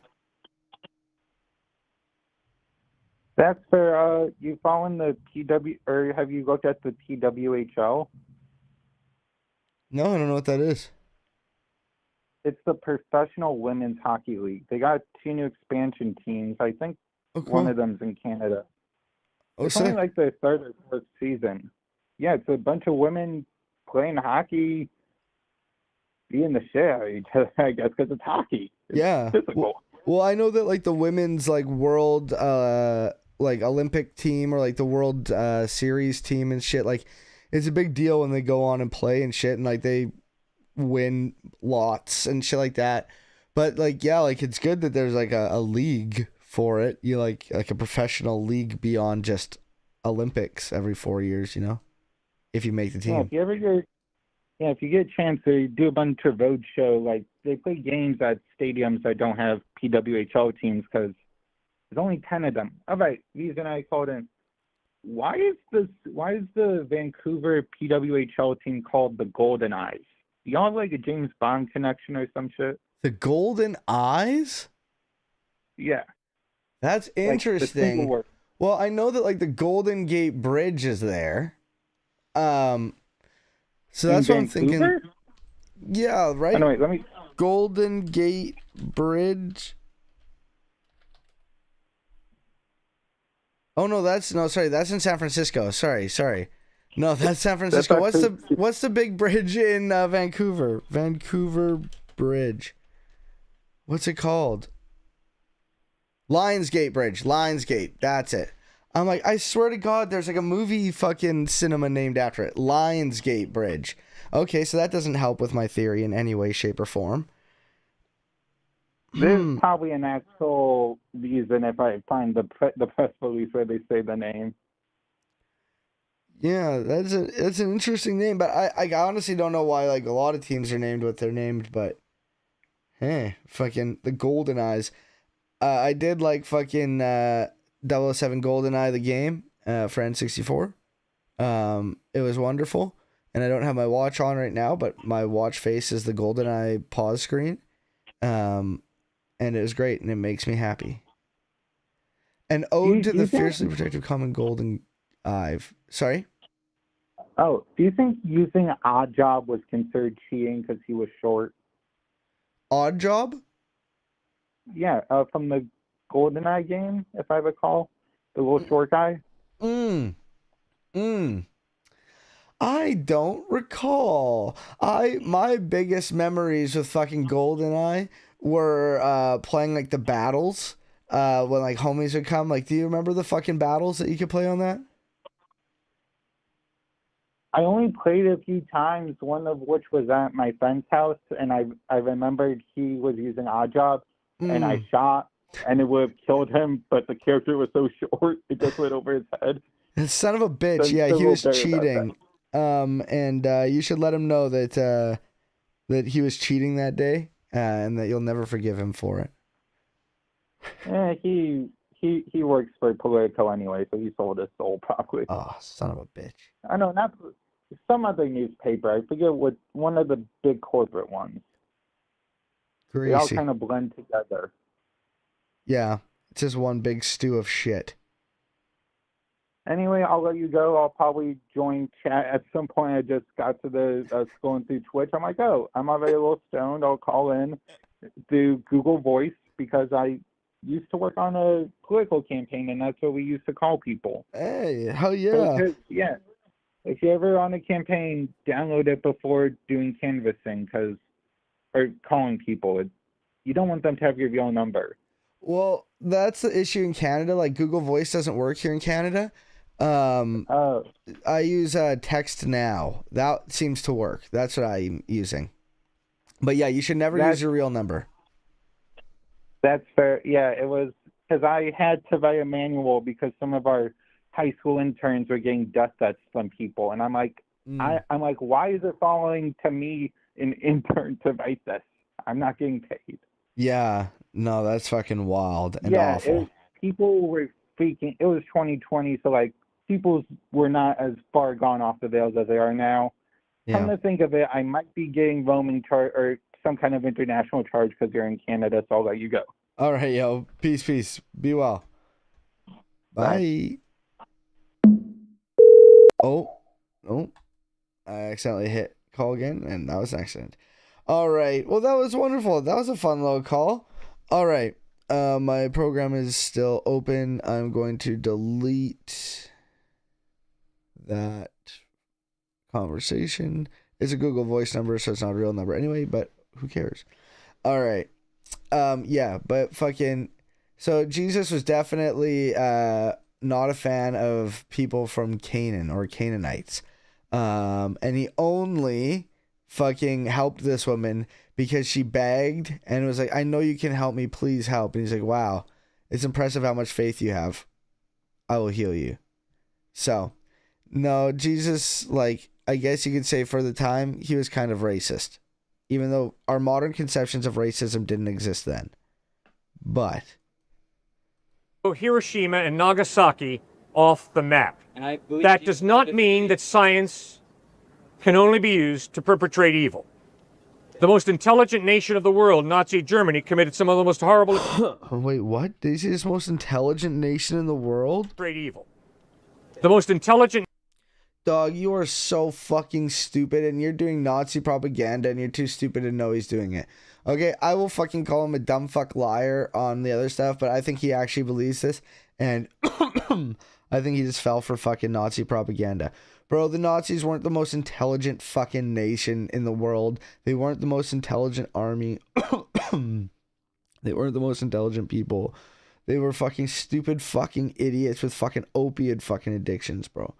That's for you following the PW, or have you looked at the PWHL?
No, I don't know what that is.
It's the Professional Women's Hockey League. They got 2 new expansion teams. I think one of them's in Canada. It's only like the third or fourth season. Yeah, it's a bunch of women playing hockey, being the shit out of each other, I guess, because it's hockey. It's physical.
Well, I know that like the women's like world like Olympic team or like the World Series team and shit, like it's a big deal when they go on and play and shit, and like they win lots and shit like that. But like, yeah, like it's good that there's like a league for it. You like a professional league beyond just Olympics every 4 years, you know, if you make the team.
If you get a chance to do a bunch of road show, like they play games at stadiums that don't have PWHL teams because there's only 10 of them. All right, reason I called in. Why is the Vancouver PWHL team called the Golden Eyes? Do y'all have like a James Bond connection or some shit?
The Golden Eyes?
Yeah.
That's interesting. Like well, I know that like the Golden Gate Bridge is there. So that's what I'm thinking. Yeah, right.
Anyway, let me.
Golden Gate Bridge. Oh no, that's in San Francisco. Sorry. No, that's San Francisco. What's the big bridge in Vancouver? Vancouver Bridge. What's it called? Lionsgate Bridge. Lionsgate. That's it. I'm like, I swear to God, there's like a movie fucking cinema named after it. Lionsgate Bridge. Okay, so that doesn't help with my theory in any way, shape, or form.
There's probably an actual reason if I find the press release where they say the name.
Yeah, that's an interesting name, but I honestly don't know why like a lot of teams are named what they're named, but hey, fucking the Golden Eyes. I did like fucking 007 GoldenEye the game for N64. It was wonderful, and I don't have my watch on right now, but my watch face is the GoldenEye pause screen. And it was great, and it makes me happy. An ode to the fiercely protective common golden eye. Sorry?
Oh, do you think using Odd Job was considered cheating because he was short?
Odd Job?
Yeah, from the GoldenEye game, if I recall. The little short guy.
I don't recall. My biggest memories with fucking GoldenEye were playing like the battles. When like homies would come. Like, do you remember the fucking battles that you could play on that?
I only played a few times, one of which was at my friend's house, and I remembered he was using Odd Job, and I shot, and it would have killed him, but the character was so short, it just went over his head.
Son of a bitch.
So
Yeah, he was
better about
cheating. And you should let him know that that he was cheating that day, and that you'll never forgive him for it.
Yeah, he works for Politico anyway, so he sold his soul probably.
Oh, son of a bitch.
I know, not some other newspaper. I forget what, one of the big corporate ones. They all
Greasy.
kind of blend together.
Yeah, it's just one big stew of shit.
Anyway, I'll let you go. I'll probably join chat at some point. I just got to the scrolling through Twitch. I'm like, oh, I'm already a little stoned. I'll call in, do Google Voice, because I used to work on a political campaign, and that's what we used to call people.
Hey, hell yeah.
So, yeah. If you're ever on a campaign, download it before doing canvassing, or calling people. You don't want them to have your real number.
Well, that's the issue in Canada. Like, Google Voice doesn't work here in Canada. I use Text Now. That seems to work. That's what I'm using. But yeah, you should never use your real number.
That's fair. Yeah, it was because I had to write a manual because some of our high school interns were getting death threats from people, and I'm like, I'm like, why is it falling to me, an intern, to write this? I'm not getting paid.
Yeah, no, that's fucking wild and awful.
People were freaking. It was 2020, so like people were not as far gone off the rails as they are now. Come to think of it, I might be getting roaming charge or some kind of international charge because you're in Canada, so I'll let you go.
All right, yo. Peace. Be well. Bye. Oh, no. I accidentally hit call again, and that was an accident. All right. Well, that was wonderful. That was a fun little call. All right. My program is still open. I'm going to delete that conversation. It's a Google Voice number, so it's not a real number anyway, but who cares? All right. Yeah, but fucking... So Jesus was definitely not a fan of people from Canaan or Canaanites. And he only fucking helped this woman because she begged and was like, I know you can help me, please help. And he's like, wow, it's impressive how much faith you have. I will heal you. So, no, Jesus, like, I guess you could say for the time, he was kind of racist. Even though our modern conceptions of racism didn't exist then. But
Hiroshima and Nagasaki off the map. That does not mean that science can only be used to perpetrate evil. The most intelligent nation of the world, Nazi Germany, committed some of the most horrible...
Wait, what? Did you say this most intelligent nation in the world?
Great evil. The most intelligent...
Dog, you are so fucking stupid, and you're doing Nazi propaganda, and you're too stupid to know he's doing it. Okay, I will fucking call him a dumb fuck liar on the other stuff, but I think he actually believes this, and I think he just fell for fucking Nazi propaganda. Bro, the Nazis weren't the most intelligent fucking nation in the world. They weren't the most intelligent army. They weren't the most intelligent people. They were fucking stupid fucking idiots with fucking opiate fucking addictions, bro.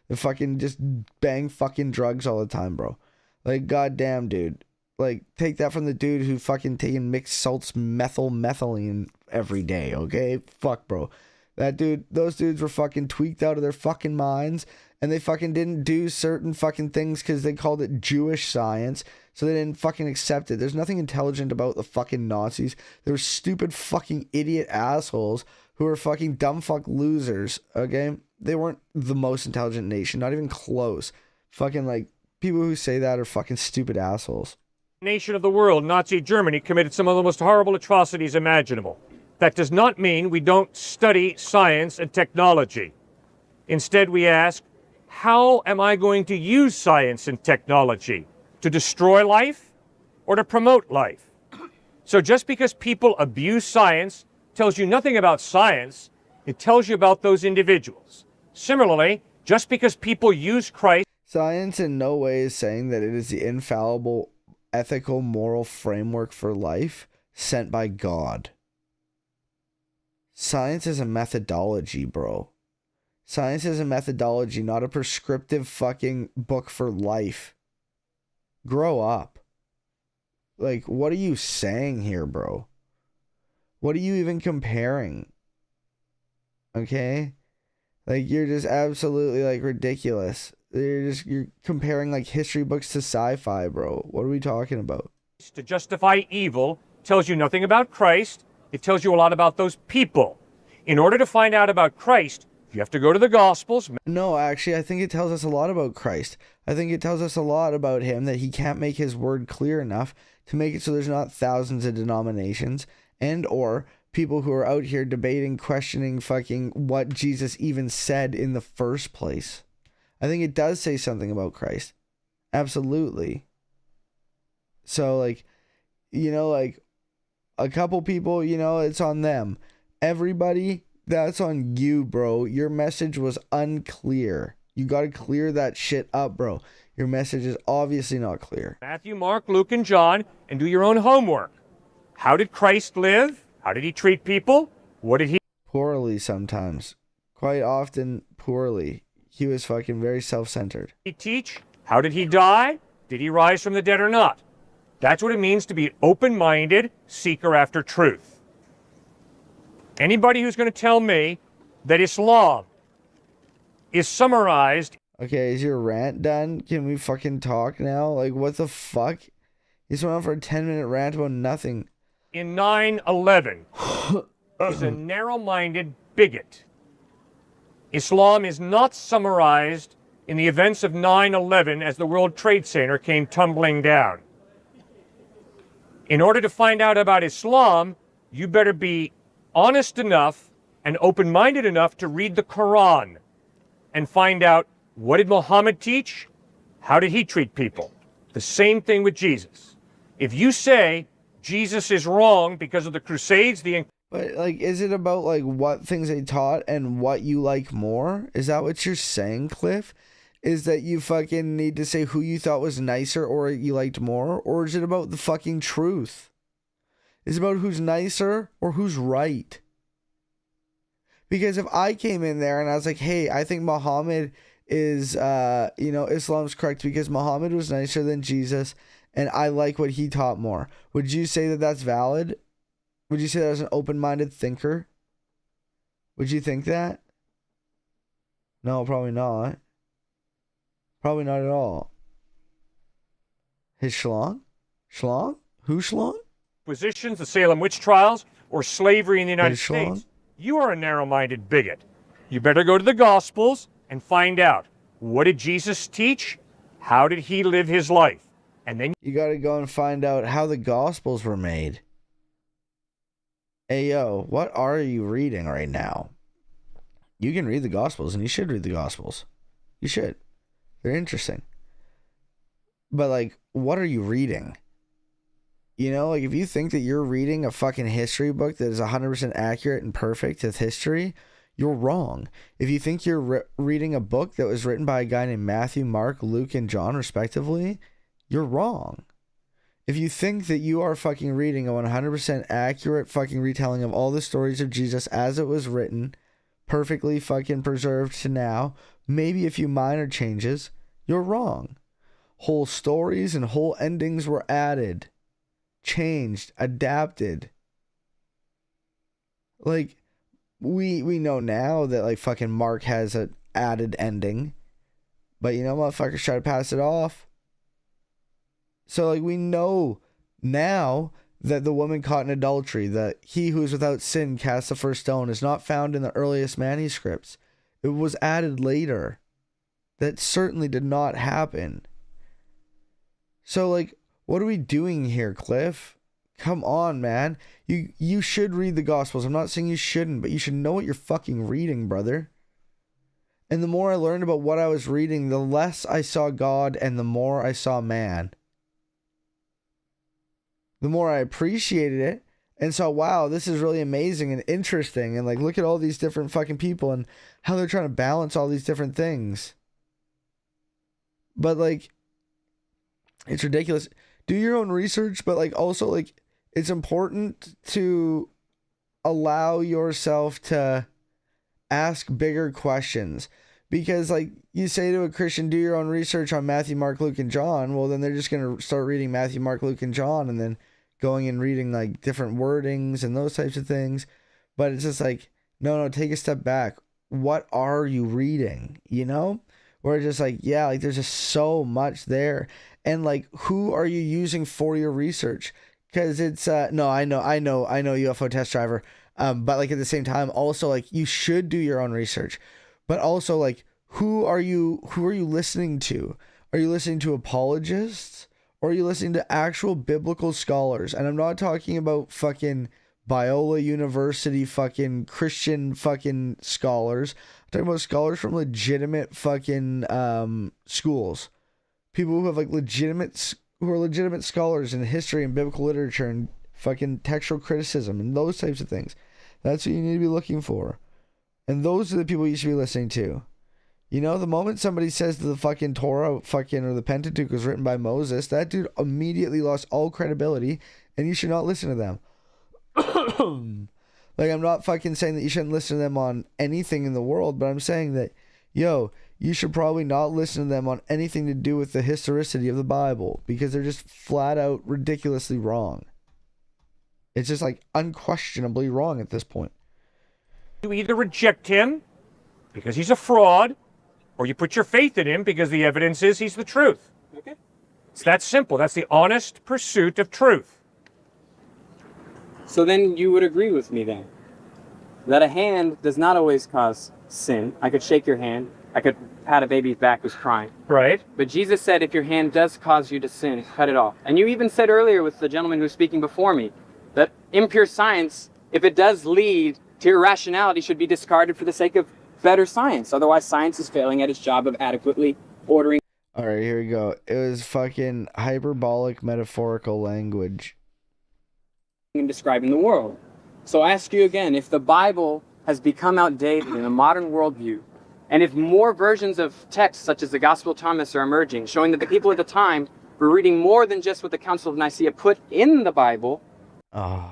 They fucking just bang fucking drugs all the time, bro. Like, goddamn, dude. Like, take that from the dude who fucking taking mixed salts methylene every day, okay? Fuck, bro. That dude, those dudes were fucking tweaked out of their fucking minds, and they fucking didn't do certain fucking things because they called it Jewish science, so they didn't fucking accept it. There's nothing intelligent about the fucking Nazis. They were stupid fucking idiot assholes who were fucking dumb fuck losers, okay? They weren't the most intelligent nation, not even close. Fucking, like, people who say that are fucking stupid assholes.
Nation of the world, Nazi Germany, committed some of the most horrible atrocities imaginable. That does not mean we don't study science and technology. Instead, we ask, how am I going to use science and technology? To destroy life or to promote life? So just because people abuse science tells you nothing about science, it tells you about those individuals. Similarly, just because people use Christ...
Science in no way is saying that it is the infallible, ethical, moral framework for life sent by God. Science is a methodology, bro. Science is a methodology, not a prescriptive fucking book for life. Grow up. Like, what are you saying here, bro? What are you even comparing? Okay? Like, you're just absolutely, like, ridiculous. You're comparing, like, history books to sci-fi, bro. What are we talking about?
To justify evil tells you nothing about Christ. It tells you a lot about those people. In order to find out about Christ, you have to go to the Gospels.
No, actually, I think it tells us a lot about Christ. I think it tells us a lot about him, that he can't make his word clear enough to make it so there's not thousands of denominations and or people who are out here debating, questioning fucking what Jesus even said in the first place. I think it does say something about Christ. Absolutely. So, like, you know, like, a couple people, you know, it's on them. Everybody, that's on you, bro. Your message was unclear. You got to clear that shit up, bro. Your message is obviously not clear.
Matthew, Mark, Luke, and John, and do your own homework. How did Christ live? How did he treat people? What did he...
Poorly sometimes. Quite often, poorly. He was fucking very self-centered.
He teach? How did he die? Did he rise from the dead or not? That's what it means to be open-minded, seeker after truth. Anybody who's going to tell me that Islam is summarized...
Okay, is your rant done? Can we fucking talk now? Like, what the fuck? He just went on for a 10-minute rant about nothing.
In 9/11 is a narrow-minded bigot. Islam is not summarized in the events of 9/11 as the World Trade Center came tumbling down. In order to find out about Islam, you better be honest enough and open-minded enough to read the Quran and find out, what did Muhammad teach? How did he treat people? The same thing with Jesus. If you say Jesus is wrong because of the Crusades,
But, like, is it about, like, what things they taught and what you like more? Is that what you're saying, Cliff? Is that you fucking need to say who you thought was nicer or you liked more? Or is it about the fucking truth? Is it about who's nicer or who's right? Because if I came in there and I was like, hey, I think Muhammad is, Islam's correct because Muhammad was nicer than Jesus and I like what he taught more. Would you say that that's valid? Would you say that as an open-minded thinker? Would you think that? No, probably not. Probably not at all. His schlong? Schlong? Who schlong?
Inquisitions, the Salem witch trials, or slavery in the United
His schlong?
States, you are a narrow-minded bigot. You better go to the Gospels and find out, what did Jesus teach? How did he live his life? And then
you got to go and find out how the Gospels were made. Hey, yo, what are you reading right now? You can read the Gospels, and you should read the Gospels. You should. They're interesting. But, like, what are you reading? You know, like, if you think that you're reading a fucking history book that is 100% accurate and perfect with history, you're wrong. If you think you're reading a book that was written by a guy named Matthew, Mark, Luke, and John, respectively, you're wrong. If you think that you are fucking reading a 100% accurate fucking retelling of all the stories of Jesus as it was written, perfectly fucking preserved to now, maybe a few minor changes, you're wrong. Whole stories and whole endings were added, changed, adapted. Like, we know now that, like, fucking Mark has an added ending, but, you know, motherfuckers try to pass it off. So, like, we know now that the woman caught in adultery, that he who is without sin cast the first stone, is not found in the earliest manuscripts. It was added later. That certainly did not happen. So, like, what are we doing here, Cliff? Come on, man. You should read the Gospels. I'm not saying you shouldn't, but you should know what you're fucking reading, brother. And the more I learned about what I was reading, the less I saw God and the more I saw man. The more I appreciated it and saw, wow, this is really amazing and interesting. And like, look at all these different fucking people and how they're trying to balance all these different things. But like, it's ridiculous. Do your own research, but like also like, it's important to allow yourself to ask bigger questions. Because like you say to a Christian, do your own research on Matthew, Mark, Luke, and John. Well, then they're just going to start reading Matthew, Mark, Luke, and John, and then going and reading like different wordings and those types of things. But it's just like, no, take a step back. What are you reading? You know? Where it's just like, yeah, like there's just so much there. And like, who are you using for your research? Because it's, no, I know UFO test driver. But like at the same time, also like you should do your own research. But also, like, who are you listening to? Are you listening to apologists? Or are you listening to actual biblical scholars? And I'm not talking about fucking Biola University fucking Christian fucking scholars. I'm talking about scholars from legitimate fucking schools. People who have like who are legitimate scholars in history and biblical literature and fucking textual criticism and those types of things. That's what you need to be looking for. And those are the people you should be listening to. You know, the moment somebody says that the fucking Torah fucking or the Pentateuch was written by Moses, that dude immediately lost all credibility and you should not listen to them. Like, I'm not fucking saying that you shouldn't listen to them on anything in the world, but I'm saying that, yo, you should probably not listen to them on anything to do with the historicity of the Bible because they're just flat out ridiculously wrong. It's just like unquestionably wrong at this point.
You either reject him because he's a fraud, or you put your faith in him because the evidence is he's the truth.
Okay.
It's that simple. That's the honest pursuit of truth.
So then you would agree with me then that a hand does not always cause sin. I could shake your hand. I could pat a baby's back who's crying.
Right.
But Jesus said if your hand does cause you to sin, cut it off. And you even said earlier with the gentleman who was speaking before me that impure science, if it does lead to irrationality, should be discarded for the sake of better science. Otherwise, science is failing at its job of adequately ordering.
All right, here we go. It was fucking hyperbolic metaphorical language.
And describing the world. So I ask you again, if the Bible has become outdated in a modern worldview, and if more versions of texts such as the Gospel of Thomas are emerging, showing that the people at the time were reading more than just what the Council of Nicaea put in the Bible.
I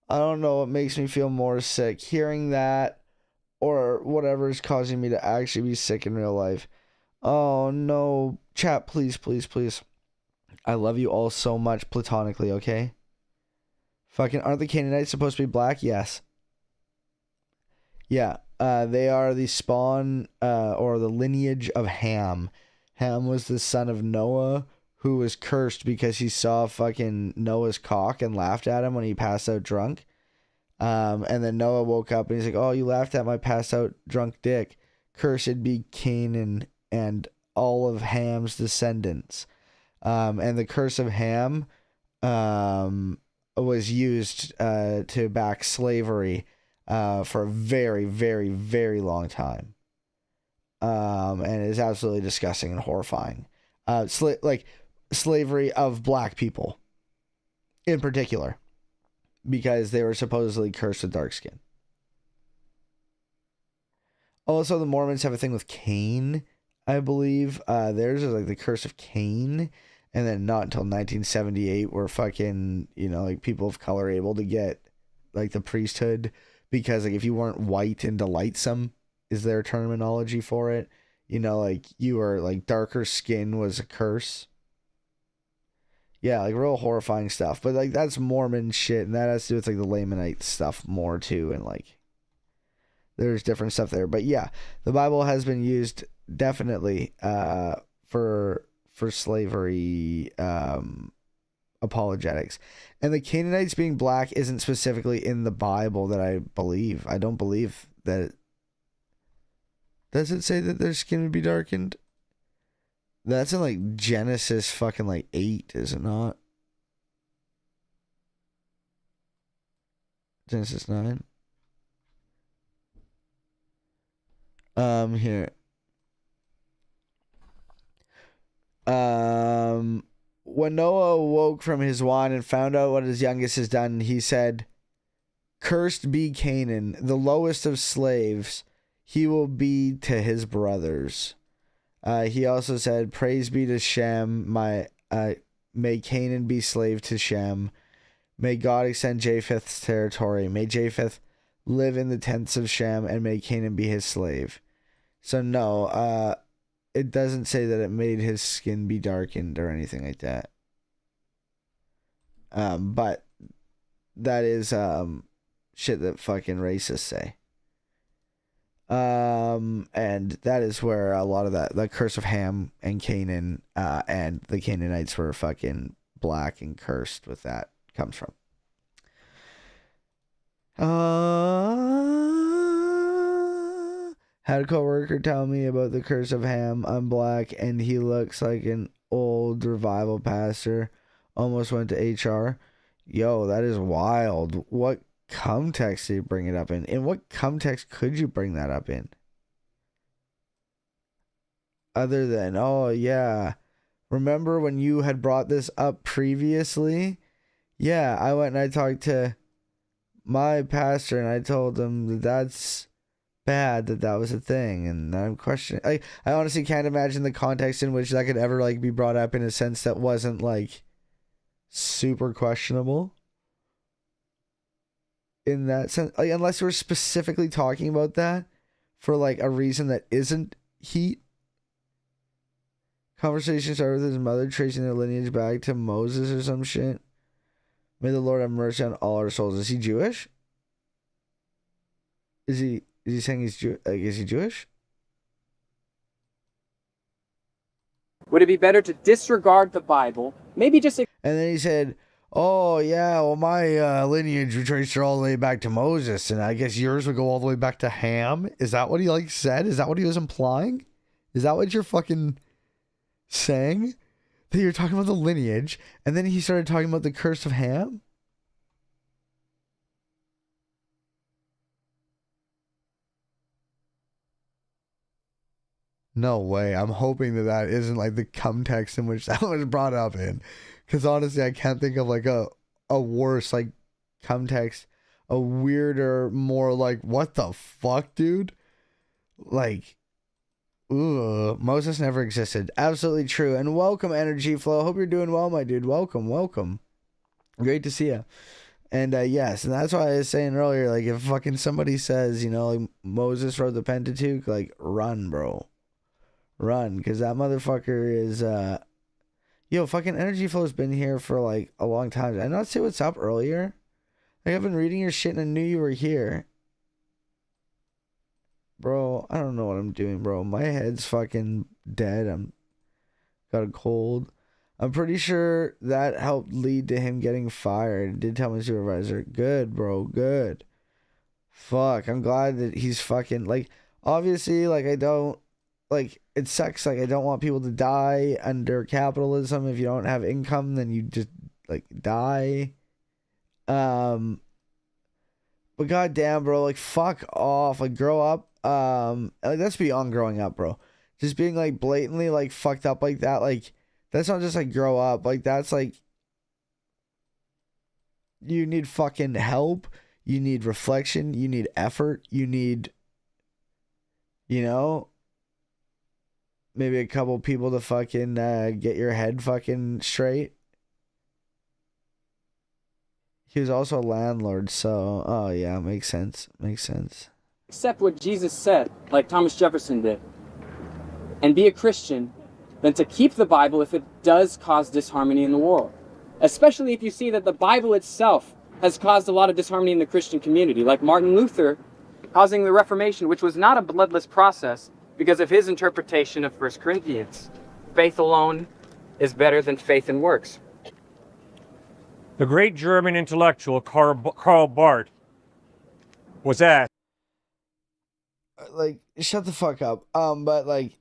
don't know what makes me feel more sick, hearing that or whatever is causing me to actually be sick in real life. Oh no, chat, please, please, please. I love you all so much platonically, okay? Fucking, aren't the Canaanites supposed to be black? Yes. Yeah, they are the spawn or the lineage of Ham. Ham was the son of Noah, who was cursed because he saw fucking Noah's cock and laughed at him when he passed out drunk. And then Noah woke up and he's like, oh, you laughed at my passed out drunk dick. Cursed be Canaan and all of Ham's descendants. And the curse of Ham was used to back slavery for a very, very, very long time. And it is absolutely disgusting and horrifying. Slavery of black people in particular, because they were supposedly cursed with dark skin. Also, the Mormons have a thing with Cain, I believe. Theirs is like the curse of Cain, and then not until 1978 were fucking, like people of color able to get like the priesthood, because like if you weren't white and delightsome is their terminology for it. Like you were like darker skin was a curse. Yeah, like real horrifying stuff. But like that's Mormon shit, and that has to do with like the Lamanite stuff more too, and like there's different stuff there. But yeah, the Bible has been used definitely for slavery apologetics. And the Canaanites being black isn't specifically in the Bible that I believe. I don't believe that. Does it say that their skin would be darkened? That's in like Genesis fucking like 8, is it not? Genesis 9. Here. When Noah awoke from his wine and found out what his youngest has done, he said, "Cursed be Canaan, the lowest of slaves. He will be to his brothers." He also said, "Praise be to Shem. May Canaan be slave to Shem. May God extend Japheth's territory. May Japheth live in the tents of Shem, and may Canaan be his slave." So no, it doesn't say that it made his skin be darkened or anything like that. But that is shit that fucking racists say. And that is where a lot of the curse of Ham and Canaan and the Canaanites were fucking black and cursed with that comes from. Had a coworker tell me about the curse of Ham. I'm black and he looks like an old revival pastor. Almost went to HR. Yo, that is wild. What context did you bring it up in? In what context could you bring that up in? Other than, oh yeah, remember when you had brought this up previously? Yeah, I went and I talked to my pastor and I told him that that's bad, that was a thing, and I'm questioning. I honestly can't imagine the context in which that could ever like be brought up in a sense that wasn't like super questionable. In that sense, like, unless we're specifically talking about that for like a reason that isn't heat. Conversation started with his mother tracing their lineage back to Moses or some shit. May the Lord have mercy on all our souls. Is he Jewish? Is he saying he's is he Jewish?
Would it be better to disregard the Bible? Maybe just...
And then he said, oh, yeah, well, my lineage would trace all the way back to Moses, and I guess yours would go all the way back to Ham? Is that what he, like, said? Is that what he was implying? Is that what you're fucking saying? That you're talking about the lineage, and then he started talking about the curse of Ham? No way. I'm hoping that isn't like the context in which that was brought up in. Because honestly, I can't think of like a worse like context, a weirder, more like, what the fuck, dude? Like, Moses never existed. Absolutely true. And welcome, Energy Flow. Hope you're doing well, my dude. Welcome. Great to see you. And yes, and that's why I was saying earlier, like, if fucking somebody says, you know, like, Moses wrote the Pentateuch, like, run, bro. Run, because that motherfucker is, yo, fucking Energy Flow's been here for, like, a long time. Did I not say what's up earlier? Like, I've been reading your shit and I knew you were here. Bro, I don't know what I'm doing, bro. My head's fucking dead. I'm got a cold. I'm pretty sure that helped lead to him getting fired. Did tell my supervisor. Good, bro. Good. Fuck. I'm glad that he's fucking, like, obviously, like, I don't, like, it sucks. Like, I don't want people to die under capitalism. If you don't have income, then you just, like, die. But goddamn, bro, like, fuck off. Like, grow up. Like, that's beyond growing up, bro. Just being, like, blatantly, like, fucked up like that, like, that's not just, like, grow up. Like, that's, like, you need fucking help. You need reflection. You need effort. You need, you know, maybe a couple people to fucking get your head fucking straight. He was also a landlord, so, oh, yeah, makes sense. Makes sense.
Accept what Jesus said, like Thomas Jefferson did, and be a Christian than to keep the Bible if it does cause disharmony in the world. Especially if you see that the Bible itself has caused a lot of disharmony in the Christian community, like Martin Luther causing the Reformation, which was not a bloodless process because of his interpretation of 1 Corinthians. Faith alone is better than faith in works.
The great German intellectual Karl Barth was asked,
like, shut the fuck up. But, like,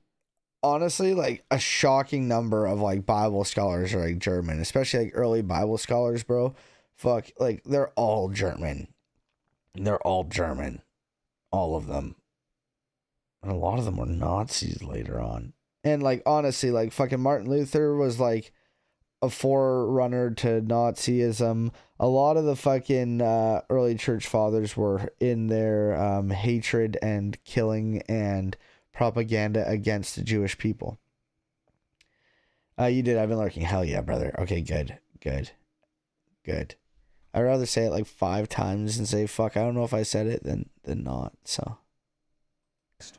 honestly, like, a shocking number of, like, Bible scholars are, like, German, especially, like, early Bible scholars, bro. Fuck, like, they're all German. They're all German. All of them. And a lot of them were Nazis later on. And like honestly, like fucking Martin Luther was like a forerunner to Nazism. A lot of the fucking early church fathers were in their hatred and killing and propaganda against the Jewish people. You did. I've been lurking. Hell yeah, brother. Okay, good. I'd rather say it like 5 times and say fuck. I don't know if I said it than not. So,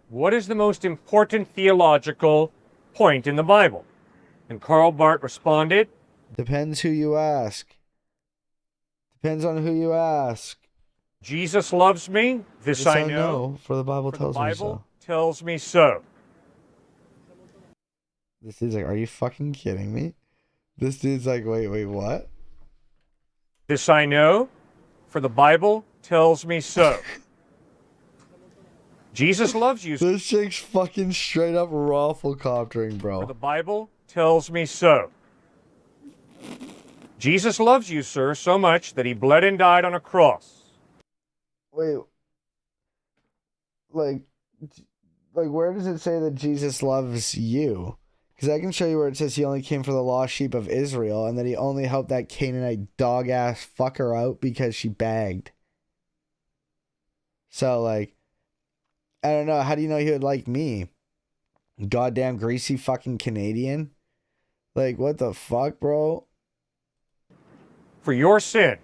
what is the most important theological point in the Bible? And Karl Barth responded,
depends who you ask. Depends on who you ask.
Jesus loves me. This I know.
For the Bible tells me so.
Tells me so.
This dude's like, are you fucking kidding me? This dude's like, wait, what?
This I know, for the Bible tells me so. Jesus loves you.
This chick's fucking straight up rafflecoptering, bro.
For the Bible tells me so. Jesus loves you, sir, so much that he bled and died on a cross.
Wait. Like where does it say that Jesus loves you? Because I can show you where it says he only came for the lost sheep of Israel and that he only helped that Canaanite dog-ass fucker out because she bagged. So, like, I don't know. How do you know he would like me? Goddamn greasy fucking Canadian? Like, what the fuck, bro?
For your sin,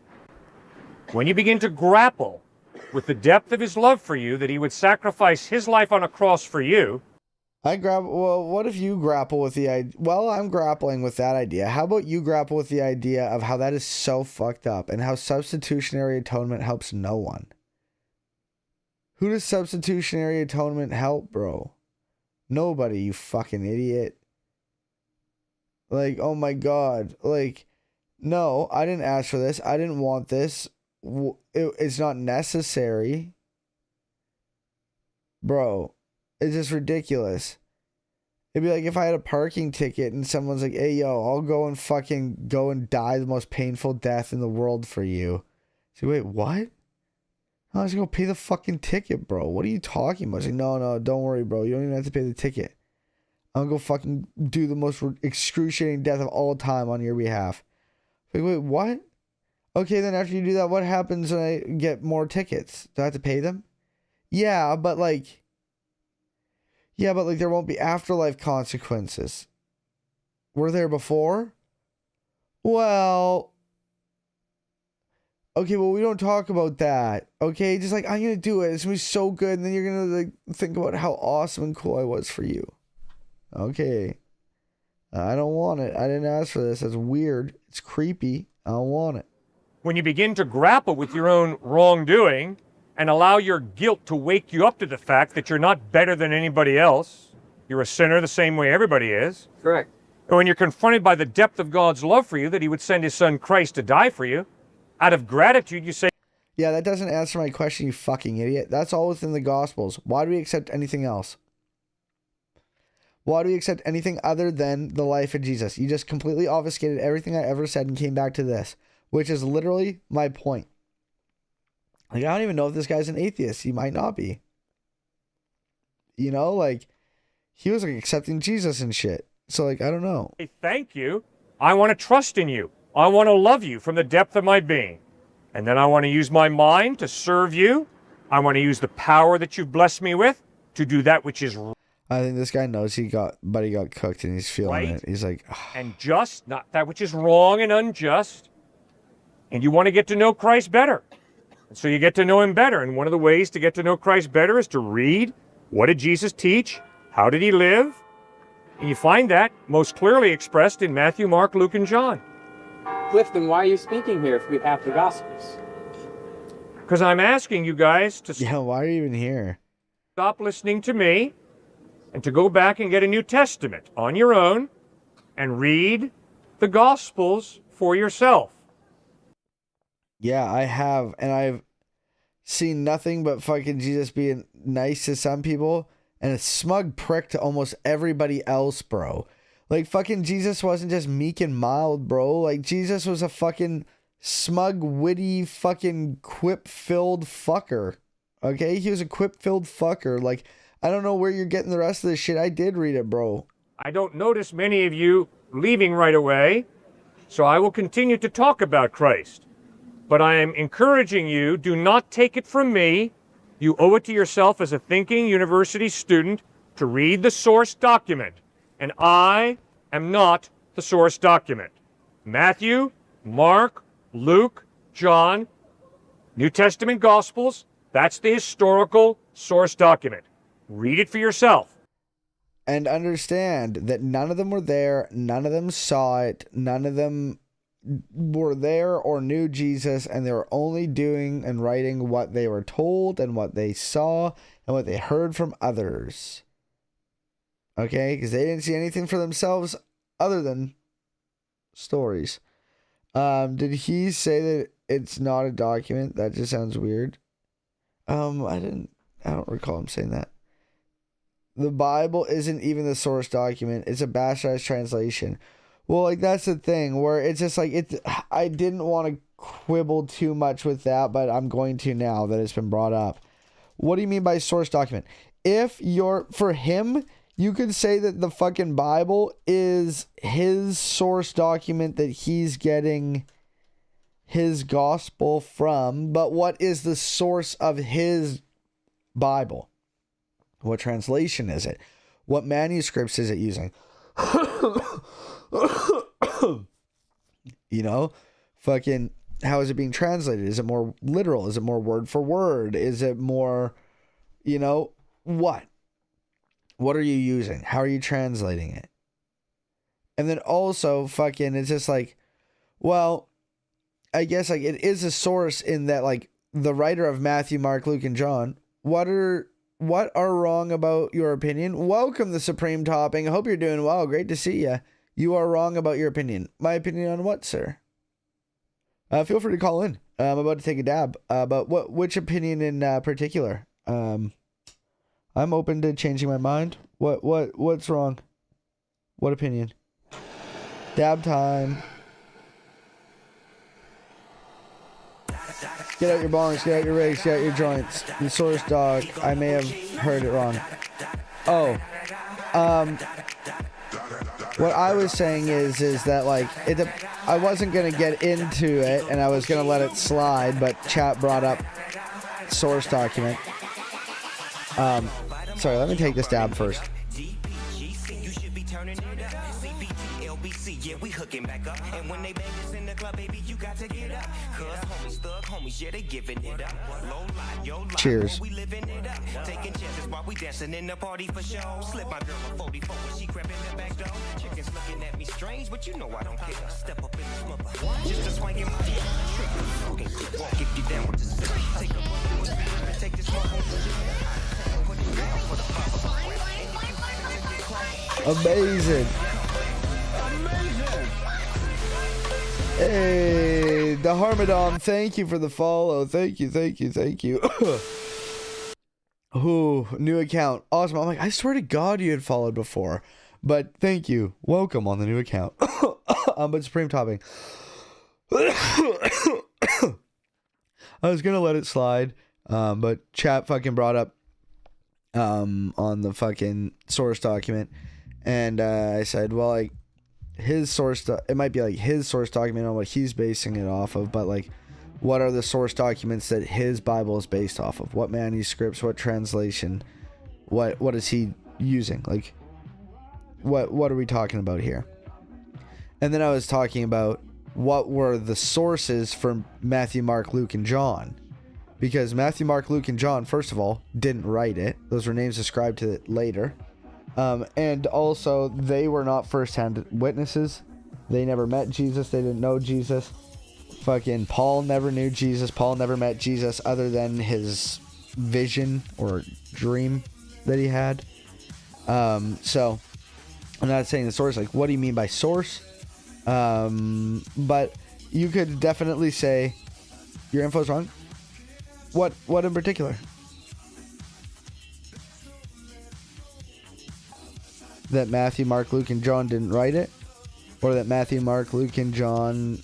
when you begin to grapple with the depth of his love for you, that he would sacrifice his life on a cross for you.
Well, what if you grapple with the idea? Well, I'm grappling with that idea. How about you grapple with the idea of how that is so fucked up and how substitutionary atonement helps no one? Who does substitutionary atonement help, bro? Nobody, you fucking idiot. Like, oh my God. Like, no, I didn't ask for this. I didn't want this. It's not necessary. Bro, it's just ridiculous. It'd be like if I had a parking ticket and someone's like, hey, yo, I'll go and die the most painful death in the world for you. So wait, what? I was gonna pay the fucking ticket, bro. What are you talking about? It's like, no, don't worry, bro. You don't even have to pay the ticket. I'm gonna go fucking do the most excruciating death of all time on your behalf. Like, wait, what? Okay, then after you do that, what happens when I get more tickets? Do I have to pay them? Yeah, but like there won't be afterlife consequences. Were there before? Well, okay, well, we don't talk about that. Okay, just like, I'm gonna do it. It's gonna be so good, and then you're gonna like think about how awesome and cool I was for you. Okay. I don't want it. I didn't ask for this. That's weird. It's creepy. I don't want it.
When you begin to grapple with your own wrongdoing and allow your guilt to wake you up to the fact that you're not better than anybody else, you're a sinner the same way everybody is.
Correct.
And when you're confronted by the depth of God's love for you, that he would send his son Christ to die for you, out of gratitude, you say,
yeah, that doesn't answer my question, you fucking idiot. That's all within the Gospels. Why do we accept anything else? Why do we accept anything other than the life of Jesus? You just completely obfuscated everything I ever said and came back to this, which is literally my point. Like, I don't even know if this guy's an atheist. He might not be. You know, like, he was like accepting Jesus and shit. So, like, I don't know.
Hey, thank you. I want to trust in you. I want to love you from the depth of my being. And then I want to use my mind to serve you. I want to use the power that you've blessed me with to do that which is right.
I think this guy knows he got cooked and he's feeling it. He's like, ugh.
And just, not that which is wrong and unjust. And you want to get to know Christ better. And so you get to know him better. And one of the ways to get to know Christ better is to read, what did Jesus teach? How did he live? And you find that most clearly expressed in Matthew, Mark, Luke, and John.
Clifton, why are you speaking here if we have the Gospels?
Because I'm asking you guys to
why are you even here?
Stop listening to me and to go back and get a New Testament on your own and read the Gospels for yourself.
Yeah, I have, and I've seen nothing but fucking Jesus being nice to some people and a smug prick to almost everybody else, bro. Like, fucking Jesus wasn't just meek and mild, bro. Like, Jesus was a fucking smug, witty, fucking quip-filled fucker. Okay? He was a quip-filled fucker. Like, I don't know where you're getting the rest of this shit. I did read it, bro.
I don't notice many of you leaving right away, so I will continue to talk about Christ. But I am encouraging you, do not take it from me. You owe it to yourself as a thinking university student to read the source document. And I am not the source document. Matthew, Mark, Luke, John, New Testament Gospels, that's the historical source document. Read it for yourself.
And understand that none of them were there, none of them saw it, none of them were there or knew Jesus, and they were only doing and writing what they were told and what they saw and what they heard from others. Okay? Because they didn't see anything for themselves other than stories. Did he say that it's not a document? That just sounds weird. I don't recall him saying that. The Bible isn't even the source document. It's a bastardized translation. Well, like, that's the thing where it's just like, I didn't want to quibble too much with that, but I'm going to now that it's been brought up. What do you mean by source document? For him, you could say that the fucking Bible is his source document that he's getting his gospel from, but what is the source of his Bible? What translation is it? What manuscripts is it using? You know, fucking, how is it being translated? Is it more literal? Is it more word for word? Is it more, you know, what? What are you using? How are you translating it? And then also, fucking, it's just like, well, I guess like it is a source in that, like, the writer of Matthew, Mark, Luke, and John, what are wrong about your opinion? Welcome, the Supreme Topping. I hope you're doing well. Great to see you. You are wrong about your opinion. My opinion on what, sir? Feel free to call in. I'm about to take a dab. But which opinion in particular? I'm open to changing my mind. What's wrong? What opinion? Dab time. Get out your bongs, get out your rigs, get out your joints. The source dog. I may have heard it wrong. Oh. What I was saying is that, like, I wasn't going to get into it, and I was going to let it slide, but chat brought up source document. Sorry, let me take this dab first.
Yeah, we hooking back up. And when they bang us in the club, baby, you got to get up. Cause homies, thug homies, yeah, they giving it up. Low line, yo line,
cheers.
We living it up. Taking chances while we dancing in the party for show. Slip my girl a 44 when she crept in the back door. Chickens looking at me strange, but you know I don't care. Step up in the smother. Just a swing in my head. Talking quick walk if you down with the zip. Take a look at the take this one home. Put it down for the
Amazing. Hey, the Harmadon, thank you for the follow. Thank you. Ooh, new account. Awesome. I'm like, I swear to God you had followed before. But thank you. Welcome on the new account. But Supreme Topping. I was going to let it slide. But chat fucking brought up on the fucking source document. And I said, well, like, his source, it might be like his source document on what he's basing it off of, but like, what are the source documents that his Bible is based off of? What manuscripts, what translation, what is he using? Like, what are we talking about here? And then I was talking about what were the sources for Matthew, Mark, Luke, and John, because Matthew, Mark, Luke, and John, first of all, didn't write it. Those were names ascribed to it later. And also, they were not first-hand witnesses. They never met Jesus. They didn't know Jesus. Fucking Paul never knew Jesus. Paul never met Jesus other than his vision or dream that he had. So, I'm not saying the source. Like, what do you mean by source? But you could definitely say your info's wrong. What in particular? That Matthew, Mark, Luke, and John didn't write it? Or that Matthew, Mark, Luke, and John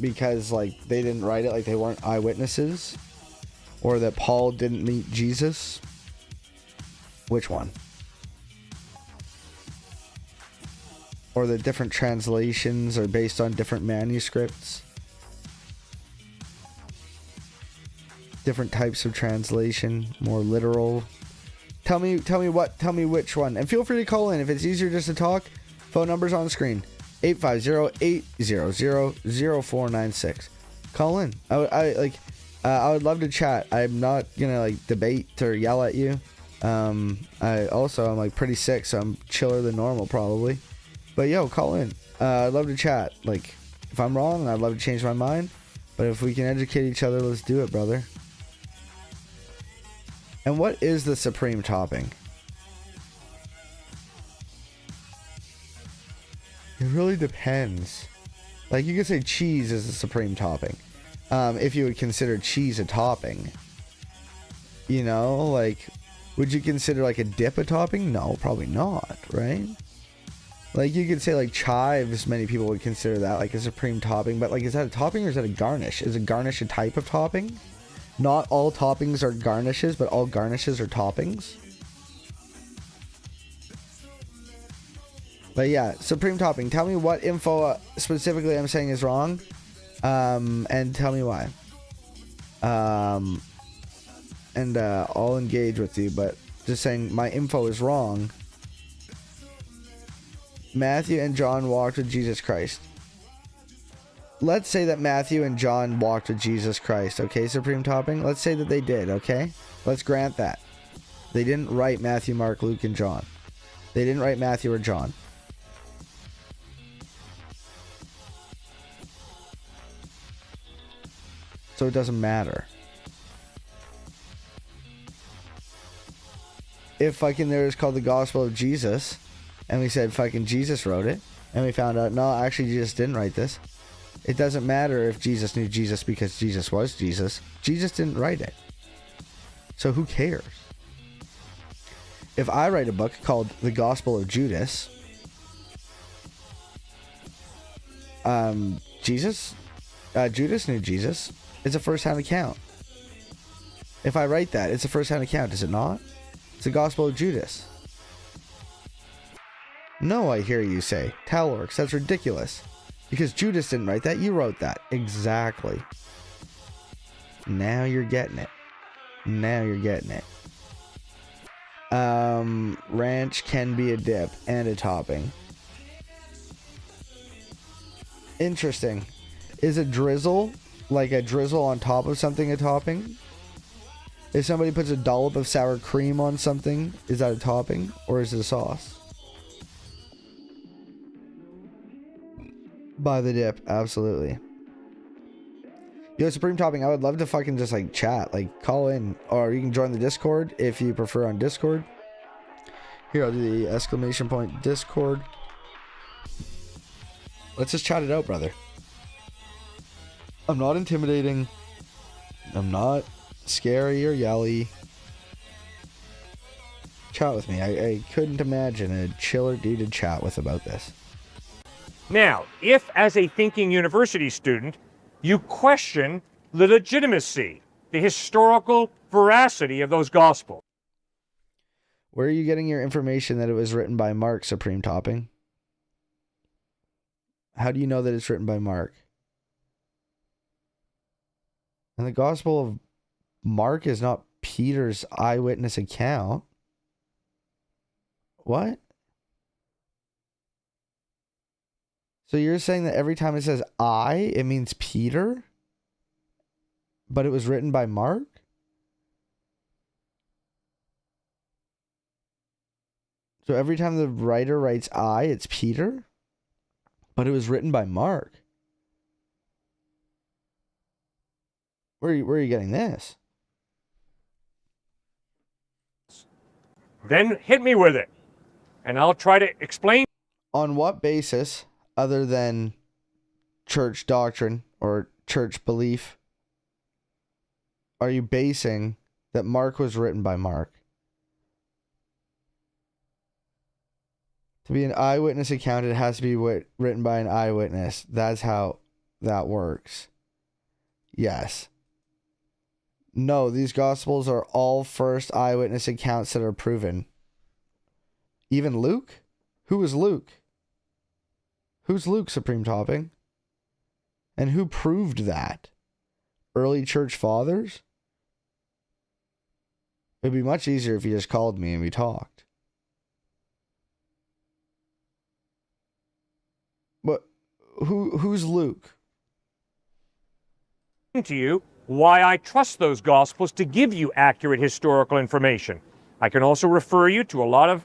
because like they didn't write it, like they weren't eyewitnesses, or that Paul didn't meet Jesus? Which one? Or that different translations are based on different manuscripts? Different types of translation, more literal. Tell me which one. And feel free to call in if it's easier just to talk. Phone number's on screen. 850-800-0496. Call in. I would love to chat. I'm not gonna like debate or yell at you. I'm like pretty sick, so I'm chiller than normal probably. But yo, call in. I'd love to chat. Like, if I'm wrong, I'd love to change my mind. But if we can educate each other, let's do it, brother. And what is the supreme topping? It really depends. Like, you could say cheese is the supreme topping. If you would consider cheese a topping. You know, like, would you consider like a dip a topping? No, probably not, right? Like, you could say like chives, many people would consider that like a supreme topping, but like, is that a topping or is that a garnish? Is a garnish a type of topping? Not all toppings are garnishes, but all garnishes are toppings. But yeah, supreme topping. Tell me what info specifically I'm saying is wrong, and tell me why. And I'll engage with you, but just saying my info is wrong. Matthew and John walked with Jesus Christ. Let's say that Matthew and John walked with Jesus Christ, okay, supreme topping? Let's say that they did, okay? Let's grant that. They didn't write Matthew, Mark, Luke, and John. They didn't write Matthew or John. So it doesn't matter. If fucking there is called the Gospel of Jesus, and we said fucking Jesus wrote it, and we found out, no, actually Jesus didn't write this. It doesn't matter if Jesus knew Jesus because Jesus was Jesus. Jesus didn't write it. So who cares? If I write a book called The Gospel of Judas, Judas knew Jesus. It's a first-hand account. If I write that, it's a first-hand account, is it not? It's the Gospel of Judas. No, I hear you say. TALORX, that's ridiculous. Because Judas didn't write that, you wrote that. Exactly. Now you're getting it. Now you're getting it. Ranch can be a dip and a topping. Interesting. Is a drizzle, like a drizzle on top of something, a topping? If somebody puts a dollop of sour cream on something, is that a topping? Or is it a sauce? By the dip, absolutely. Yo, supreme topping, I would love to fucking just like chat, like call in, or you can join the Discord if you prefer on Discord. Here, I'll do the exclamation point Discord. Let's just chat it out, brother. I'm not intimidating. I'm not scary or yelly. Chat with me. I couldn't imagine a chiller dude to chat with about this.
Now, if as a thinking university student, you question the legitimacy, the historical veracity of those gospels.
Where are you getting your information that it was written by Mark, supreme topping? How do you know that it's written by Mark? And the Gospel of Mark is not Peter's eyewitness account. What? So you're saying that every time it says I, it means Peter? But it was written by Mark? So every time the writer writes I, it's Peter? But it was written by Mark. Where are you getting this?
Then hit me with it, and I'll try to explain.
On what basis, other than church doctrine or church belief, are you basing that Mark was written by Mark? To be an eyewitness account, it has to be written by an eyewitness. That's how that works. Yes. No, these Gospels are all first eyewitness accounts that are proven. Even Luke? Who is Luke? Who's Luke, Supreme Topping? And who proved that? Early church fathers? It'd be much easier if you just called me and we talked. But who's Luke?
To you why I trust those Gospels to give you accurate historical information. I can also refer you to a lot of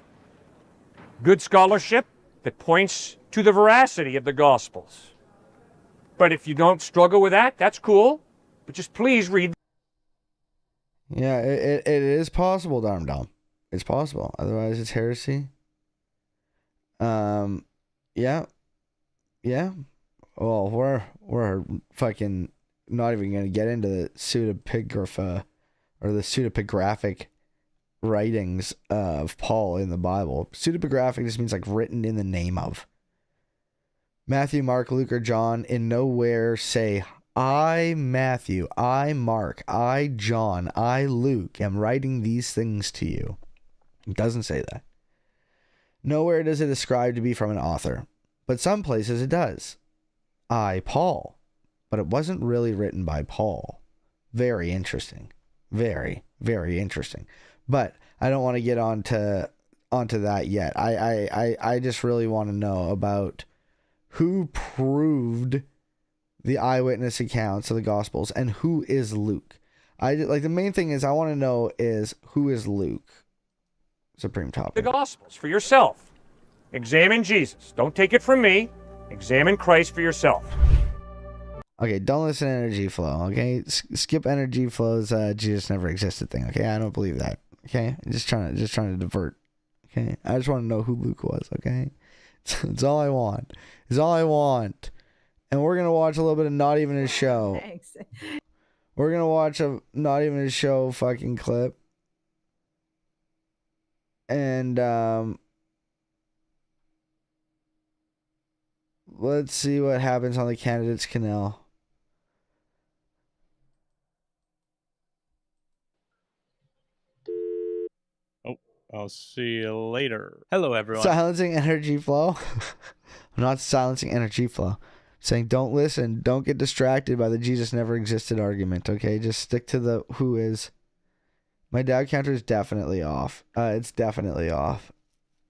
good scholarship that points to the veracity of the Gospels. But if you don't struggle with that, that's cool. But just please read.
Yeah, it is possible, Dom. It's possible. Otherwise, it's heresy. Yeah. Well, we're fucking not even gonna get into the pseudepigrapha or the pseudepigraphic writings of Paul in the Bible. Pseudepigraphic just means like written in the name of. Matthew, Mark, Luke, or John in nowhere say, I, Matthew, I, Mark, I, John, I, Luke, am writing these things to you. It doesn't say that. Nowhere does it ascribe to be from an author, but some places it does. I, Paul, but it wasn't really written by Paul. Very interesting. Very, very interesting. But I don't want to get onto that yet. I just really want to know about who proved the eyewitness accounts of the Gospels and who is Luke. The main thing is I want to know is who is Luke. Supreme Topic.
The Gospels for yourself. Examine Jesus. Don't take it from me. Examine Christ for yourself.
Okay, don't listen to Energy Flow, okay? Skip Energy Flow's Jesus never existed thing, okay? I don't believe that, okay? I'm just trying to divert, okay? I just want to know who Luke was, okay? It's all I want. It's all I want. And we're going to watch a little bit of Not Even a Show.
Thanks.
We're going to watch a Not Even a Show fucking clip. And, let's see what happens on the Candidates Canal.
I'll see you later. Hello, everyone.
Silencing Energy Flow. I'm not silencing Energy Flow. I'm saying don't listen. Don't get distracted by the Jesus never existed argument, okay? Just stick to the who is. My dad counter is definitely off. It's definitely off.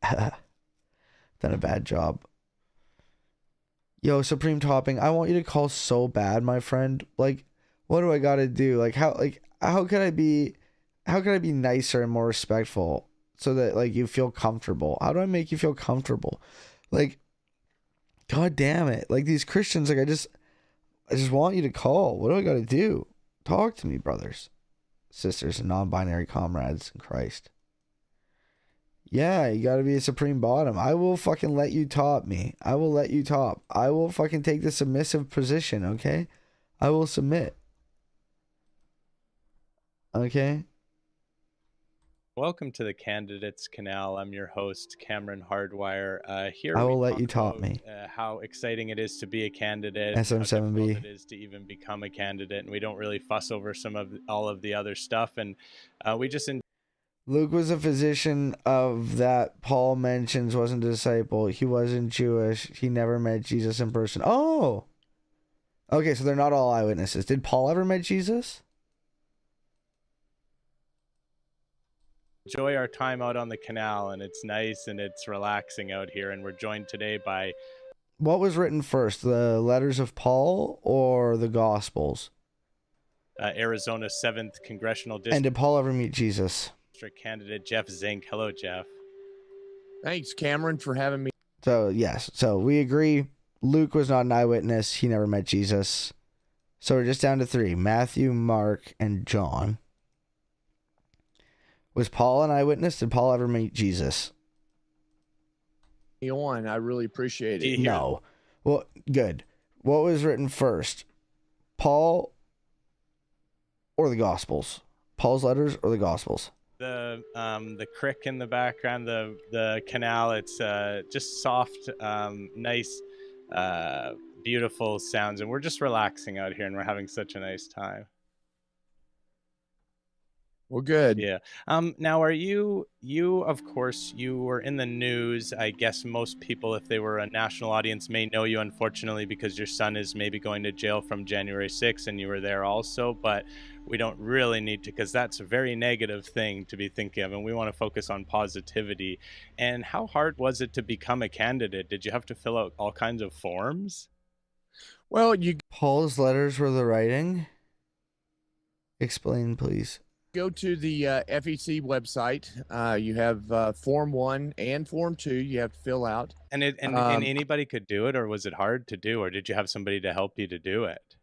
Done a bad job. Yo, Supreme Topping, I want you to call so bad, my friend. Like, what do I gotta do? How could I be nicer and more respectful so that like you feel comfortable? How do I make you feel comfortable? Like, God damn it. Like these Christians, like I just want you to call. What do I gotta do? Talk to me, brothers, sisters, and non-binary comrades in Christ. Yeah, you gotta be a supreme bottom. I will fucking let you top me. I will let you top. I will fucking take the submissive position, okay? I will submit. Okay?
Welcome to the Candidates Canal. I'm your host, Cameron Hardwire. Here
I will
we
let
talk
you top
about,
me.
how exciting it is to be a candidate,
SM7B.
how difficult it is to even become a candidate, and we don't really fuss over all of the other stuff, and we just
Luke was a physician of that Paul mentions wasn't a disciple. He wasn't Jewish. He never met Jesus in person. Oh! Okay, so they're not all eyewitnesses. Did Paul ever met Jesus?
enjoy our time out on the canal, and it's nice and it's relaxing out here, and we're joined today by...
What was written first, the letters of Paul or the Gospels?
Arizona's 7th Congressional District.
And did Paul ever meet Jesus?
Candidate Jeff Zink. Hello, Jeff.
Thanks, Cameron, for having me.
So, yes. So, we agree Luke was not an eyewitness. He never met Jesus. So, we're just down to 3. Matthew, Mark, and John. Was Paul an eyewitness? Did Paul ever meet Jesus?
On, I really appreciate it.
No. Well, good. What was written first? Paul or the Gospels? Paul's letters or the Gospels?
The creek in the background, the canal, it's just soft, nice, beautiful sounds, and we're just relaxing out here, and we're having such a nice time.
Well, good.
Yeah. Now, are you of course, you were in the news. I guess most people, if they were a national audience, may know you, unfortunately, because your son is maybe going to jail from January 6th, and you were there also. But we don't really need to, because that's a very negative thing to be thinking of, and we want to focus on positivity. And how hard was it to become a candidate? Did you have to fill out all kinds of forms?
Well,
Paul's letters were the writing. Explain, please.
go to the FEC website. You have Form 1 and Form 2 you have to fill out.
And anybody could do it, or was it hard to do, or did you have somebody to help you to do it?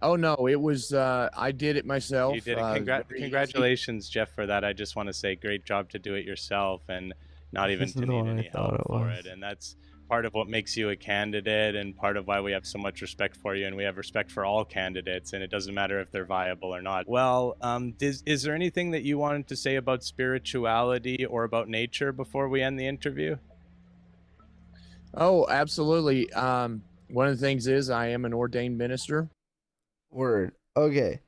Oh, no, it was, I did it myself.
You did it. Congratulations, Jeff, for that. I just want to say great job to do it yourself and not even to need any help for it. And that's part of what makes you a candidate, and part of why we have so much respect for you, and we have respect for all candidates, and it doesn't matter if they're viable or not. Well, is there anything that you wanted to say about spirituality or about nature before we end the interview?
Oh, absolutely. One of the things is I am an ordained minister.
Word. Okay.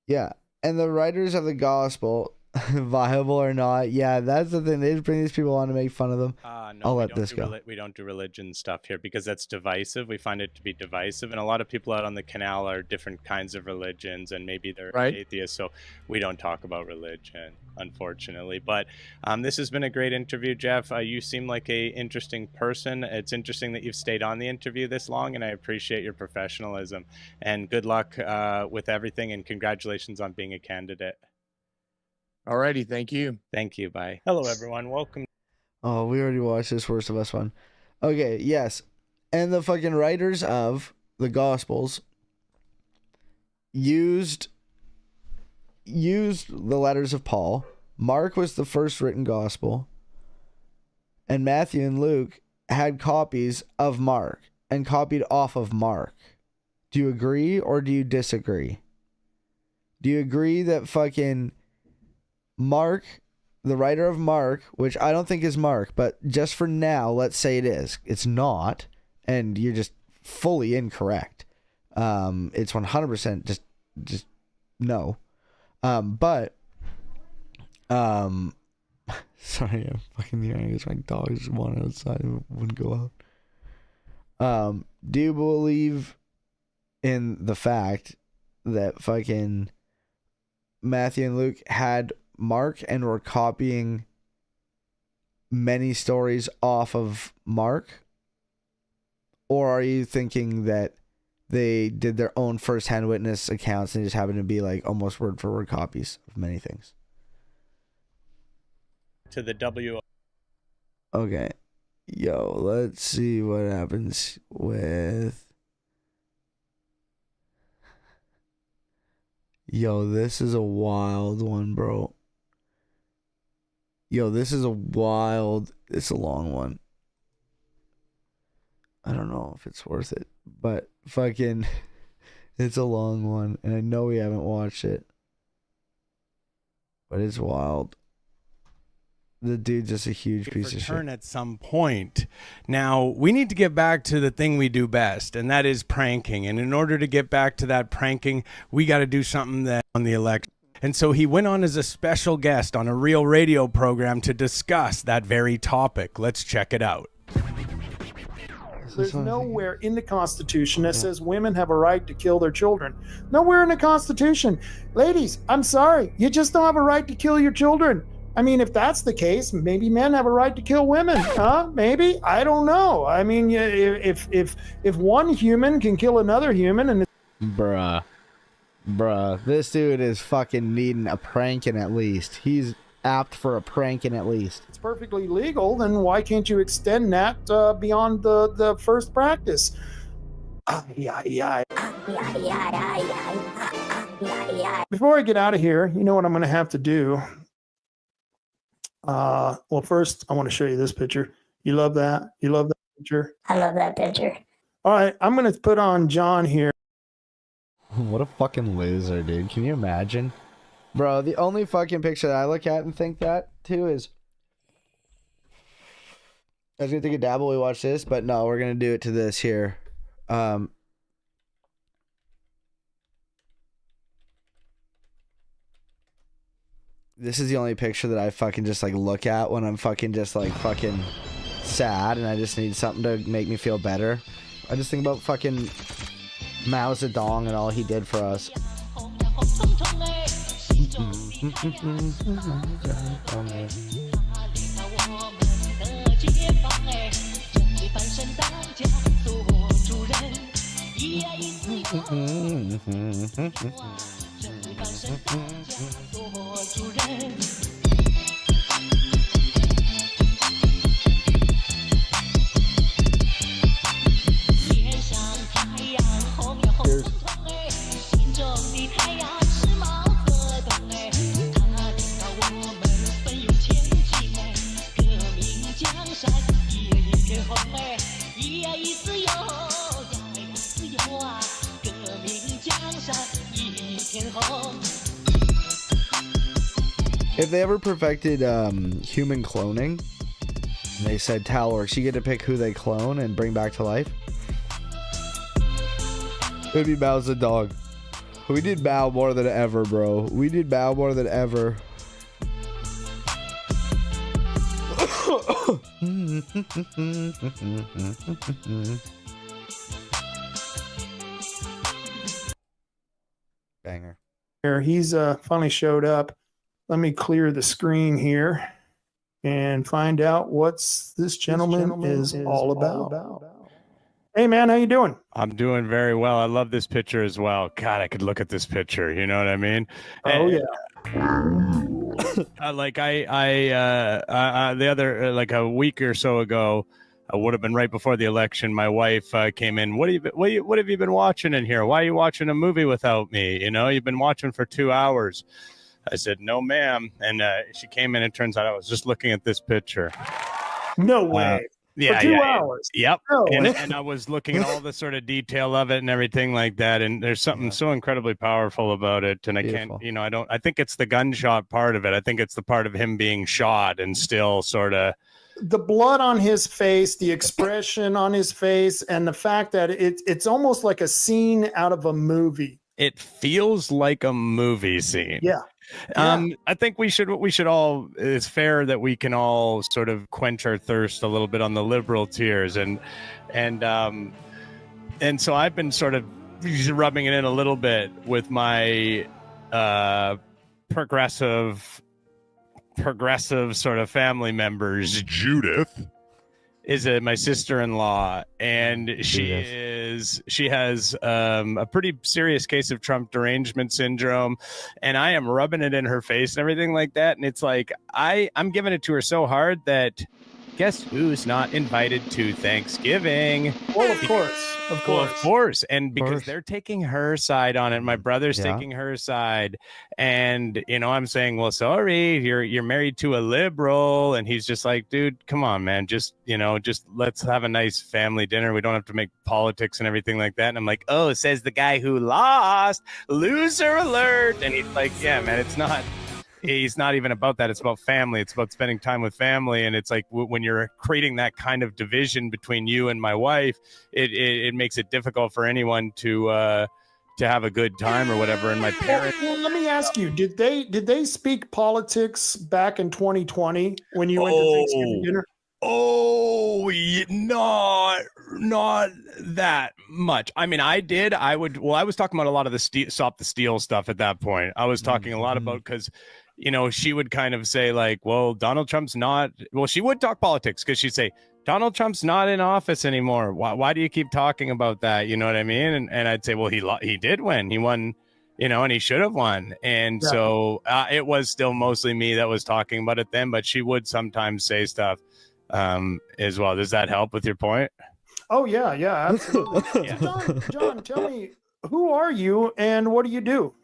Yeah. And the writers of the gospel, viable or not, yeah, that's the thing. They just bring these people on to make fun of them.
No,
I'll let this go.
We don't do religion stuff here because that's divisive. We find it to be divisive, and a lot of people out on the canal are different kinds of religions, and maybe they're atheists, so we don't talk about religion, unfortunately. But this has been a great interview, Jeff. You seem like a interesting person. It's interesting that you've stayed on the interview this long, and I appreciate your professionalism. And good luck with everything, and congratulations on being a candidate.
Alrighty, thank you.
Thank you. Bye. Hello, everyone. Welcome.
Oh, we already watched this Worst of Us one. Okay, yes. And the fucking writers of the Gospels used the letters of Paul. Mark was the first written gospel. And Matthew and Luke had copies of Mark and copied off of Mark. Do you agree or do you disagree? Do you agree that fucking Mark, the writer of Mark, which I don't think is Mark, but just for now, let's say it is. It's not, and you're just fully incorrect. It's 100% just no. But sorry, I'm fucking hearing this. My dogs want outside and wouldn't go out. Do you believe in the fact that fucking Matthew and Luke had Mark and were copying many stories off of Mark? Or are you thinking that they did their own first-hand witness accounts and just happened to be like almost word for word copies of many things?
To the W.
Okay. Yo, let's see what happens with... Yo, this is a wild one, bro. Yo, this is a wild... It's a long one. I don't know if it's worth it, but fucking... It's a long one, and I know we haven't watched it. But it's wild. The dude's just a huge piece of shit.
At some point. Now, we need to get back to the thing we do best, and that is pranking. And in order to get back to that pranking, we got to do something that on the election. And so he went on as a special guest on a real radio program to discuss that very topic. Let's check it out.
There's nowhere in the Constitution that says women have a right to kill their children. Nowhere in the Constitution. Ladies, I'm sorry. You just don't have a right to kill your children. I mean, if that's the case, maybe men have a right to kill women, huh? Maybe? I don't know. I mean, if one human can kill another human and...
Bruh, this dude is fucking needing a pranking at least. He's apt for a pranking at least.
It's perfectly legal, then why can't you extend that beyond the first practice? Before I get out of here, you know what I'm going to have to do? Well, first, I want to show you this picture. You love that? You love that picture?
I love that picture.
All right, I'm going to put on John here.
What a fucking loser, dude. Can you imagine? Bro, the only fucking picture that I look at and think that, too, is... I was going to take a dab while we watch this, but no, we're going to do it to this here. This is the only picture that I fucking just like look at when I'm fucking just like fucking sad and I just need something to make me feel better. I just think about fucking Mao Zedong and all he did for us. If they ever perfected human cloning, they said TALORX, you get to pick who they clone and bring back to life. It would be Mao Zedong. We did Mao more than ever, bro. We did Mao more than ever. Banger.
Here, he's finally showed up. Let me clear the screen here and find out what's this gentleman is all about. Hey man, how you doing?
I'm doing very well. I love this picture as well. God, I could look at this picture. You know what I mean?
Oh yeah.
Like the other like a week or so ago, would have been right before the election. My wife came in. What have you been watching in here? Why are you watching a movie without me? You know, you've been watching for 2 hours. I said, no, ma'am. And she came in and turns out I was just looking at this picture.
No way.
Yeah,
for 2 hours.
Yep.
No way.
And I was looking at all the sort of detail of it and everything like that. And there's something so incredibly powerful about it. And I can't, you know, I think it's the gunshot part of it. I think it's the part of him being shot and still sort of.
The blood on his face, the expression on his face, and the fact that it's almost like a scene out of a movie.
It feels like a movie scene.
Yeah.
I think we should all, it's fair that we can all sort of quench our thirst a little bit on the liberal tears. And so I've been sort of rubbing it in a little bit with my progressive sort of family members. Judith is my sister-in-law, and she has a pretty serious case of Trump derangement syndrome, and I am rubbing it in her face and everything like that. And it's like I'm giving it to her so hard that guess who's not invited to Thanksgiving?
Well, of course.
And because they're taking her side on it, my brother's taking her side, and you know, I'm saying, well, sorry, you're married to a liberal, and he's just like, dude, come on, man, just let's have a nice family dinner. We don't have to make politics and everything like that. And I'm like, oh, says the guy who lost, loser alert. And he's like, yeah, man, he's not even about that. It's about family. It's about spending time with family. And it's like when you're creating that kind of division between you and my wife, it makes it difficult for anyone to have a good time or whatever. And my parents.
Well, let me ask you: Did they speak politics back in 2020 when you went to Thanksgiving dinner?
Oh, not that much. I mean, I did. I was talking about a lot of the stop the steal stuff at that point. I was talking a lot about because, you know, she would kind of say like, well, Donald Trump's not. Well, she would talk politics because she'd say Donald Trump's not in office anymore. Why do you keep talking about that? You know what I mean? And I'd say, well, he did win. He won. You know, and he should have won. And so it was still mostly me that was talking about it then, but she would sometimes say stuff as well. Does that help with your point?
Oh yeah, absolutely. John, tell me, who are you and what do you do?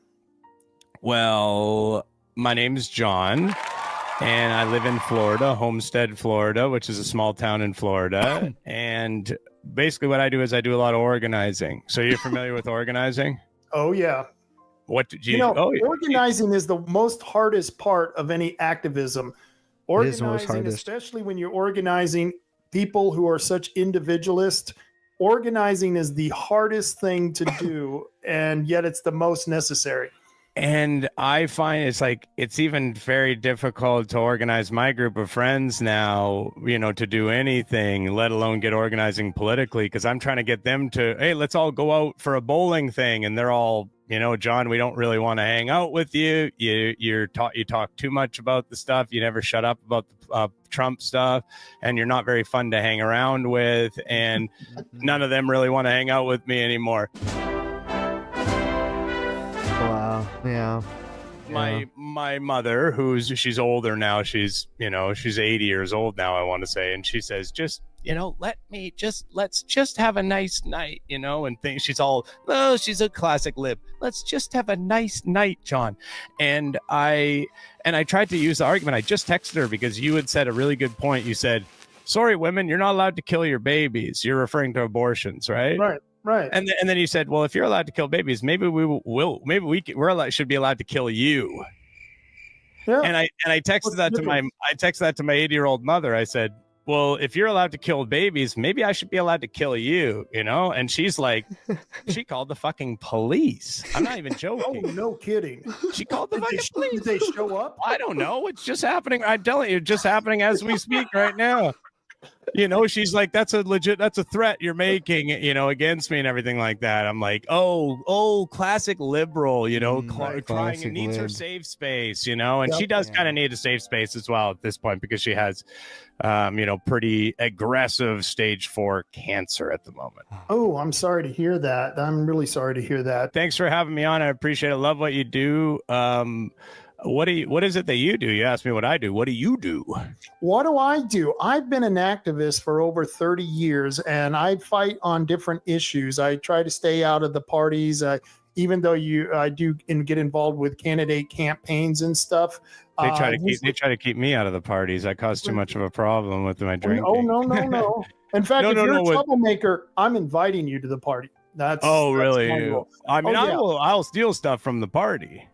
Well, my name's John, and I live in Florida, Homestead, Florida, which is a small town in Florida. And basically what I do is I do a lot of organizing. So you're familiar with organizing?
Oh yeah.
What did you
know? Organizing is the most hardest part of any activism. Organizing, especially when you're organizing people who are such individualists, Organizing is the hardest thing to do, and yet it's the most necessary.
And I find it's even very difficult to organize my group of friends now, to do anything, let alone get organizing politically, because I'm trying to get them to, hey, let's all go out for a bowling thing. And they're all, John, we don't really want to hang out with you. You talk too much about the stuff. You never shut up about the Trump stuff, and you're not very fun to hang around with. And none of them really want to hang out with me anymore.
Wow. Yeah.
My mother, she's older now, she's 80 years old now, I want to say, and she says, let's just have a nice night, and things. She's all, oh, she's a classic lib. Let's just have a nice night, John. And I tried to use the argument. I just texted her because you had said a really good point. You said, sorry, women, you're not allowed to kill your babies. You're referring to abortions, right?
Right.
And then you said, well, if you're allowed to kill babies, maybe we're allowed to kill you.
Yeah.
And I texted that to my 80-year-old mother. I said, well, if you're allowed to kill babies, maybe I should be allowed to kill you, And she's like, she called the fucking police. I'm not even joking.
Oh, no kidding.
She called the fucking police.
Did they show up?
I don't know. It's just happening. I'm telling you, it's just happening as we speak right now. She's like, that's a threat you're making, against me and everything like that. I'm like, oh, classic liberal, crying and needs her safe space, and she does kind of need a safe space as well at this point because she has, pretty aggressive stage 4 cancer at the moment.
Oh, I'm sorry to hear that. I'm really sorry to hear that.
Thanks for having me on. I appreciate it. Love what you do. What is it that you do? You asked me what I do. What do you do?
What do I do? I've been an activist for over 30 years, and I fight on different issues. I try to stay out of the parties, even though I do get involved with candidate campaigns and stuff.
They try to keep me out of the parties. I cause too much of a problem with my drinking.
Oh, no. In fact, if you're a troublemaker, I'm inviting you to the party.
Really? I mean,
yeah.
I'll steal stuff from the party.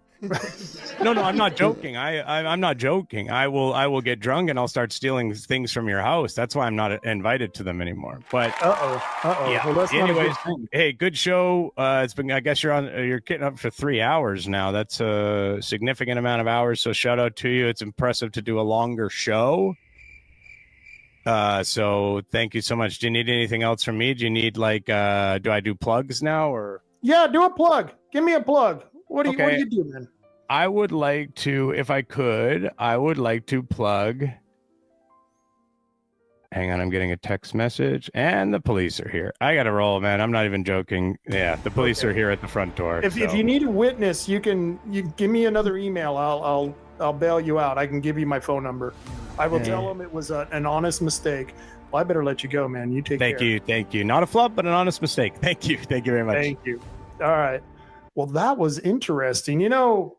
No, I'm not joking. I'm not joking. I will get drunk and I'll start stealing things from your house. That's why I'm not invited to them anymore. But yeah.
Well, that's
anyways, hey, good show. It's been. I guess you're getting up for 3 hours now. That's a significant amount of hours. So shout out to you. It's impressive to do a longer show. So thank you so much. Do you need anything else from me? Do you need do I do plugs now or?
Yeah, do a plug. Give me a plug. What do you do, man?
I would like to, if I could, plug. Hang on, I'm getting a text message, and the police are here. I gotta roll, man. I'm not even joking. Yeah, the police are here at the front door.
If you need a witness, you give me another email. I'll bail you out. I can give you my phone number. I will tell them it was an honest mistake. Well, I better let you go, man. You take care.
Thank you. Not a flub, but an honest mistake. Thank you very much.
Thank you. All right. Well, that was interesting. I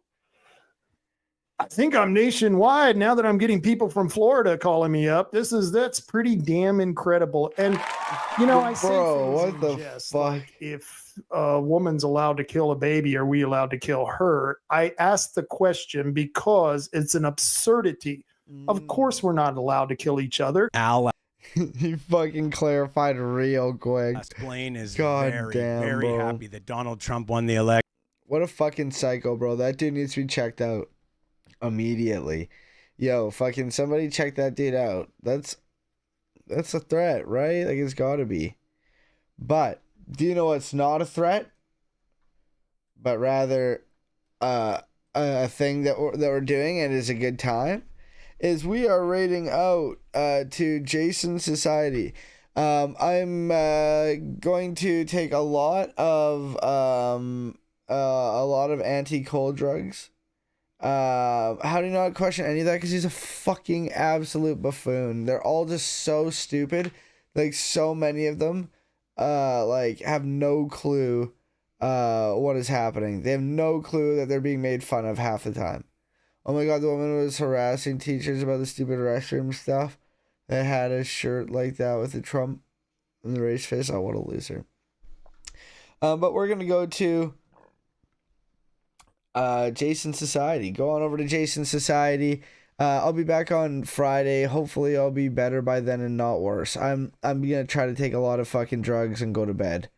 think I'm nationwide now that I'm getting people from Florida calling me up. That's pretty damn incredible. And I say,
what the fuck?
Like, if a woman's allowed to kill a baby, are we allowed to kill her? I asked the question because it's an absurdity. Of course, we're not allowed to kill each other.
He fucking clarified real quick.
Blaine is
very
happy that Donald Trump won the election.
What a fucking psycho, bro. That dude needs to be checked out immediately. Yo, fucking somebody check that dude out. That's a threat, right? Like, it's gotta be. But do you know what's not a threat? But rather a thing that we're doing and is a good time? Is we are raiding out to Jason Society. I'm going to take a lot of anti-cold drugs. How do you not question any of that? Because he's a fucking absolute buffoon. They're all just so stupid. Like, so many of them have no clue what is happening. They have no clue that they're being made fun of half the time. Oh my god, the woman was harassing teachers about the stupid restroom stuff. They had a shirt like that with the Trump and the race face. Oh, what a loser. But we're going to go to Jason Society. Go on over to Jason Society. I'll be back on Friday. Hopefully I'll be better by then and not worse. I'm gonna try to take a lot of fucking drugs and go to bed.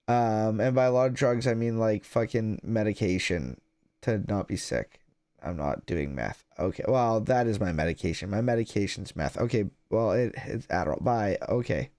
And by a lot of drugs I mean like fucking medication to not be sick. I'm not doing meth. Okay, well that is my medication. My medication's meth. Okay, well it's Adderall. Bye. Okay.